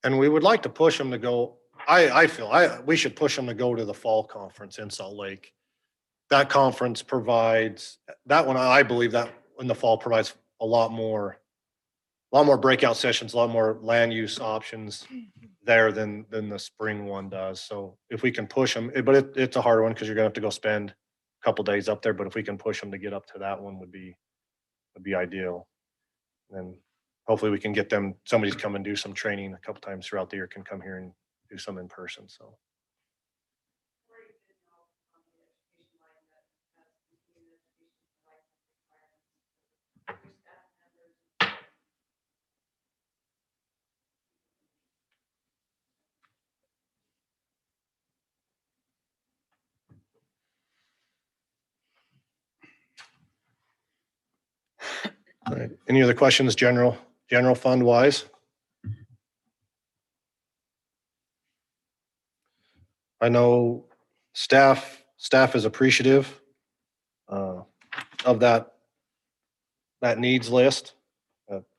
And we would like to push them to go, I feel we should push them to go to the fall conference in Salt Lake. That conference provides, that one, I believe that in the fall provides a lot more breakout sessions, a lot more land use options there than the spring one does. So if we can push them, but it's a hard one because you're gonna have to go spend a couple days up there. But if we can push them to get up to that one would be ideal. And hopefully we can get them, somebody to come and do some training a couple times throughout the year, can come here and do some in person. So. All right. Any other questions, general fund wise? I know staff is appreciative of that needs list.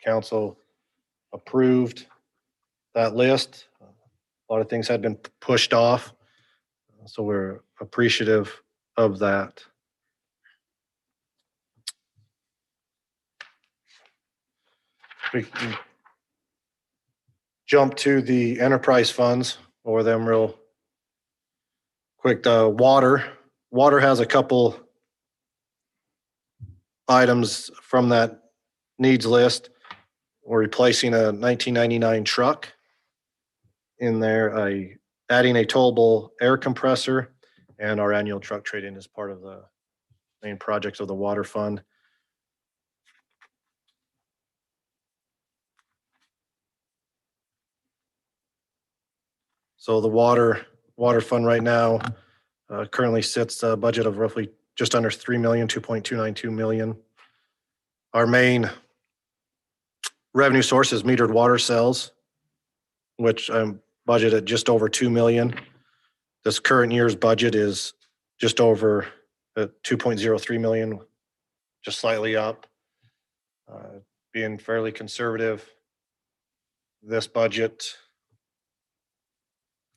Council approved that list. A lot of things had been pushed off. So we're appreciative of that. We can jump to the enterprise funds or them real quick. The water has a couple items from that needs list. We're replacing a 1999 truck in there, adding a towable air compressor, and our annual truck trade-in is part of the main projects of the water fund. So the water fund right now currently sits a budget of roughly just under 3 million, 2.292 million. Our main revenue source is metered water sales, which I'm budgeted at just over 2 million. This current year's budget is just over 2.03 million, just slightly up. Being fairly conservative, this budget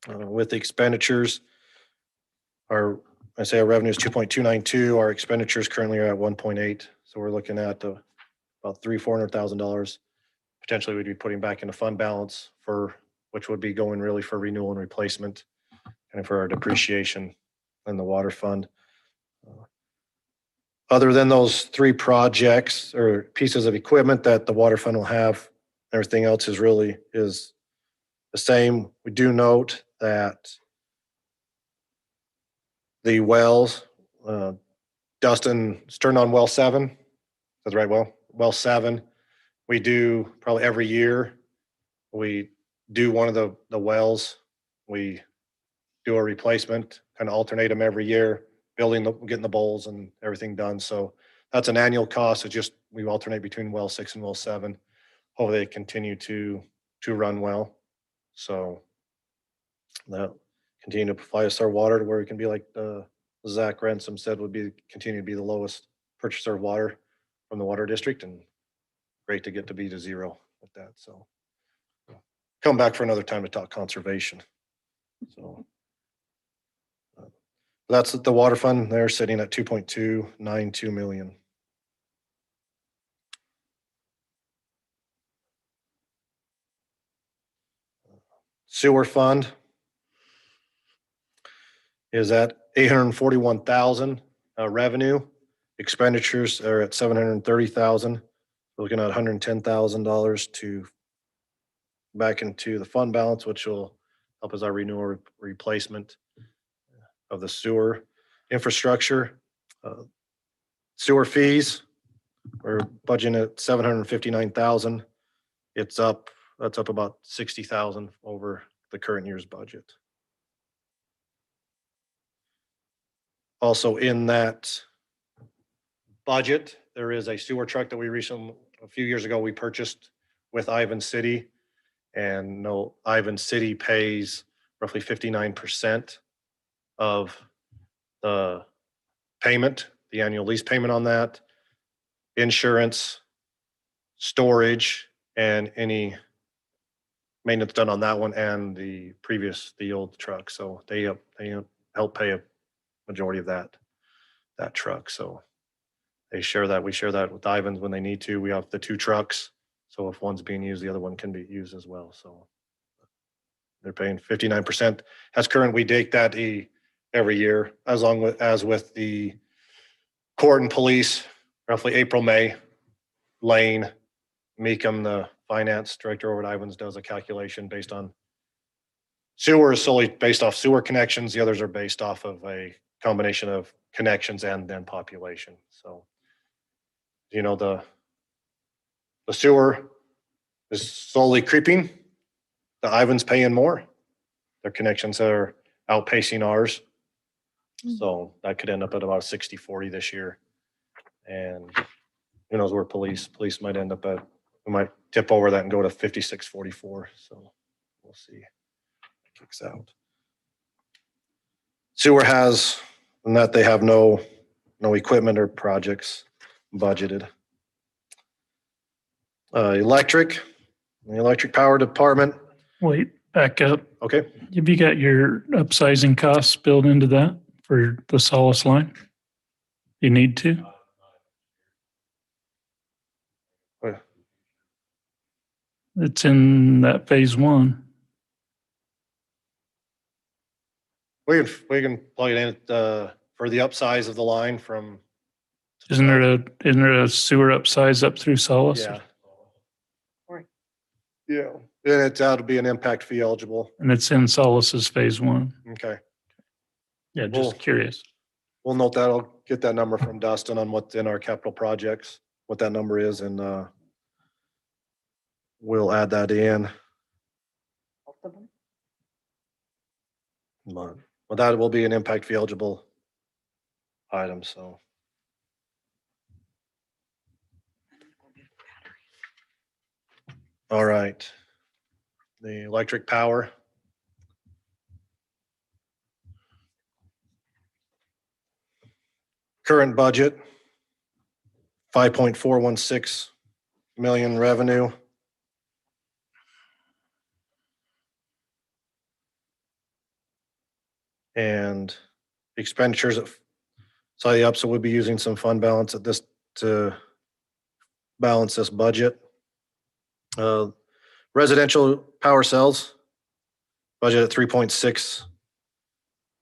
with the expenditures, our revenue is 2.292. Our expenditures currently are at 1.8. So we're looking at about $400,000 potentially we'd be putting back into fund balance which would be going really for renewal and replacement and for our depreciation in the water fund. Other than those 3 projects or pieces of equipment that the water fund will have, everything else is the same. We do note that the wells, Dustin's turned on well 7. That's right, well 7. We do probably every year, we do one of the wells. We do a replacement, kind of alternate them every year, getting the bowls and everything done. So that's an annual cost. It's just we alternate between well 6 and well 7. Hopefully they continue to run well. So that continue to supply us our water to where we can be like Zach Ransom said continue to be the lowest purchaser of water from the water district, and great to get to be to zero with that. So come back for another time to talk conservation. So that's the water fund. They're sitting at 2.292 million. Sewer fund is at 841,000 revenue. Expenditures are at 730,000. We're looking at $110,000 to back into the fund balance, which will help as our renewal replacement of the sewer infrastructure. Sewer fees, we're budgeting at 759,000. That's up about 60,000 over the current year's budget. Also in that budget, there is a sewer truck that a few years ago, we purchased with Ivan City. And Ivan City pays roughly 59% of the payment, the annual lease payment on that, insurance, storage, and any maintenance done on that one and the old truck. So they help pay a majority of that truck. So they share that. We share that with Ivan's when they need to. We have the 2 trucks. So if one's being used, the other one can be used as well. So they're paying 59%. As current, we take that every year, as with the court and police, roughly April, May. Lane Meekum, the finance director over at Ivan's, does a calculation based on sewer is solely based off sewer connections. The others are based off of a combination of connections and then population. So, the sewer is slowly creeping. The Ivan's paying more. Their connections are outpacing ours. So that could end up at about 60-40 this year. And who knows where police might end up at. We might tip over that and go to 56-44. So we'll see. It kicks out. Sewer has, and that they have no equipment or projects budgeted. The electric power department. Wait, back up. Okay. Have you got your upsizing costs built into that for the Solace line? You need to? Well, It's in that phase one. we can plug it in, for the upsize of the line from. Isn't there a sewer upsize up through Solace? Yeah. Yeah, then it's out to be an impact fee eligible. And it's in Solace's phase one. Okay. Yeah, Well- just curious. We'll note that. I'll get that number from Dustin on what's in our capital projects, what that number is, and we'll add that in. But that will be an impact fee eligible item, so. All right. The electric power. Current budget, 5.416 million revenue. And expenditures at slightly up, so we'll be using some fund balance at this to balance this budget. Residential power cells, budget at 3.6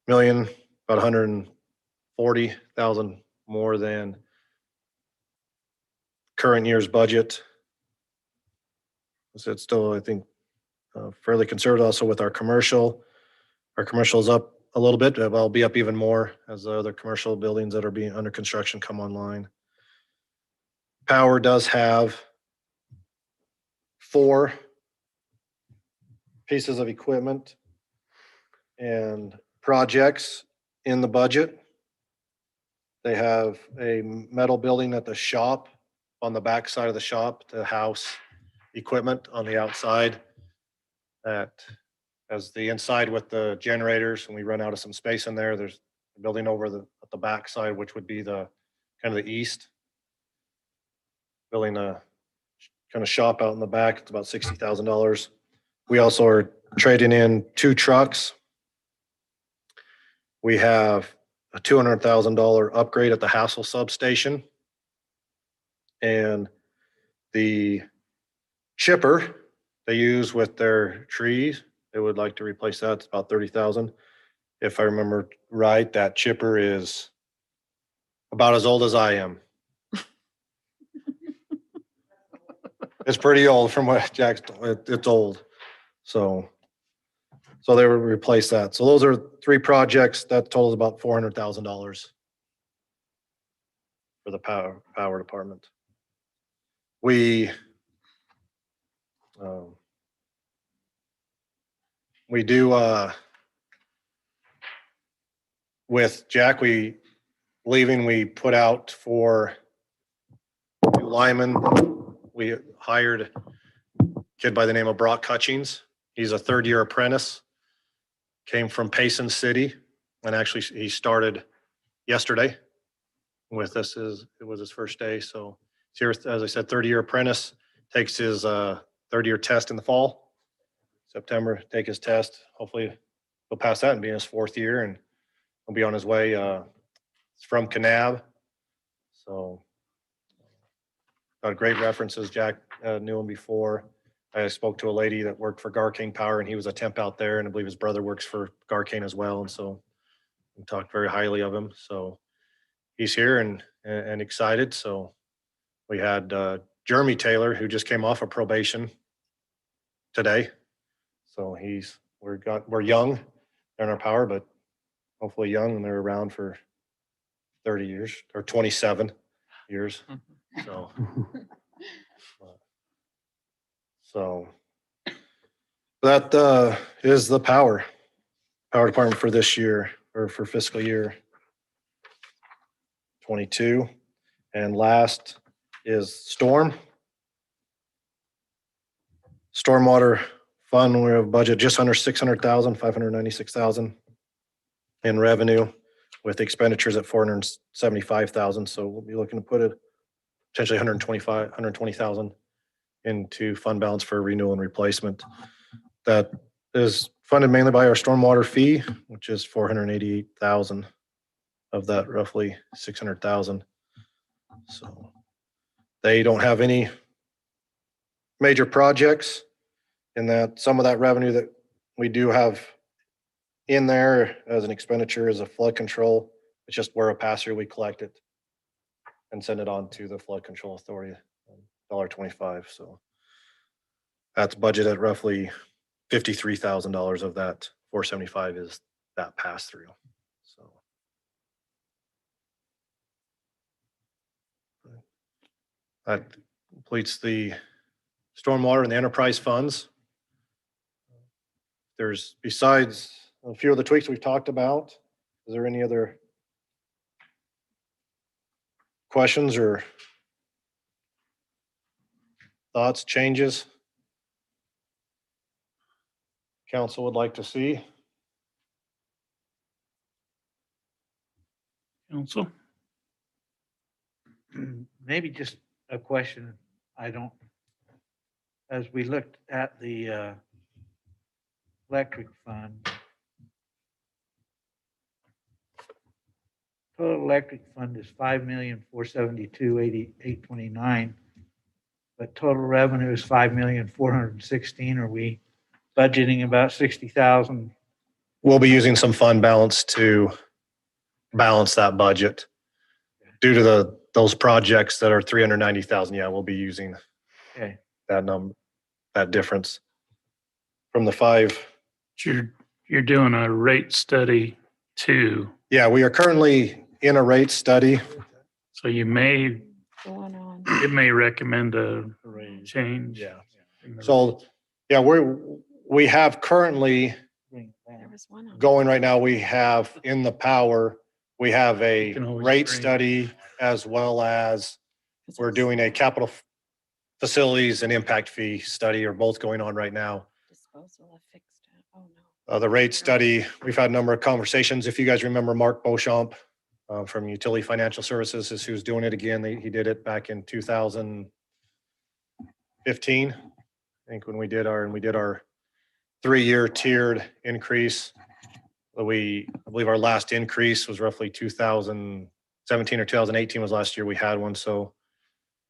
million, about 140,000 more than current year's budget. So it's still, I think, fairly conservative. Also with our commercial is up a little bit, but I'll be up even more as the other commercial buildings that are being under construction come online. Power does have 4 pieces of equipment and projects in the budget. They have a metal building at the shop, on the back side of the shop, to house equipment on the outside that as the inside with the generators, and we run out of some space in there. There's a building over at the back side, which would be the kind of the east. Building a kind of shop out in the back. It's about $60,000. We also are trading in 2 trucks. We have a $200,000 upgrade at the Hassel substation. And the chipper they use with their trees, they would like to replace that. It's about 30,000. If I remember right, that chipper is about as old as I am. It's pretty old from what Jack's, it's old. So they would replace that. So those are 3 projects that totals about $400,000 for the power department. We do, with Jack, we put out for new lineman. We hired a kid by the name of Brock Hutchings. He's a 3rd-year apprentice, came from Payson City, and actually he started yesterday with us. It was his first day. So here, as I said, 3rd-year apprentice, takes his 3rd-year test in the fall. September, take his test. Hopefully he'll pass that and be in his 4th year, and he'll be on his way. It's from Kanab. So got great references. Jack knew him before. I spoke to a lady that worked for Garcane Power, and he was a temp out there, and I believe his brother works for Garcane as well. And so we talked very highly of him. So he's here and excited. So we had Jeremy Taylor, who just came off of probation today. So we're young in our power, but hopefully young, and they're around for 30 years or 27 years. So that is the power department for this year, or for fiscal year 22. And last is stormwater fund. We have budget just under 600,000, 596,000 in revenue, with expenditures at 475,000. So we'll be looking to put it potentially 120,000 into fund balance for renewal and replacement. That is funded mainly by our stormwater fee, which is 488,000 of that roughly 600,000. So they don't have any major projects, in that some of that revenue that we do have in there as an expenditure is a flood control. It's just where a pass-through, we collect it and send it on to the flood control authority, $1.25. So that's budgeted at roughly $53,000 of that 475 is that pass-through. So that completes the stormwater and the enterprise funds. There's, besides a few of the tweaks we've talked about, is there any other questions or thoughts, changes council would like to see? Council? Maybe just a question. As we looked at the electric fund, total electric fund is 5,472,829, but total revenue is 5,416,000. Are we budgeting about 60,000? We'll be using some fund balance to balance that budget. Due to those projects that are 390,000, yeah, we'll be using Okay. that number, that difference from the five. You're doing a rate study too, Yeah, we are currently in a rate study. so you may, Going on. it may recommend a change. Yeah. in the So, yeah, we have currently There was one on. going right now, we have in the power, we have a can always rate bring- study as well as we're doing a capital facilities and impact fee study are both going on right now. Disposal of fixed. Oh, no. The rate study, we've had a number of conversations. If you guys remember Mark Beauchamp from Utility Financial Services is who's doing it again. He did it back in 2015. I think when we did our 3-year tiered increase. I believe our last increase was roughly 2017 or 2018 was last year we had one. So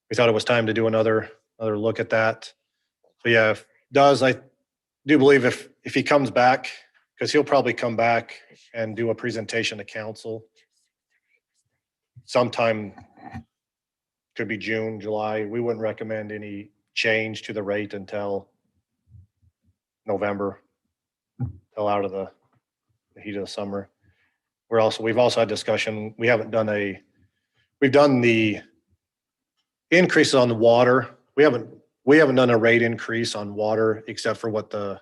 we thought it was time to do another look at that. So yeah, I do believe if he comes back, because he'll probably come back and do a presentation to council sometime, could be June, July. We wouldn't recommend any change to the rate until November, till out of the heat of the summer. We've also had discussion. We've done the increases on the water. We haven't done a rate increase on water except for what the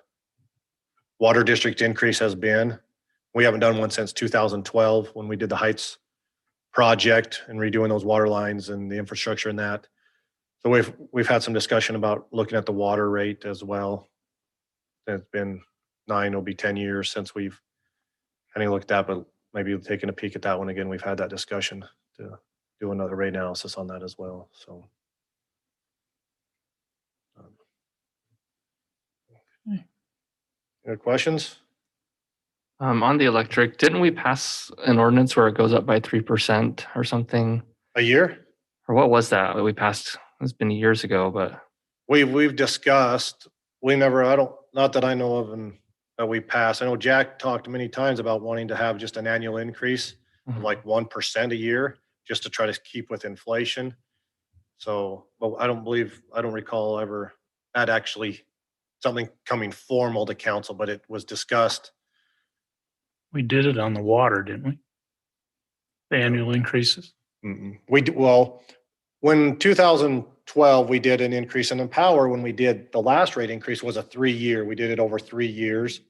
water district increase has been. We haven't done one since 2012 when we did the Heights project and redoing those water lines and the infrastructure in that. So we've had some discussion about looking at the water rate as well. It's been 9, it'll be 10 years since we've any looked at, but maybe taking a peek at that one again. We've had that discussion to do another rate analysis on that as well. So. Any questions? On the electric, didn't we pass an ordinance where it goes up by 3% or something? A year? Or what was that we passed? It's been years ago, but We've discussed, not that I know of and that we passed. I know Jack talked many times about wanting to have just an annual increase of like 1% a year, just to try to keep with inflation. So, but I don't recall ever that actually something coming formal to council, but it was discussed. We did it on the water, didn't we? The annual increases. Well, when 2012, we did an increase in the power. When we did the last rate increase was a 3-year. We did it over 3 years.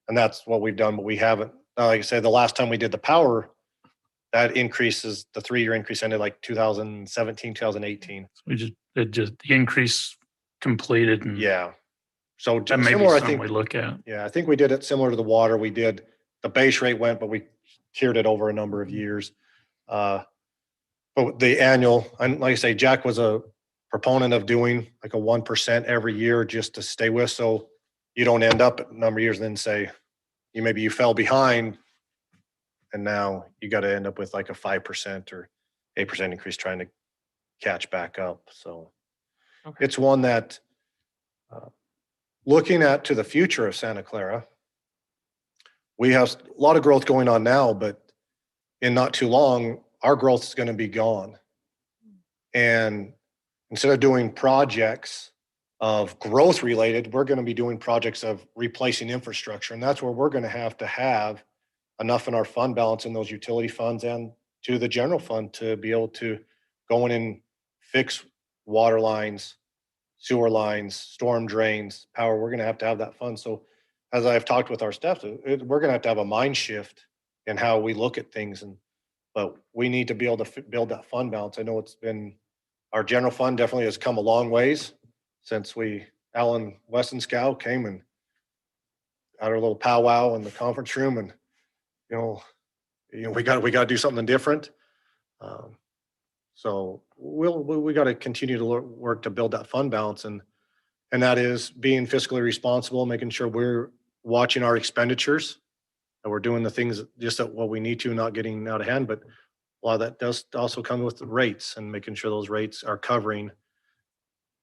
And that's what we've done, but we haven't, like I said, the last time we did the power, that increases, the 3-year increase ended like 2017, 2018. The increase completed and Yeah. So that may be similar, I something think, we look at. yeah, I think we did it similar to the water. The base rate went, but we tiered it over a number of years. But the annual, and like I say, Jack was a proponent of doing like a 1% every year just to stay with. So you don't end up a number of years and then say, maybe you fell behind and now you got to end up with like a 5% or 8% increase trying to catch back up. So Okay. it's one that looking at to the future of Santa Clara, we have a lot of growth going on now, but in not too long, our growth is going to be gone. And instead of doing projects of growth related, we're going to be doing projects of replacing infrastructure. And that's where we're going to have enough in our fund balance in those utility funds and to the general fund to be able to go in and fix water lines, sewer lines, storm drains, power. We're going to have that fund. So as I've talked with our staff, we're going to have a mind shift in how we look at things. But we need to be able to build that fund balance. I know it's been, our general fund definitely has come a long ways since Alan Westenscow came and had our little powwow in the conference room, and we got to do something different. So we got to continue to work to build that fund balance, and that is being fiscally responsible, making sure we're watching our expenditures, that we're doing the things just at what we need to, not getting out of hand. But a lot of that does also come with the rates and making sure those rates are covering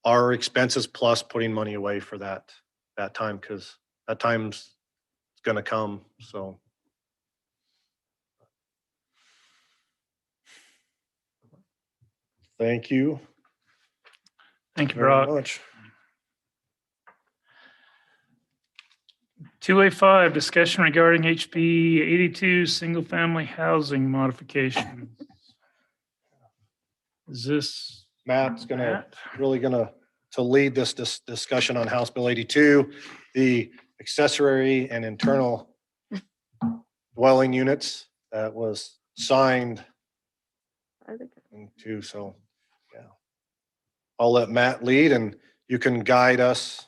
our expenses plus putting money away for that time, because that time's going to come. So. Thank you. Thank you, very Brock. much. 2A5, discussion regarding HB 82, single-family housing modifications. Is this Matt's Matt? really gonna lead this discussion on House Bill 82, the accessory and internal dwelling units that was signed into. So, yeah, I'll let Matt lead, and you can guide us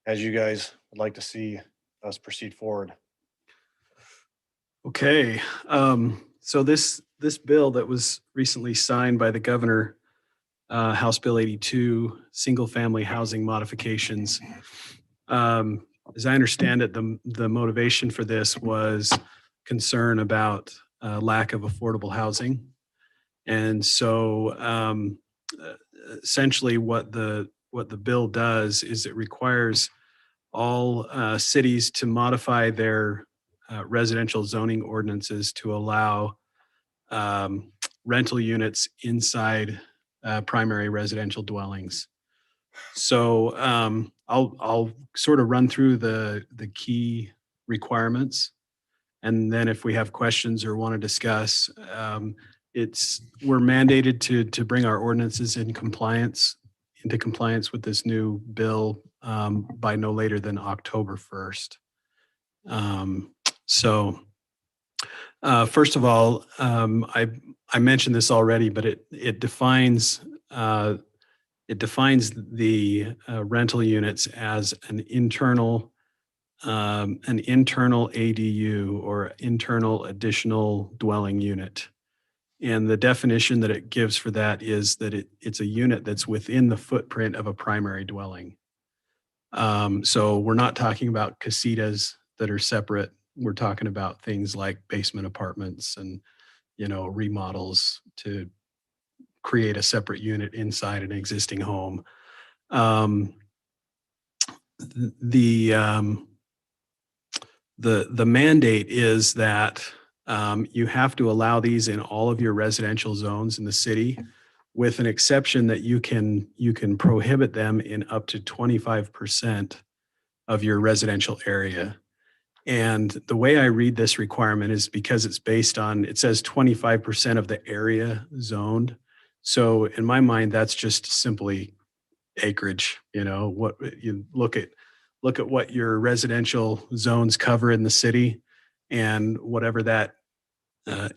as you guys would like to see us proceed forward. Okay, so this bill that was recently signed by the governor, House Bill 82, single-family housing modifications. As I understand it, the motivation for this was concern about lack of affordable housing. And so essentially what the bill does is it requires all cities to modify their residential zoning ordinances to allow rental units inside primary residential dwellings. So I'll sort of run through the key requirements, and then if we have questions or want to discuss, we're mandated to bring our ordinances into compliance with this new bill by no later than October 1st. So first of all, I mentioned this already, but it defines the rental units as an internal ADU, or internal additional dwelling unit. And the definition that it gives for that is that it's a unit that's within the footprint of a primary dwelling. So we're not talking about casitas that are separate. We're talking about things like basement apartments and, remodels to create a separate unit inside an existing home. The mandate is that you have to allow these in all of your residential zones in the city, with an exception that you can prohibit them in up to 25% of your residential area. And the way I read this requirement is because it's based on, it says 25% of the area zoned. So in my mind, that's just simply acreage. What you look at what your residential zones cover in the city, and whatever that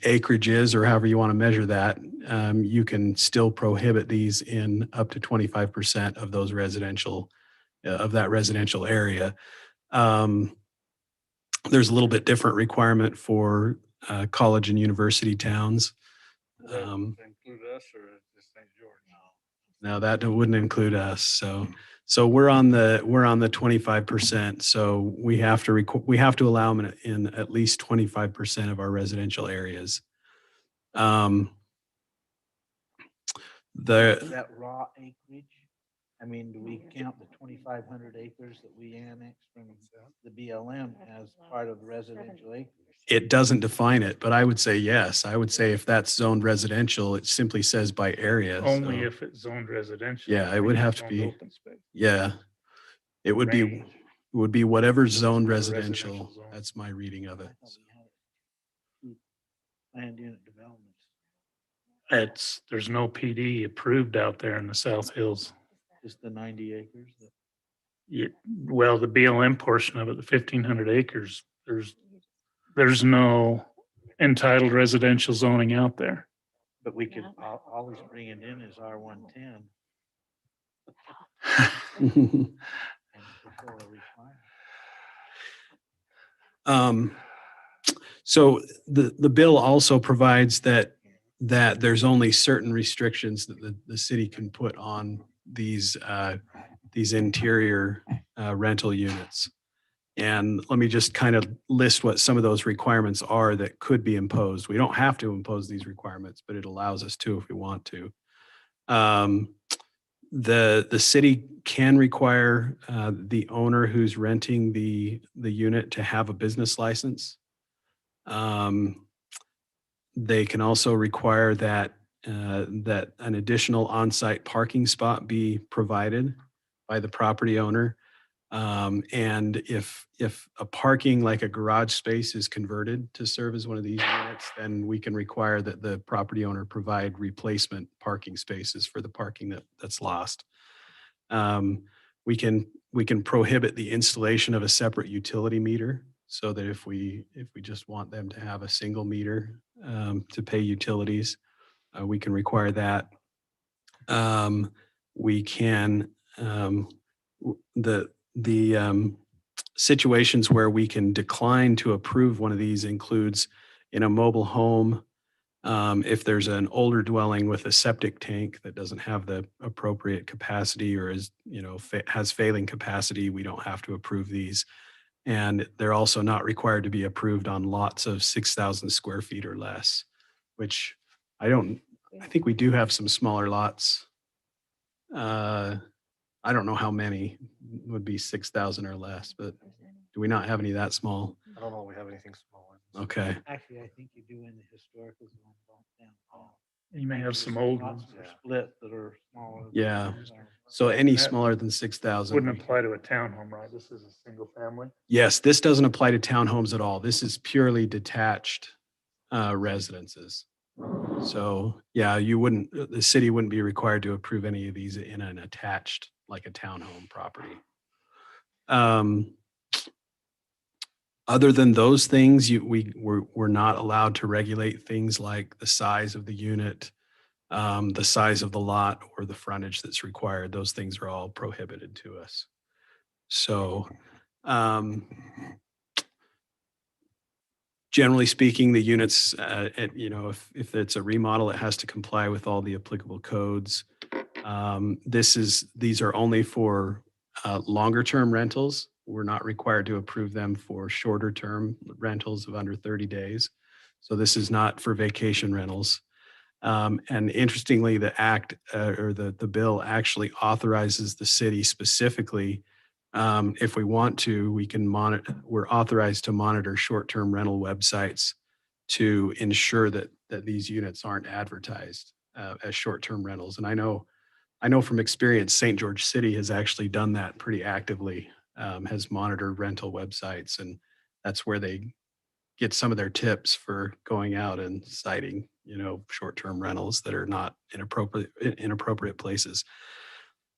acreage is, or however you want to measure that, you can still prohibit these in up to 25% of those of that residential area. There's a little bit different requirement for college and university towns. Include us or just St. George? No, that wouldn't include us. So we're on the 25%. So we have to allow them in at least 25% of our residential areas. That raw acreage, I mean, do we count the 2,500 acres that we annexed from the BLM as part of residential acres? It doesn't define it, but I would say yes. I would say if that's zoned residential, it simply says by area. Only so, if it's zoned residential. Yeah, it would have to be. Open space. Yeah, it would Range. be whatever's zoned Whatever residential. residential zone. That's my reading of it. I thought we had land unit developments. There's no PD approved out there in the South Hills. Just the 90 acres. Well, the BLM portion of it, the 1,500 acres, there's no entitled residential zoning out there. But we could always bring it in as R110. And fulfill the requirement. So the bill also provides that there's only certain restrictions that the city can put on these interior rental units. And let me just kind of list what some of those requirements are that could be imposed. We don't have to impose these requirements, but it allows us to if we want to. The city can require the owner who's renting the unit to have a business license. They can also require that an additional on-site parking spot be provided by the property owner. And if a parking like a garage space is converted to serve as one of these units, then we can require that the property owner provide replacement parking spaces for the parking that's lost. We can prohibit the installation of a separate utility meter, so that if we just want them to have a single meter to pay utilities, we can require that. We can the situations where we can decline to approve one of these includes in a mobile home, if there's an older dwelling with a septic tank that doesn't have the appropriate capacity or has failing capacity, we don't have to approve these. And they're also not required to be approved on lots of 6,000 square feet or less, which I think we do have some smaller lots. I don't know how many would be 6,000 or less, but do we not have any that small? I don't know if we have anything smaller. Okay. Actually, I think you do in the historical zone downtown. You may have some old Lots ones. that are split that are smaller. than Yeah. others are. So any That smaller than 6,000. Wouldn't apply to a townhome, right? This is a single family. Yes, this doesn't apply to townhomes at all. This is purely detached residences. So yeah, the city wouldn't be required to approve any of these in an attached, like a townhome property. Other than those things, we're not allowed to regulate things like the size of the unit, the size of the lot, or the frontage that's required. Those things are all prohibited to us. So generally speaking, the units, if it's a remodel, it has to comply with all the applicable codes. These are only for longer term rentals. We're not required to approve them for shorter term rentals of under 30 days. So this is not for vacation rentals. And interestingly, the act or the bill actually authorizes the city specifically, if we want to, we're authorized to monitor short-term rental websites to ensure that these units aren't advertised as short-term rentals. And I know from experience, St. George City has actually done that pretty actively, has monitored rental websites, and that's where they get some of their tips for going out and citing, short-term rentals that are not inappropriate places.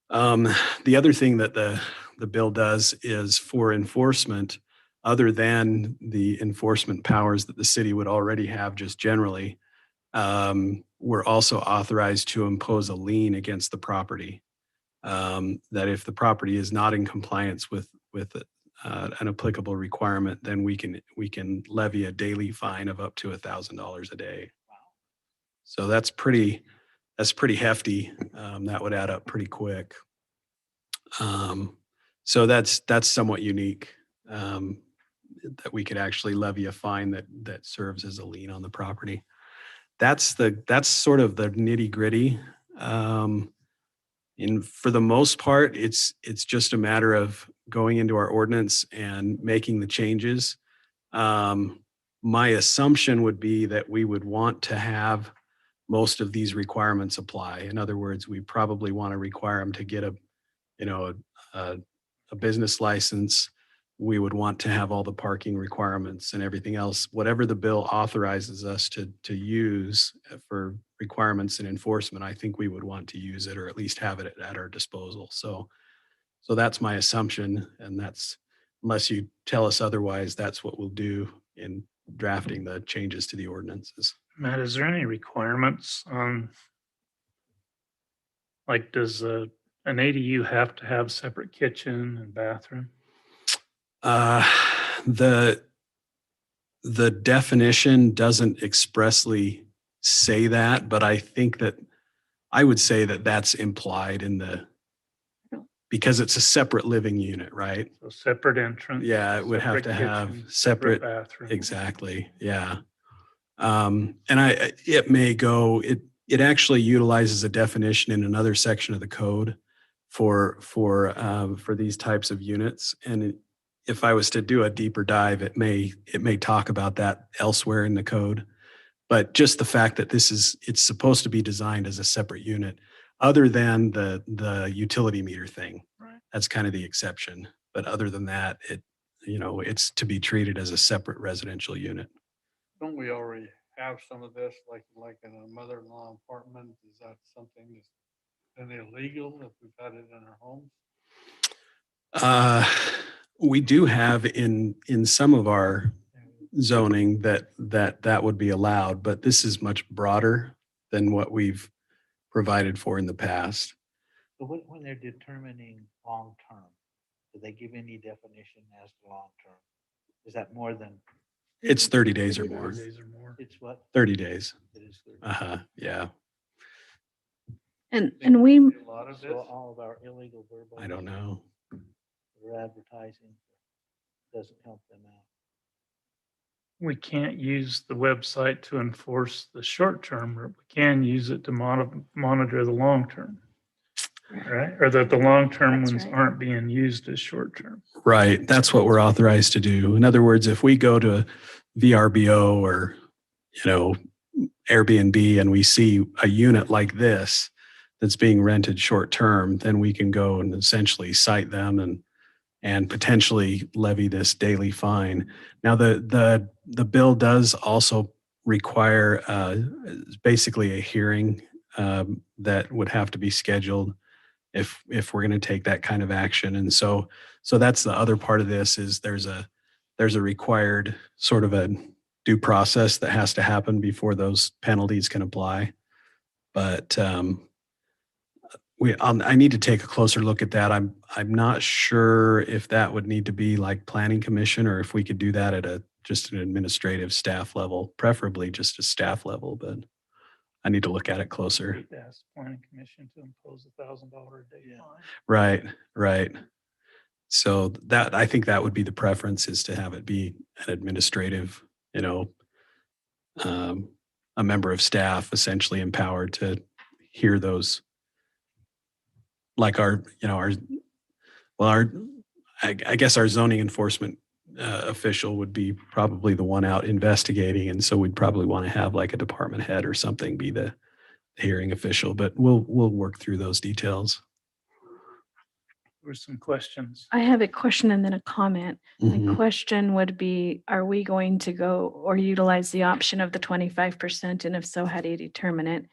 The other thing that the bill does is for enforcement, other than the enforcement powers that the city would already have just generally, we're also authorized to impose a lien against the property. That if the property is not in compliance with an applicable requirement, then we can levy a daily fine of up to $1,000 a day. So that's pretty hefty. That would add up pretty quick. So that's somewhat unique, that we could actually levy a fine that serves as a lien on the property. That's sort of the nitty gritty. And for the most part, it's just a matter of going into our ordinance and making the changes. My assumption would be that we would want to have most of these requirements apply. In other words, we probably want to require them to get a business license. We would want to have all the parking requirements and everything else, whatever the bill authorizes us to use for requirements and enforcement. I think we would want to use it, or at least have it at our disposal. So that's my assumption, and that's, unless you tell us otherwise, that's what we'll do in drafting the changes to the ordinances. Matt, is there any requirements on, like, does an ADU have to have separate kitchen and bathroom? The definition doesn't expressly say that, but I think that I would say that that's implied in because it's a separate living unit, right? So separate entrance. Yeah, it would have separate to have kitchen, separate, bathroom. exactly, yeah. And it may go, it actually utilizes a definition in another section of the code for these types of units. And if I was to do a deeper dive, it may talk about that elsewhere in the code. But just the fact that it's supposed to be designed as a separate unit, other than the utility meter thing. Right. That's kind of the exception. But other than that, it's to be treated as a separate residential unit. Don't we already have some of this, like in a mother-in-law apartment? Is that something that's been illegal if we've had it in our homes? We do have in some of our zoning that would be allowed, but this is much broader than what we've provided for in the past. So when they're determining long-term, do they give any definition as to long-term? Is that more than? It's 30 days or more. 30 days or more. It's what? 30 days. It is 30. Yeah. And we, A lot of this, So all of our illegal verbal. I don't know. Or advertising doesn't help them out. We can't use the website to enforce the short term, but we can use it to monitor the long term. Right? Or that the long term That's ones right. aren't being used as short term. Right. That's what we're authorized to do. In other words, if we go to VRBO or, Airbnb and we see a unit like this that's being rented short term, then we can go and essentially cite them and potentially levy this daily fine. Now, the bill does also require basically a hearing that would have to be scheduled if we're going to take that kind of action. And so that's the other part of this is there's a required sort of a due process that has to happen before those penalties can apply. But I need to take a closer look at that. I'm not sure if that would need to be like planning commission or if we could do that at just an administrative staff level, preferably just a staff level, but I need to look at it closer. We'd ask planning commission to impose $1,000 a day fine. Right. So I think that would be the preference, is to have it be an administrative, a member of staff essentially empowered to hear those. Like I guess our zoning enforcement official would be probably the one out investigating. And so we'd probably want to have like a department head or something be the hearing official, but we'll work through those details. There were some questions. I have a question and then a comment. My Mhm. question would be, are we going to go or utilize the option of the 25%? And if so, how do you determine it?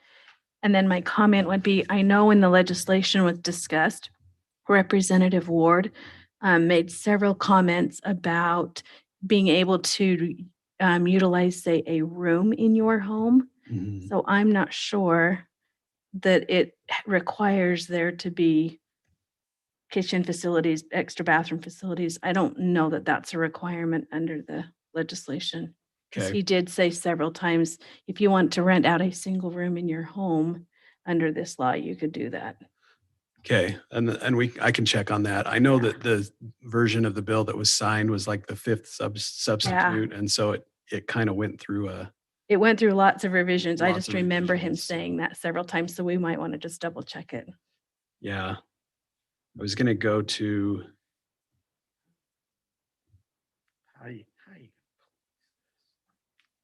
And then my comment would be, I know when the legislation was discussed, Representative Ward made several comments about being able to utilize, say, a room in your home. Mhm. So I'm not sure that it requires there to be kitchen facilities, extra bathroom facilities. I don't know that that's a requirement under the legislation. Because Okay. he did say several times, if you want to rent out a single room in your home under this law, you could do that. Okay, and I can check on that. I know that the version of the bill that was signed was like the fifth substitute, and so it kind of went through It went through lots of revisions. I Lots just of remember him revisions, so- saying that several times, so we might want to just double check it. yeah. I was gonna go to,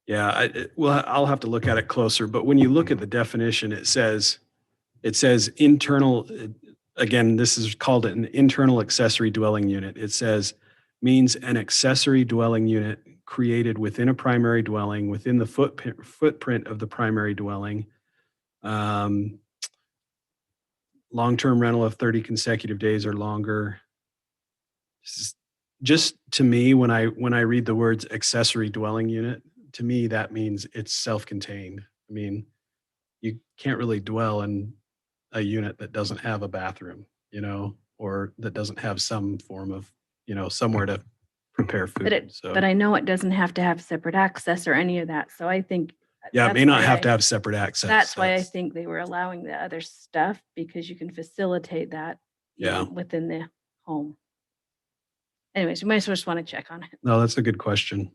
yeah, well, I'll have to look at it closer, but when you look at the definition, it says internal, again, this is called an internal accessory dwelling unit. It says means an accessory dwelling unit created within a primary dwelling, within the footprint of the primary dwelling. Long-term rental of 30 consecutive days or longer. Just to me, when I read the words accessory dwelling unit, to me, that means it's self-contained. I mean, you can't really dwell in a unit that doesn't have a bathroom, or that doesn't have some form of, somewhere to prepare food. So, But I know it doesn't have to have separate access or any of that. So I think. yeah, it that's may not why have to have separate access. That's why I think they were allowing the other stuff, because you can facilitate that. Yeah. Within the home. Anyways, you might just want to check on it. No, that's a good question.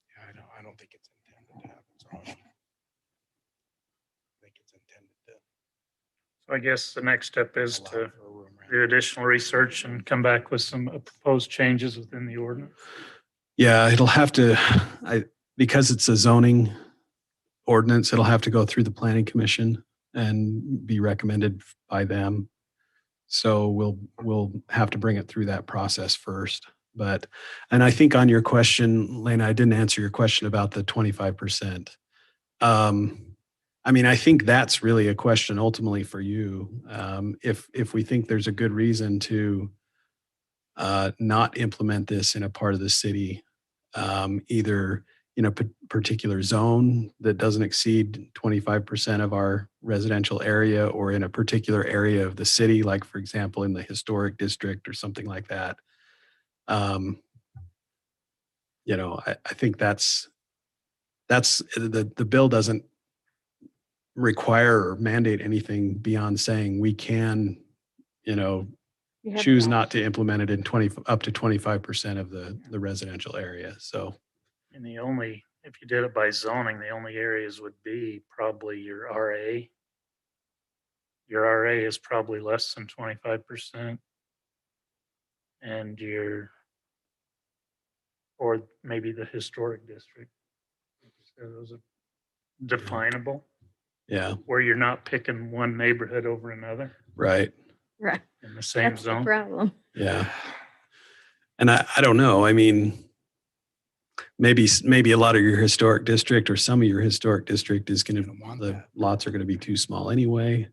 Yeah, I don't think it's intended to happen. So I think it's intended to. So I guess the next step is allow to for a room rent. do additional research and come back with some proposed changes within the ordinance. Yeah, it'll have to, because it's a zoning ordinance, it'll have to go through the planning commission and be recommended by them. So we'll have to bring it through that process first. And I think on your question, Lena, I didn't answer your question about the 25%. I mean, I think that's really a question ultimately for you. If we think there's a good reason to not implement this in a part of the city, either in a particular zone that doesn't exceed 25% of our residential area, or in a particular area of the city, like for example, in the historic district or something like that. I think that's the bill doesn't require or mandate anything beyond saying we can, choose not to implement it in up to 25% of the residential area. So. And if you did it by zoning, the only areas would be probably your RA. Your RA is probably less than 25%. And or maybe the historic district. So those are definable, Yeah, where you're not picking one neighborhood over another right. Right. in the same That's the zone. problem. Yeah. And I don't know. I mean, maybe a lot of your historic district or some of your historic district is going to, the lots are going to be too small anyway.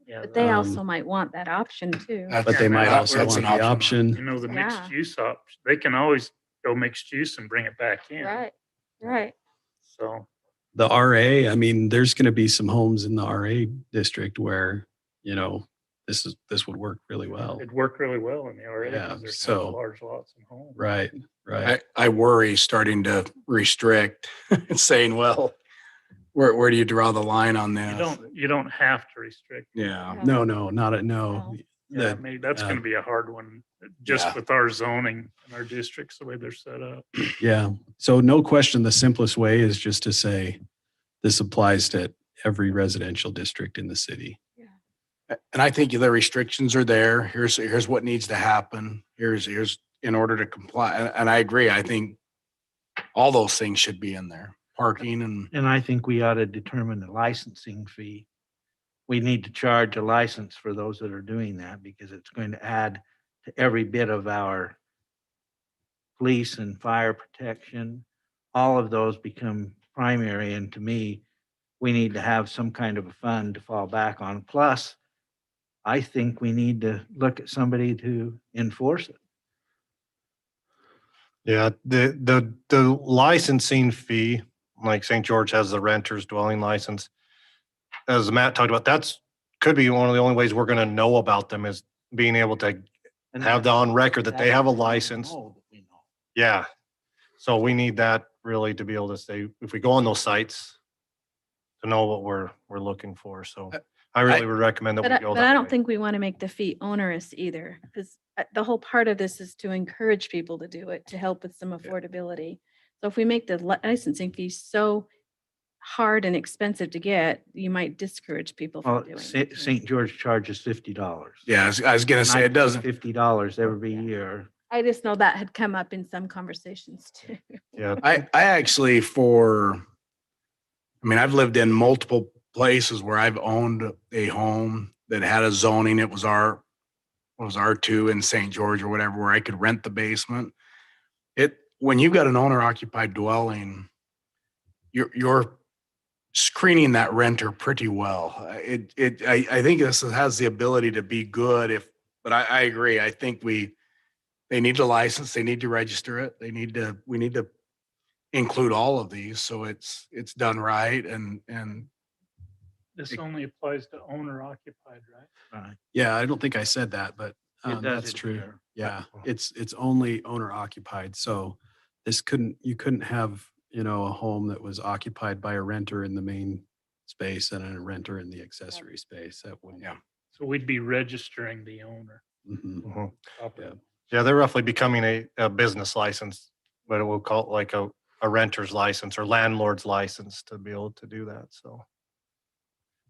Yeah, But they also might want that option too. But they might also That's want an the option. you option. know, the mixed Yeah. use option, they can always go mixed use and bring it back in. Right. So, The RA, I mean, there's going to be some homes in the RA district where, this would work really well. it'd work really well in the RA Yeah, because there's so- large lots and homes. Right. Right. I worry starting to restrict and saying, well, where do you draw the line on this? You don't have to restrict. Yeah. No, not no. Yeah, maybe that's uh, going to be a hard one, just Yeah. with our zoning and our districts, the way they're set up. Yeah. So no question, the simplest way is just to say this applies to every residential district in the city. And I think the restrictions are there. Here's what needs to happen. Here's in order to comply. And I agree. I think all those things should be in there. Parking And I think we ought to determine the licensing fee. We need to charge a license for those that are doing that, because it's going to add to every bit of our police and fire protection. All of those become primary, and to me, we need to have some kind of a fund to fall back on. Plus, I think we need to look at somebody to enforce it. Yeah, the licensing fee, like St. George has the renter's dwelling license. As Matt talked about, that's could be one of the only ways we're gonna know about them, is being able to have that on record that they have a license. Yeah. So we need that really to be able to say, if we go on those sites, to know what we're looking for. So I really would recommend that we go But I that don't way. think we want to make the fee onerous either, because the whole part of this is to encourage people to do it, to help with some affordability. So if we make the licensing fee so hard and expensive to get, you might discourage people Well, from doing it. St. George charges $50. Yeah, I was gonna say, it doesn't, $50 every year. I just know that had come up in some conversations too. Yeah. I actually I mean, I've lived in multiple places where I've owned a home that had a zoning. It was R2 in St. George or whatever, where I could rent the basement. When you've got an owner occupied dwelling, you're screening that renter pretty well. I think this has the ability to be good but I agree. I think they need a license, they need to register it. We need to include all of these so it's done right and This only applies to owner occupied, right? Yeah, I don't think I said that, but It does that's it true. here. Yeah, it's only owner occupied. So you couldn't have, a home that was occupied by a renter in the main space and a renter in the accessory space. That wouldn't. Yeah. So we'd be registering the owner. Mhm. Mhm. properly. Yeah, they're roughly becoming a business license, but we'll call it like a renter's license or landlord's license to be able to do that. So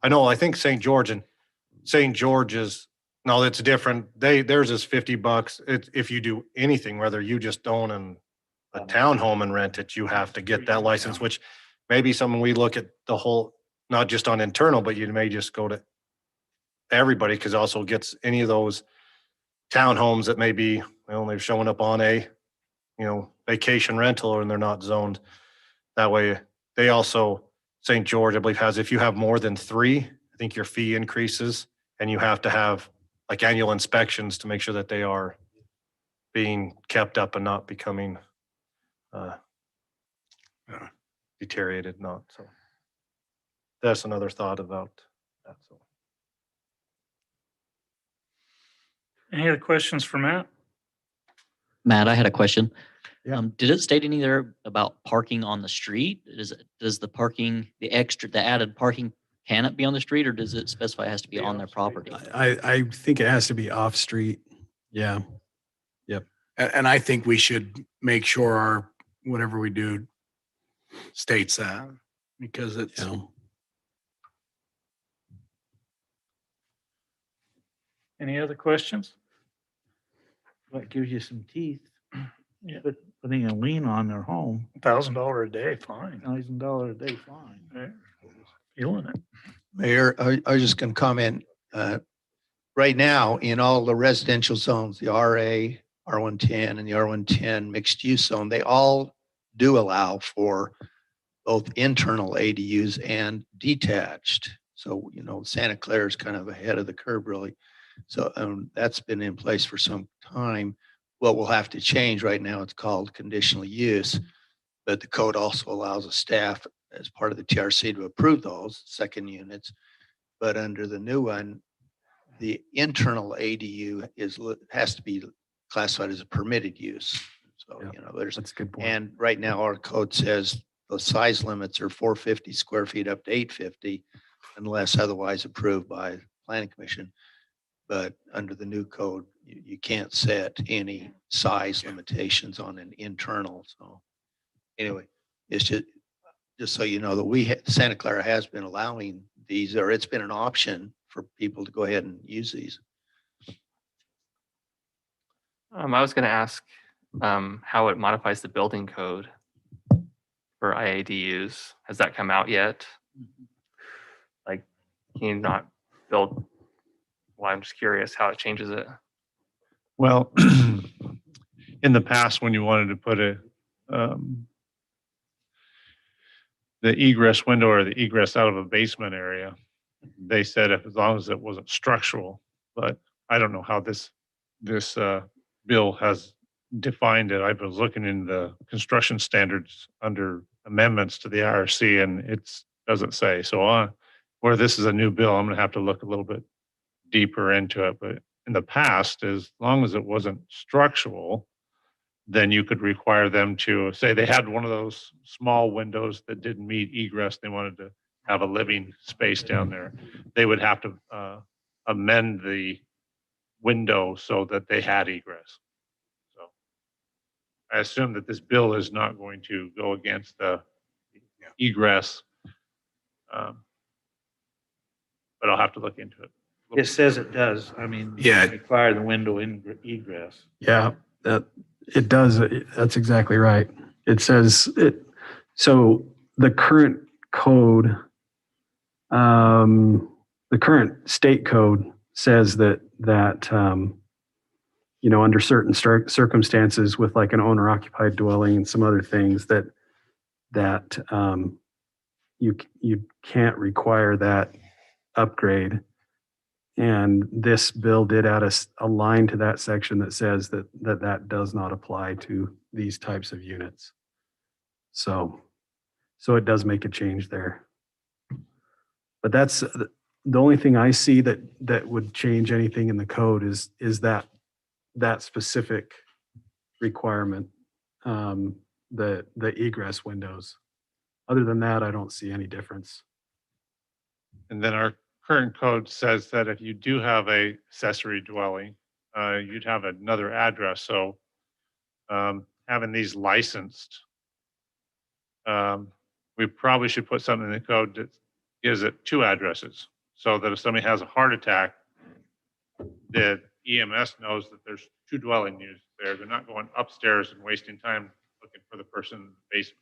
I think St. George's, no, it's different. Theirs is $50. If you do anything, whether you just own a townhome and rent it, you have to get that license, which may be something we look at the whole, not just on internal, but you may just go to everybody, because also gets any of those townhomes that may be, they're showing up on a, vacation rental and they're not zoned. That way, they also, St. George, I believe, has, if you have more than 3, I think your fee increases, and you have to have like annual inspections to make sure that they are being kept up and not becoming deteriorated, not so. That's another thought about that. So. Any other questions for Matt? Matt, I had a question. Yeah. Did it state any there about parking on the street? Does the parking, the added parking, can it be on the street, or does it specify it has to be on their property? I think it has to be off street. Yeah. and I think we should make sure whatever we do states that, because it's Yeah. Any other questions? What gives you some teeth? Yeah. Putting a lien on their home, $1,000 a day, fine. $1,000 a day fine. Right. Feeling it. Mayor, I was just going to comment, right now, in all the residential zones, the RA, R110 and the R110 mixed use zone, they all do allow for both internal ADUs and detached. So, Santa Clara is kind of ahead of the curve, really. So that's been in place for some time. What we'll have to change right now, it's called conditional use, but the code also allows a staff as part of the TRC to approve those second units. But under the new one, the internal ADU has to be classified as a permitted use. So, Yeah. there's, That's a good point. and right now our code says the size limits are 450 square feet up to 850 unless otherwise approved by planning commission. But under the new code, you can't set any size limitations on an internal. So anyway, it's just so you know that Santa Clara has been allowing these, or it's been an option for people to go ahead and use these. I was going to ask how it modifies the building code for IADUs. Has that come out yet? Like, can you not build? Well, I'm just curious how it changes it. Well, in the past, when you wanted to put the egress window or the egress out of a basement area, they said as long as it wasn't structural, but I don't know how this bill has defined it. I was looking in the construction standards under amendments to the IRC, and it doesn't say. So where this is a new bill, I'm going to have to look a little bit deeper into it. But in the past, as long as it wasn't structural, then you could require them to say they had one of those small windows that didn't meet egress. They wanted to have a living space down there. They would have to amend the window so that they had egress. So I assume that this bill is not going to go against the egress. But I'll have to look into it. It says it does. I mean, Yeah. require the window egress. Yeah, it does. That's exactly right. It says it. So the current code, the current state code says that under certain circumstances with like an owner occupied dwelling and some other things that you can't require that upgrade. And this bill did add a line to that section that says that does not apply to these types of units. So it does make a change there. But that's the only thing I see that would change anything in the code is that specific requirement, the egress windows. Other than that, I don't see any difference. And then our current code says that if you do have a accessory dwelling, you'd have another address. So having these licensed, we probably should put something in the code that gives it 2 addresses, so that if somebody has a heart attack, the EMS knows that there's 2 dwelling units there. They're not going upstairs and wasting time looking for the person in the basement.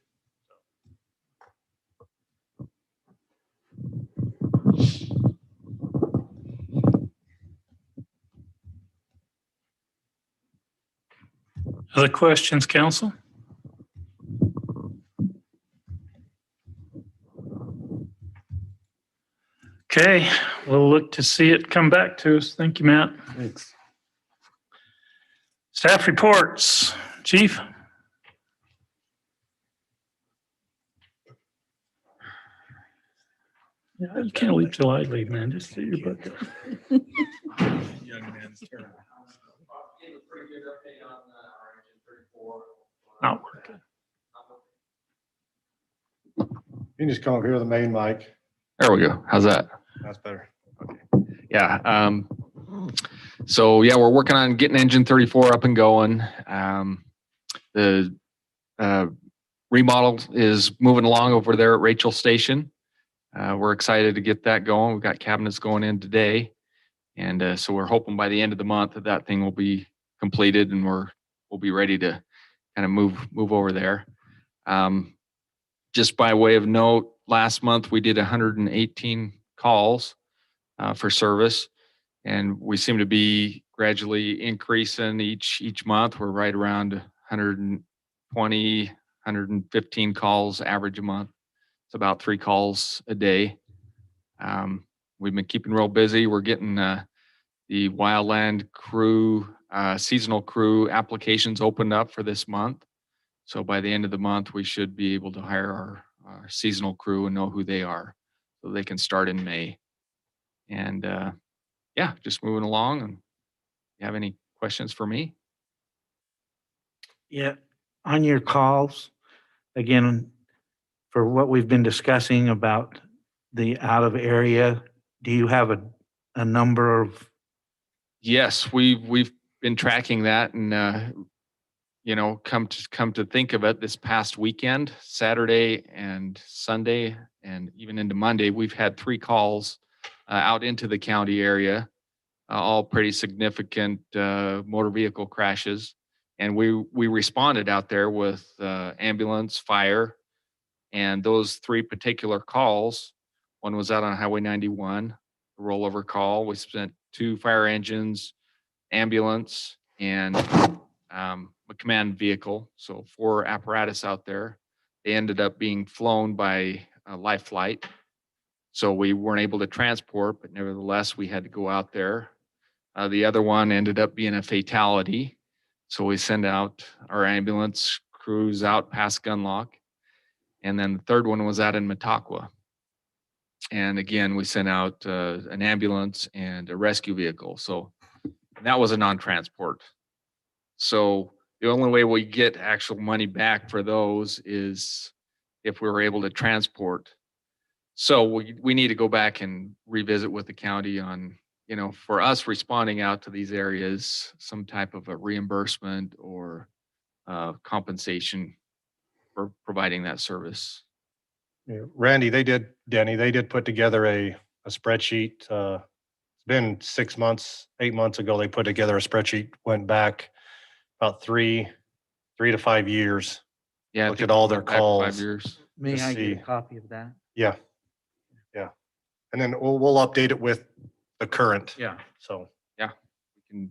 Other questions, council? Okay, we'll look to see it come back to us. Thank you, Matt. Thanks. Staff reports, Chief. Yeah, you can't leave till I leave, man. Just sit your butt down. Young man's turn. Not working. You can just come up here with the main mic. There we go. How's that? That's better. Yeah. So yeah, we're working on getting engine 34 up and going. The remodel is moving along over there at Rachel Station. We're excited to get that going. We've got cabinets going in today. And so we're hoping by the end of the month that thing will be completed and we'll be ready to kind of move over there. Just by way of note, last month we did 118 calls for service, and we seem to be gradually increasing each month. We're right around 120, 115 calls average a month. It's about 3 calls a day. We've been keeping real busy. We're getting the wildland crew, seasonal crew applications opened up for this month. So by the end of the month, we should be able to hire our seasonal crew and know who they are so they can start in May. And yeah, just moving along. And you have any questions for me? Yeah, on your calls, again, for what we've been discussing about the out of area, do you have a number of? Yes, we've been tracking that, and come to think of it, this past weekend, Saturday and Sunday, and even into Monday, we've had 3 calls out into the county area, all pretty significant motor vehicle crashes, and we responded out there with ambulance, fire, and those 3 particular calls. One was out on Highway 91, a rollover call. We spent 2 fire engines, ambulance, and a command vehicle, so 4 apparatus out there. They ended up being flown by Life Flight, so we weren't able to transport, but nevertheless, we had to go out there. The other one ended up being a fatality, so we send out our ambulance crews out past Gunlock, and then the third one was out in Mataqua. And again, we sent out an ambulance and a rescue vehicle, so that was a non-transport. So the only way we get actual money back for those is if we were able to transport. So we need to go back and revisit with the county on, for us responding out to these areas, some type of a reimbursement or compensation for providing that service. Yeah, Randy, Denny, they did put together a spreadsheet. It's been 6 months, 8 months ago, they put together a spreadsheet, went back about 3 to 5 years. Yeah. I Looked think at all we their went back 5 calls. years. May to I get see. a copy of that? Yeah. Yeah. And then we'll update it with the current. Yeah. So,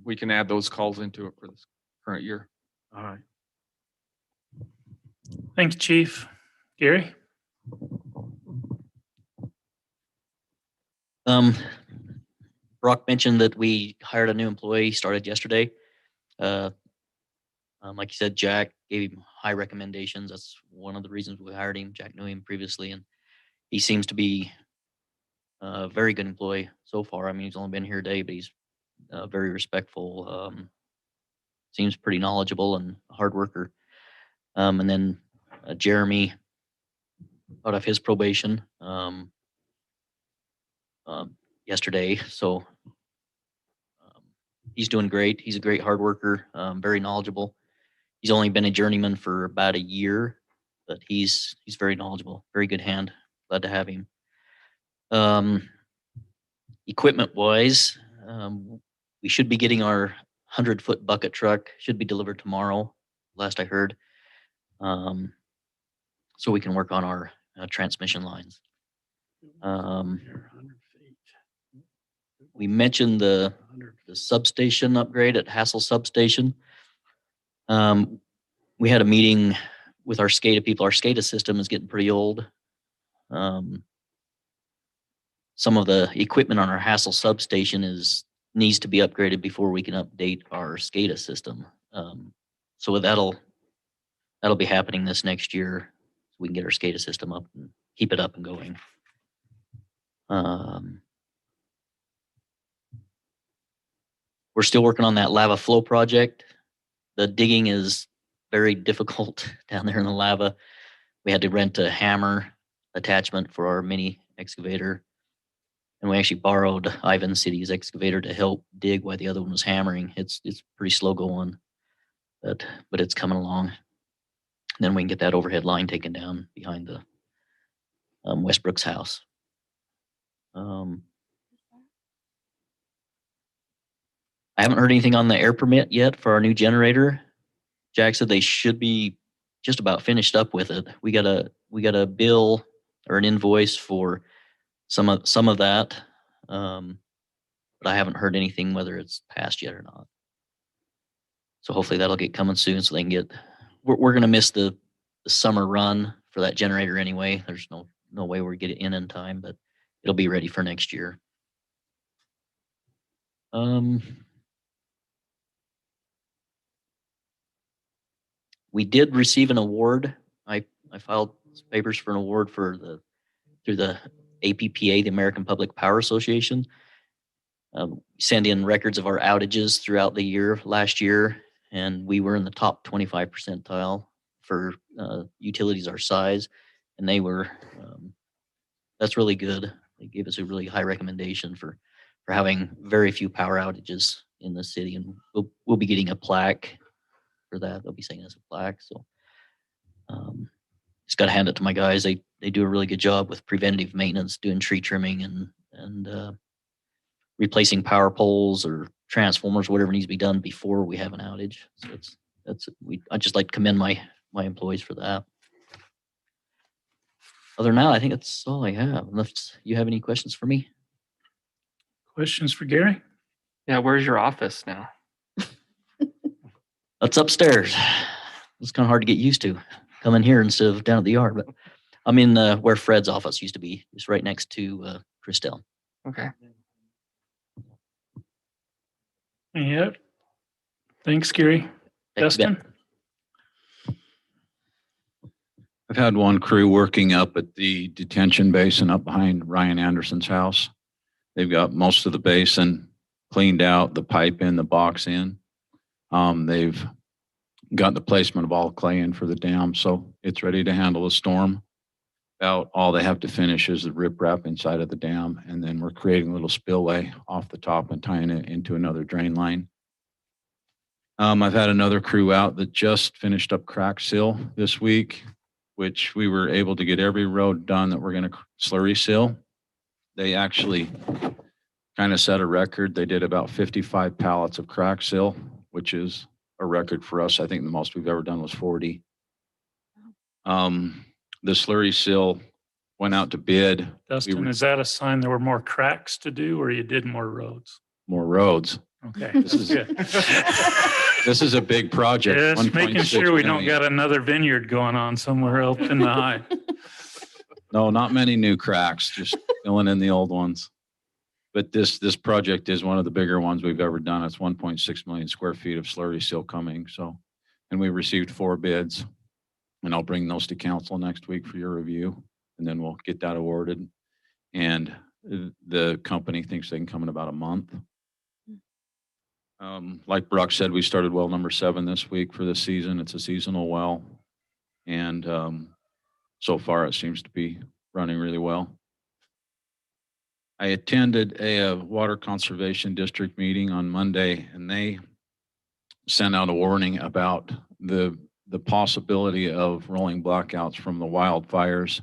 We can add those calls into it for this current year. All right. Thanks, Chief. Gary? Brock mentioned that we hired a new employee, started yesterday. Like you said, Jack gave him high recommendations. That's one of the reasons we hired him. Jack knew him previously, and he seems to be a very good employee so far. I mean, he's only been here a day, but he's very respectful. Seems pretty knowledgeable and a hard worker. And then Jeremy, out of his probation yesterday. So he's doing great. He's a great hard worker, very knowledgeable. He's only been a journeyman for about a year, but he's very knowledgeable, very good hand. Glad to have him. Equipment wise, we should be getting our 100-foot bucket truck, should be delivered tomorrow, last I heard. So we can work on our transmission lines. We mentioned the substation upgrade at Hassel Substation. We had a meeting with our SCADA people. Our SCADA system is getting pretty old. Some of the equipment on our Hassel Substation needs to be upgraded before we can update our SCADA system. So that'll be happening this next year. So we can get our SCADA system up and keep it up and going. We're still working on that lava flow project. The digging is very difficult down there in the lava. We had to rent a hammer attachment for our mini excavator. And we actually borrowed Ivan City's excavator to help dig while the other one was hammering. It's pretty slow going, but it's coming along. And then we can get that overhead line taken down behind the Westbrook's house. I haven't heard anything on the air permit yet for our new generator. Jack said they should be just about finished up with it. We got a bill or an invoice for some of that, but I haven't heard anything whether it's passed yet or not. So hopefully that'll get coming soon, so they can get. We're gonna miss the summer run for that generator anyway. There's no way we'll get it in time, but it'll be ready for next year. We did receive an award. I filed papers for an award through the APPA, the American Public Power Association. Send in records of our outages throughout the year last year, and we were in the top 25 percentile for utilities our size, and they were. That's really good. They gave us a really high recommendation for having very few power outages in the city, and we'll be getting a plaque for that. They'll be sending us a plaque. So just got to hand it to my guys. They do a really good job with preventative maintenance, doing tree trimming and replacing power poles or transformers, whatever needs to be done before we have an outage. So I just like to commend my employees for that. Other than that, I think that's all I have. Unless you have any questions for me. Questions for Gary? Yeah, where's your office now? That's upstairs. It's kind of hard to get used to coming here instead of down at the yard. But I'm in where Fred's office used to be, just right next to Christelle. Okay. Yep. Thanks, Gary. Thanks, Ben. Dustin? I've had one crew working up at the detention basin up behind Ryan Anderson's house. They've got most of the basin cleaned out, the pipe in, the box in. They've got the placement of all clay in for the dam, so it's ready to handle a storm. About all they have to finish is the riprap inside of the dam, and then we're creating a little spillway off the top and tying it into another drain line. I've had another crew out that just finished up crack seal this week, which we were able to get every road done that we're going to slurry seal. They actually kind of set a record. They did about 55 pallets of crack seal, which is a record for us. I think the most we've ever done was 40. The slurry seal went out to bid. Dustin, is that a sign there were more cracks to do or you did more roads? More roads. Okay. This is good. This is a big project. Just making 1.6 sure we don't million. got another vineyard going on somewhere else in the high. No, not many new cracks, just filling in the old ones. But this project is one of the bigger ones we've ever done. It's 1.6 million square feet of slurry seal coming. So, and we received 4 bids, and I'll bring those to council next week for your review, and then we'll get that awarded. And the company thinks they can come in about a month. Like Brock said, we started well number 7 this week for this season. It's a seasonal well, and so far it seems to be running really well. I attended a water conservation district meeting on Monday, and they sent out a warning about the possibility of rolling blackouts from the wildfires,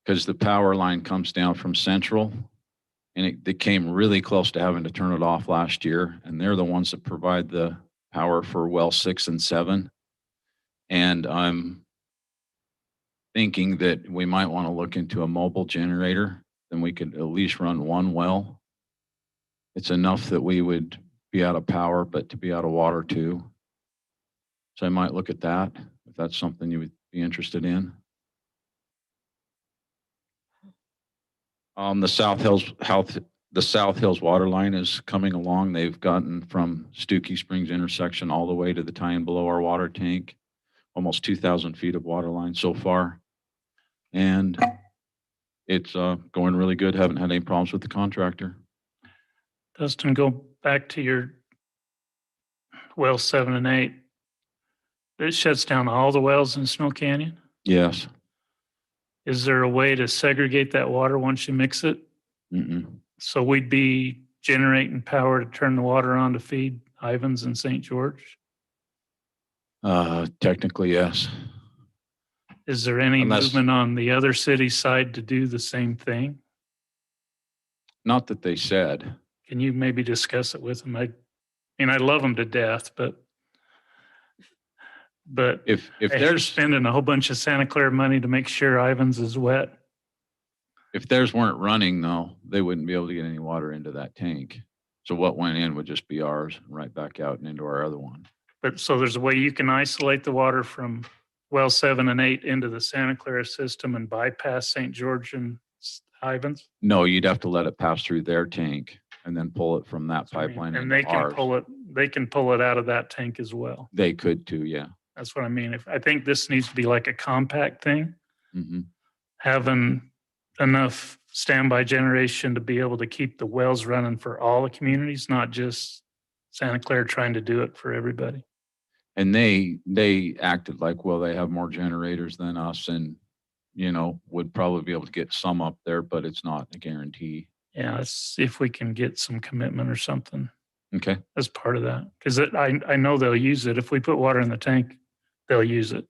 because the power line comes down from Central, and it came really close to having to turn it off last year. And they're the ones that provide the power for well 6 and 7. And I'm thinking that we might want to look into a mobile generator. Then we could at least run 1 well. It's enough that we would be out of power, but to be out of water too. So I might look at that if that's something you would be interested in. The South Hills water line is coming along. They've gotten from Stookie Springs intersection all the way to the tie-in below our water tank, almost 2,000 feet of water line so far. And it's going really good. Haven't had any problems with the contractor. Dustin, go back to your well 7 and 8. It shuts down all the wells in Snow Canyon. Yes. Is there a way to segregate that water once you mix it? Mm-mm. So we'd be generating power to turn the water on to feed Ivans and St. George? Technically, yes. Is there any Unless- movement on the other city side to do the same thing? Not that they said. Can you maybe discuss it with them? I mean, I love them to death, but If they're there's spending a whole bunch of Santa Clara money to make sure Ivans is wet. if theirs weren't running though, they wouldn't be able to get any water into that tank. So what went in would just be ours and right back out and into our other one. But so there's a way you can isolate the water from well 7 and 8 into the Santa Clara system and bypass St. George and Ivans? No, you'd have to let it pass through their tank and then pull it from that pipeline And into they can ours. they can pull it out of that tank as well. They could too, yeah. That's what I mean. I think this needs to be like a compact thing, Mm-hmm. having enough standby generation to be able to keep the wells running for all the communities, not just Santa Clara trying to do it for everybody. And they acted like, well, they have more generators than us and, would probably be able to get some up there, but it's not a guarantee. Yeah, let's see if we can get some commitment or something Okay. as part of that. Because I know they'll use it. If we put water in the tank, they'll use it.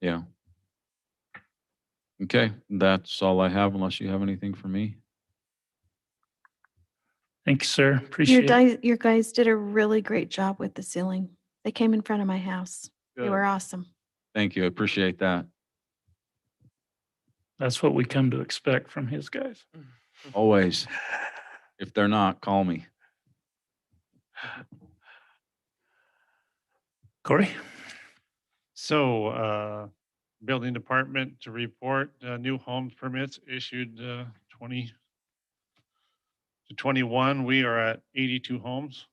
Yeah. Okay. That's all I have unless you have anything for me. Thank you, sir. Appreciate it. Your guys did a really great job with the ceiling. They came in front of my house. They Good. were awesome. Thank you. I appreciate that. That's what we come to expect from his guys. Always. If they're not, call me. Corey? So, building department to report, new home permits issued 20 to 21. We are at 82 homes.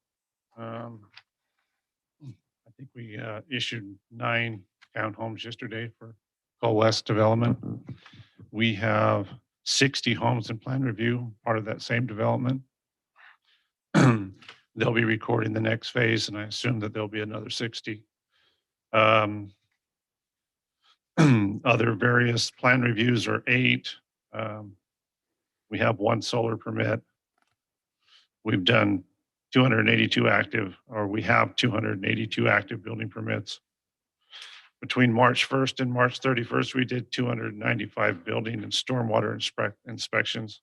I think we issued 9 townhomes yesterday for Cole West development. We have 60 homes in plan review, part of that same development. They'll be recording the next phase, and I assume that there'll be another 60. Other various plan reviews are 8. We have 1 solar permit. We've done 282 active, or we have 282 active building permits. Between March 1st and March 31st, we did 295 building and stormwater inspections.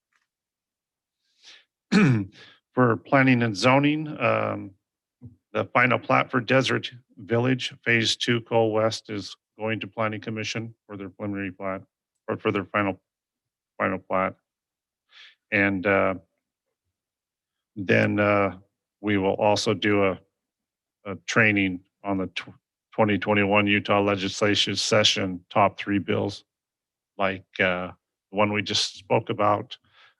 For planning and zoning, the final plat for Desert Village Phase 2 Cole West is going to Planning Commission for their preliminary plat, or for their final plat. And then we will also do a training on the 2021 Utah legislation session top 3 bills, like the one we just spoke about,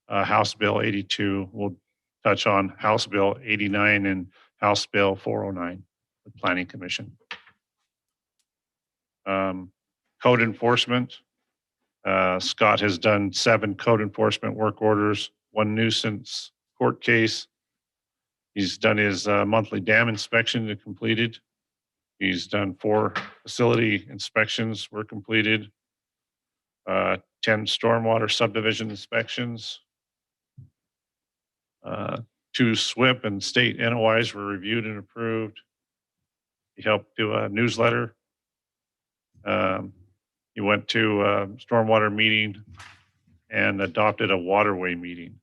House Bill 82. We'll touch on House Bill 89 and House Bill 409, the Planning Commission. Code enforcement. Scott has done 7 code enforcement work orders, 1 nuisance court case. He's done his monthly dam inspection and completed. He's done 4 facility inspections were completed. 10 stormwater subdivision inspections. 2 SWIP and state NOIs were reviewed and approved. He helped do a newsletter. He went to a stormwater meeting and adopted a waterway meeting.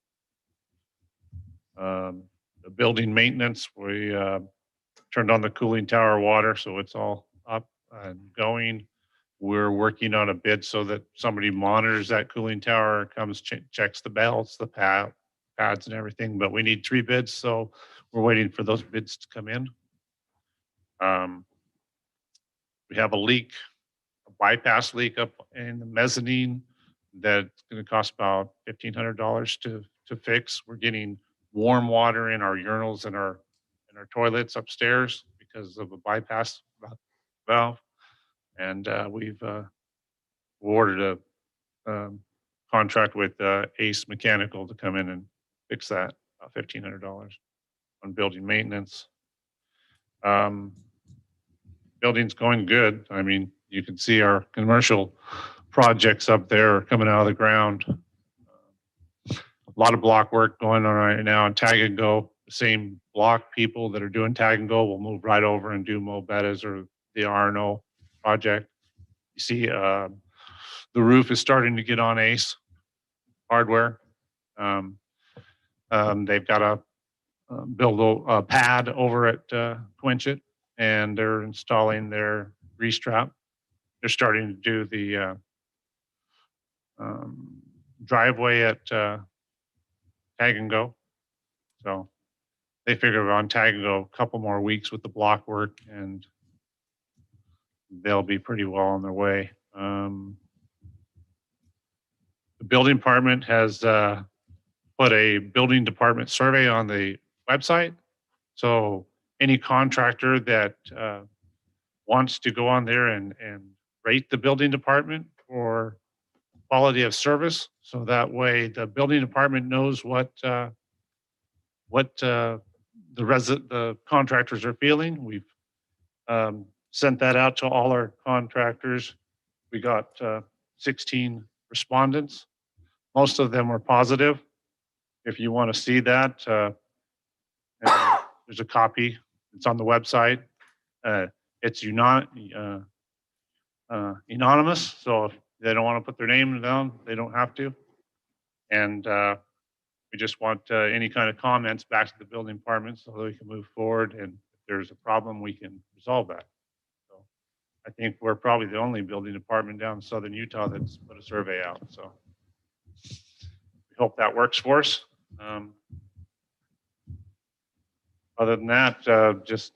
The building maintenance, we turned on the cooling tower water, so it's all up and going. We're working on a bid so that somebody monitors that cooling tower, comes, checks the belts, the pads and everything, but we need 3 bids, so we're waiting for those bids to come in. We have a leak, a bypass leak up in the mezzanine that's going to cost about $1,500 to fix. We're getting warm water in our urinals and our toilets upstairs because of a bypass valve, and we've ordered a contract with Ace Mechanical to come in and fix that, about $1,500 on building maintenance. Building's going good. I mean, you can see our commercial projects up there are coming out of the ground. A lot of block work going on right now on Tag and Go. The same block people that are doing Tag and Go will move right over and do Mo Bettas or the RNO project. You see, the roof is starting to get on Ace hardware. They've got to build a pad over at Quinchit, and they're installing their grease trap. They're starting to do the driveway at Tag and Go. So they figure on Tag and Go a couple more weeks with the block work, and they'll be pretty well on their way. The building department has put a building department survey on the website. So any contractor that wants to go on there and rate the building department for quality of service, so that way the building department knows what the contractors are feeling. We've sent that out to all our contractors. We got 16 respondents. Most of them were positive. If you want to see that, there's a copy. It's on the website. It's anonymous, so if they don't want to put their name down, they don't have to. And we just want any kind of comments back to the building department so that we can move forward. And if there's a problem, we can resolve that. So I think we're probably the only building department down in southern Utah that's put a survey out. So we hope that works for us. Other than that, just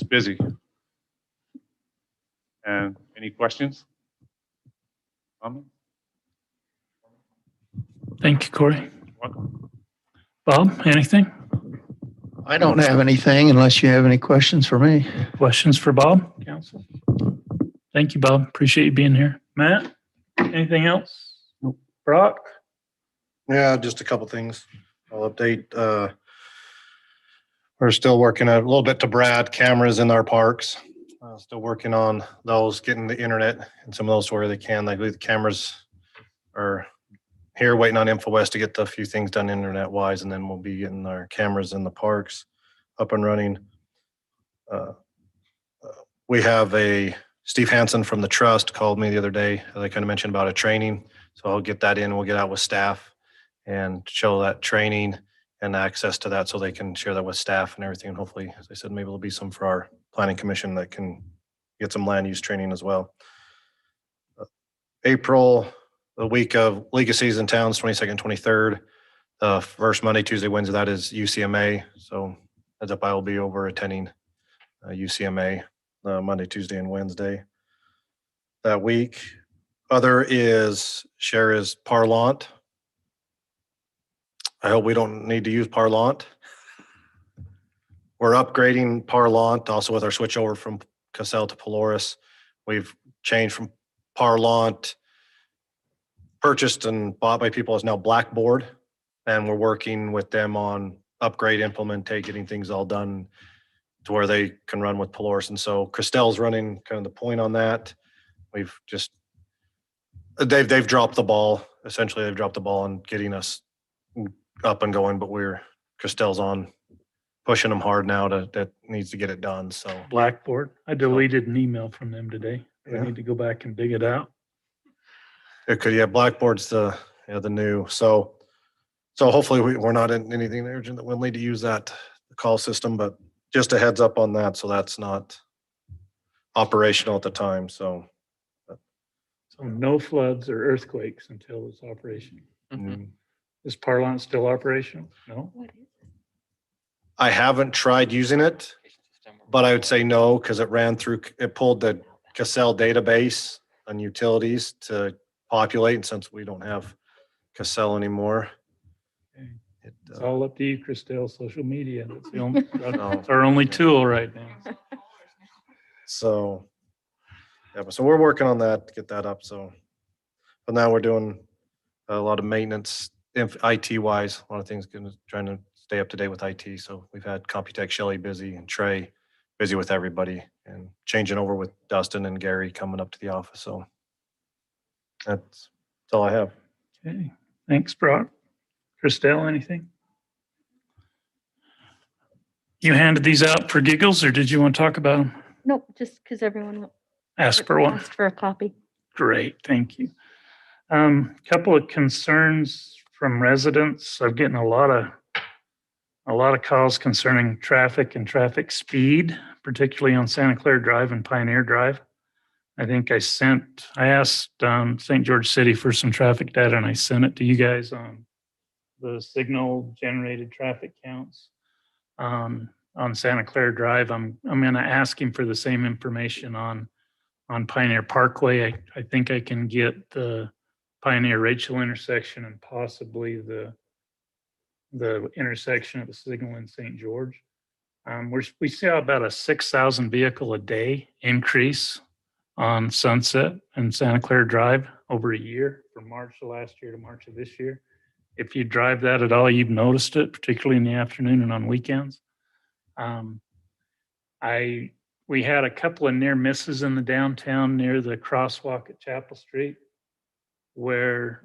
busy. And any questions? Comments? Thank you, Corey. Welcome. Bob, anything? I don't have anything unless you have any questions for me. Questions for Bob, council? Thank you, Bob. Appreciate you being here. Matt, anything else? Brock? Yeah, just a couple things. I'll update. We're still working a little bit to Brad, cameras in our parks. Still working on those, getting the internet and some of those where they can. Like the cameras are here waiting on InfoWest to get a few things done internet wise, and then we'll be getting our cameras in the parks up and running. We have Steve Hansen from the trust called me the other day. They kind of mentioned about a training. So I'll get that in. We'll get out with staff and show that training and access to that so they can share that with staff and everything. And hopefully, as I said, maybe there'll be some for our planning commission that can get some land use training as well. April, the week of League of Season Towns, 22nd, 23rd. The first Monday, Tuesday, Wednesday, that is UCMA. So heads up, I will be over attending UCMA Monday, Tuesday, and Wednesday that week. Other is share is Parlant. I hope we don't need to use Parlant. We're upgrading Parlant also with our switch over from Cassell to Polaris. We've changed from Parlant, purchased and bought by people, is now Blackboard. And we're working with them on upgrade, implementate, getting things all done to where they can run with Polaris. And so Christelle's running kind of the point on that. We've just, they've dropped the ball. Essentially, they've dropped the ball on getting us up and going, but Christelle's on pushing them hard now that needs to get it done. So Blackboard. I deleted an email from them today. I need to go back and dig it out. it could, yeah, Blackboard's the new. So hopefully we're not in anything urgent that we'll need to use the call system, but just a heads up on that. So that's not operational at the time. So no floods or earthquakes until it's operational. Is Parlant still operational? No? I haven't tried using it, but I would say no, because it pulled the Cassell database on utilities to populate. And since we don't have Cassell anymore, Okay. It's all up to you, Christelle, social media. That's our only tool right now. So, yeah, so we're working on that to get that up. So, but now we're doing a lot of maintenance, IT wise, a lot of things, trying to stay up to date with IT. So we've had Computech Shelley busy and Trey busy with everybody and changing over with Dustin and Gary coming up to the office. So that's all I have. Okay, thanks, Brock. Christelle, anything? You handed these out for giggles, or did you want to talk about them? Nope, just because everyone Ask for one. asked for a copy. Great, thank you. Couple of concerns from residents. I'm getting a lot of calls concerning traffic and traffic speed, particularly on Santa Clara Drive and Pioneer Drive. I think I asked St. George City for some traffic data, and I sent it to you guys on the signal generated traffic counts on Santa Clara Drive. I'm going to ask him for the same information on Pioneer Parkway. I think I can get the Pioneer Rachel intersection and possibly the intersection of the signal in St. George. We see about a 6,000 vehicle a day increase on Sunset and Santa Clara Drive over a year, from March of last year to March of this year. If you drive that at all, you've noticed it, particularly in the afternoon and on weekends. We had a couple of near misses in the downtown near the crosswalk at Chapel Street, where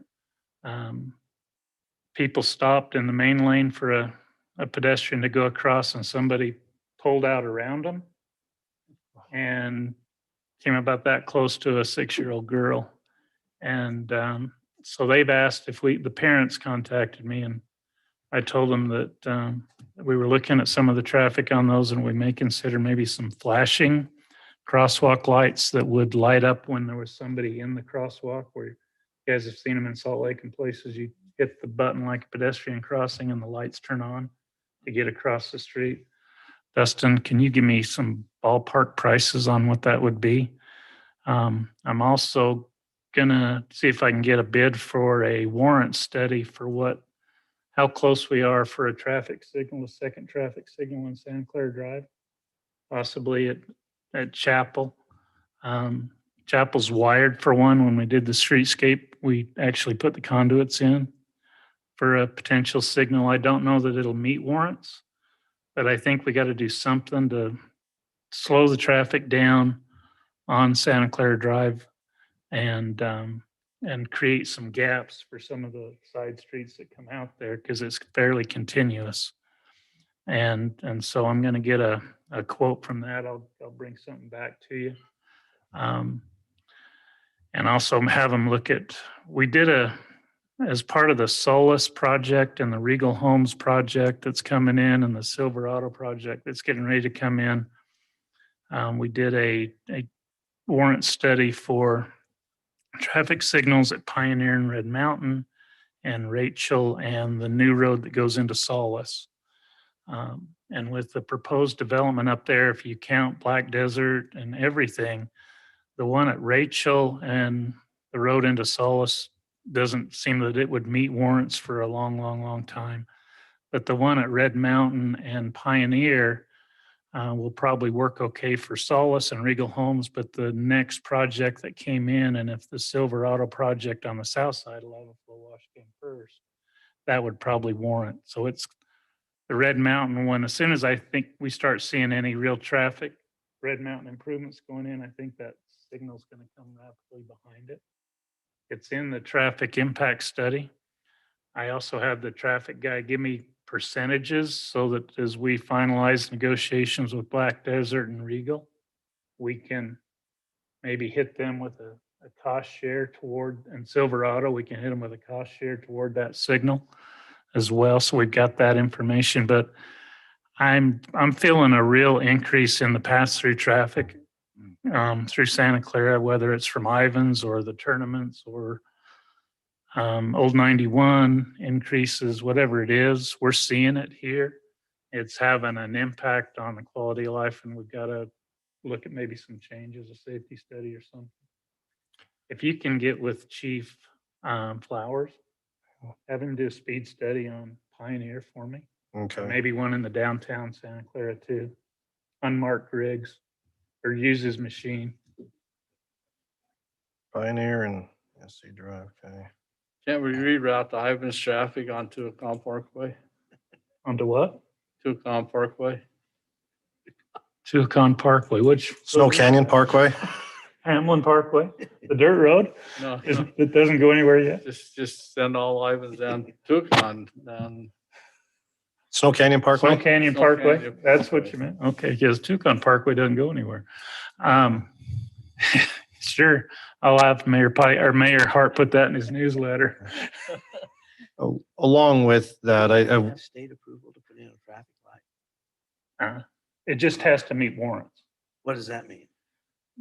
people stopped in the main lane for a pedestrian to go across, and somebody pulled out around them and came about that close to a 6-year-old girl. And so they've asked if the parents contacted me, and I told them that we were looking at some of the traffic on those, and we may consider maybe some flashing crosswalk lights that would light up when there was somebody in the crosswalk, where you guys have seen them in Salt Lake and places. You hit the button like a pedestrian crossing and the lights turn on to get across the street. Dustin, can you give me some ballpark prices on what that would be? I'm also gonna see if I can get a bid for a warrant study for how close we are for a traffic signal, a second traffic signal in Santa Clara Drive, possibly at Chapel. Chapel's wired for one. When we did the streetscape, we actually put the conduits in for a potential signal. I don't know that it'll meet warrants, but I think we got to do something to slow the traffic down on Santa Clara Drive and create some gaps for some of the side streets that come out there because it's fairly continuous. And so I'm going to get a quote from that. I'll bring something back to you. And also have them look at, we did as part of the Solus project and the Regal Homes project that's coming in and the Silverado project that's getting ready to come in. We did a warrant study for traffic signals at Pioneer and Red Mountain and Rachel and the new road that goes into Solus. And with the proposed development up there, if you count Black Desert and everything, the one at Rachel and the road into Solus doesn't seem that it would meet warrants for a long time. But the one at Red Mountain and Pioneer will probably work okay for Solus and Regal Homes. But the next project that came in, and if the Silverado project on the south side, lava flow wash came first, that would probably warrant. So it's the Red Mountain one. As soon as I think we start seeing any real traffic, Red Mountain improvements going in, I think that signal's going to come rapidly behind it. It's in the traffic impact study. I also have the traffic guy give me percentages so that as we finalize negotiations with Black Desert and Regal, we can maybe hit them with a cost share toward, and Silverado, we can hit them with a cost share toward that signal as well. So we've got that information, but I'm feeling a real increase in the pass-through traffic through Santa Clara, whether it's from Ivans or the tournaments or Old 91 increases, whatever it is, we're seeing it here. It's having an impact on the quality of life, and we've got to look at maybe some changes, a safety study or something. If you can get with Chief Flowers, have him do a speed study on Pioneer for me. Okay. Maybe one in the downtown Santa Clara too. Unmarked rigs or use his machine. Pioneer and SC Drive. Okay. Can't we reroute the Ivans traffic onto Tucson Parkway? Onto what? Tucson Parkway. Tucson Parkway, which? Snow Canyon Parkway. Hamlin Parkway, the dirt road? No, It doesn't go anywhere yet? just send all Ivans down Tucson down. Snow Canyon Parkway. Snow Canyon Snow Parkway, Canyon that's what Parkway. you meant? Okay, because Tucson Parkway doesn't go anywhere. Sure, I'll have Mayor Hart put that in his newsletter. Along with that, I Have state approval to put in a traffic light. It just has to meet warrants. What does that mean?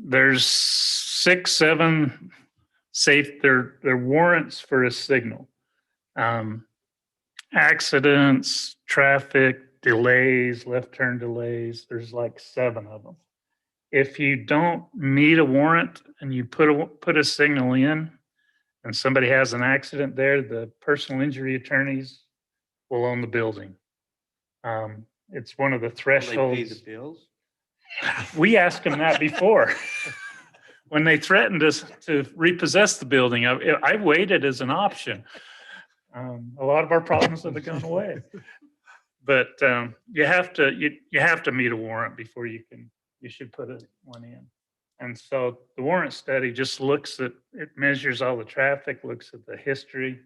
There's 6, 7 safe, they're warrants for a signal. Accidents, traffic, delays, left turn delays, there's like 7 of them. If you don't meet a warrant and you put a signal in and somebody has an accident there, the personal injury attorneys will own the building. It's one of the Will they pay thresholds. the bills? We asked them that before. When they threatened us to repossess the building, I waited as an option. A lot of our problems have gone away. But you have to meet a warrant before you should put one in. And so the warrant study just it measures all the traffic, looks at the history,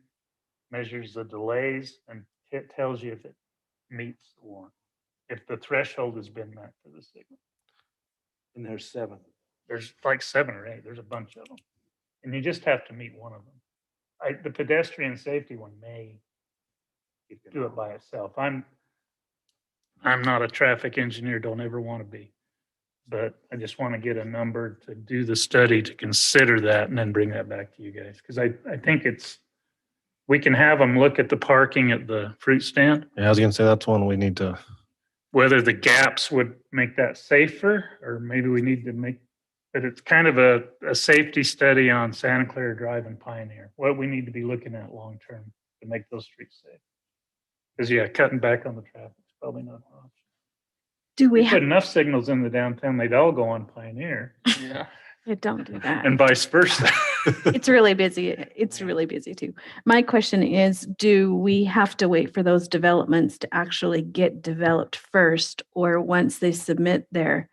measures the delays, and it tells you if it meets the warrant, if the threshold has been met for the signal. And there's 7. There's like 7 or 8. There's a bunch of them. And you just have to meet one of them. The pedestrian safety one may do it by itself. I'm not a traffic engineer, don't ever want to be. But I just want to get a number to do the study to consider that and then bring that back to you guys. Because I think we can have them look at the parking at the fruit stand, Yeah, I was gonna say that's one we need to. whether the gaps would make that safer, or maybe we need to but it's kind of a safety study on Santa Clara Drive and Pioneer, what we need to be looking at long-term to make those streets safe. Because cutting back on the traffic is probably not an option. Do we We put have, enough signals in the downtown, they'd all go on Pioneer Yeah. don't do that. and vice versa. It's really busy. It's really busy too. My question is, do we have to wait for those developments to actually get developed first? Or once they submit their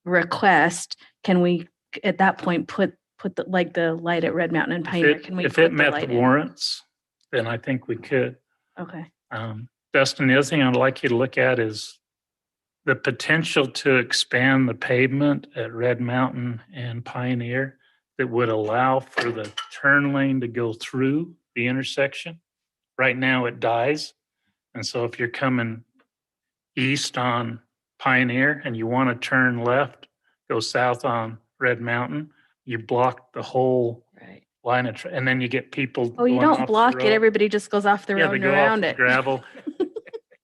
request, can we at that point put the, like the light at Red Mountain and Pioneer? Can we If put it the met light the in? warrants, then I think we could. Okay. Dustin, the other thing I'd like you to look at is the potential to expand the pavement at Red Mountain and Pioneer that would allow for the turn lane to go through the intersection. Right now it dies. And so if you're coming east on Pioneer and you want to turn left, go south on Red Mountain, you block the whole Right. line of, and then you get people. Oh, you going off don't the block it. road. Everybody just goes off the Yeah, road they and go off around the it. gravel.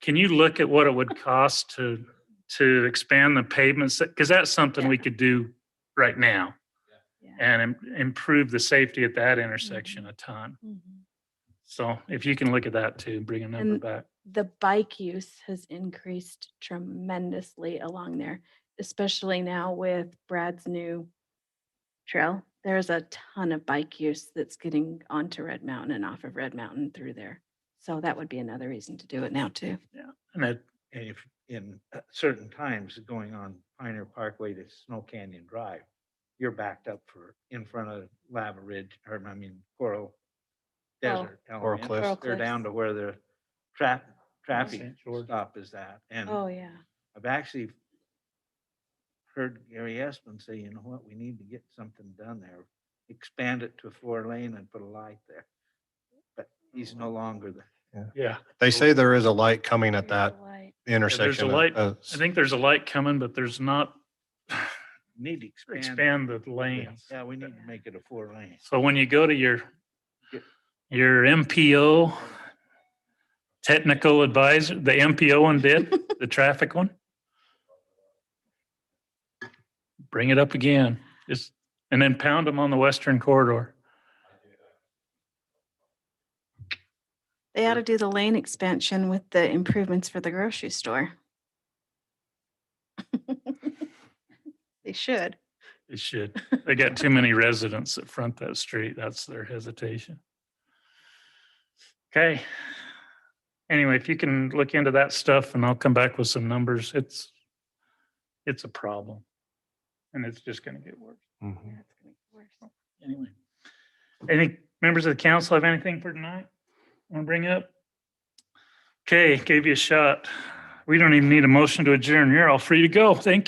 Can you look at what it would cost to expand the pavements? Because that's something we could do right now Yeah. and improve the safety at that intersection a ton. Mhm. So if you can look at that too, bring a number And back. the bike use has increased tremendously along there, especially now with Brad's new trail. There's a ton of bike use that's getting onto Red Mountain and off of Red Mountain through there. So that would be another reason to do it now too. And it, And if in certain times going on Pioneer Parkway to Snow Canyon Drive, you're backed up for in front of Lava Ridge, or I mean Coral Desert. Coral Elementary. Cliffs. Coral They're Cliffs. down to where the traffic St. George. stop is at. And Oh, yeah. I've actually heard Gary Espen say, you know what, we need to get something done there. Expand it to a 4-lane and put a light there. But he's no longer the. yeah. They say there is a light coming at that There's intersection. a light. I think there's a light coming, but there's not Need to expand the lanes. Yeah, we need to make it a 4-lane. So when you go to your MPO technical advisor, the MPO one did, the traffic one. Bring it up again, just, and then pound them on the western corridor. They ought to do the lane expansion with the improvements for the grocery store. They should. They should. They got too many residents that front that street. That's their hesitation. Okay. Anyway, if you can look into that stuff and I'll come back with some numbers, it's a problem. And it's just going to get worse. Anyway, any members of the council have anything for tonight? Want to bring up? Okay, gave you a shot. We don't even need a motion to adjourn. You're all free to go. Thank you.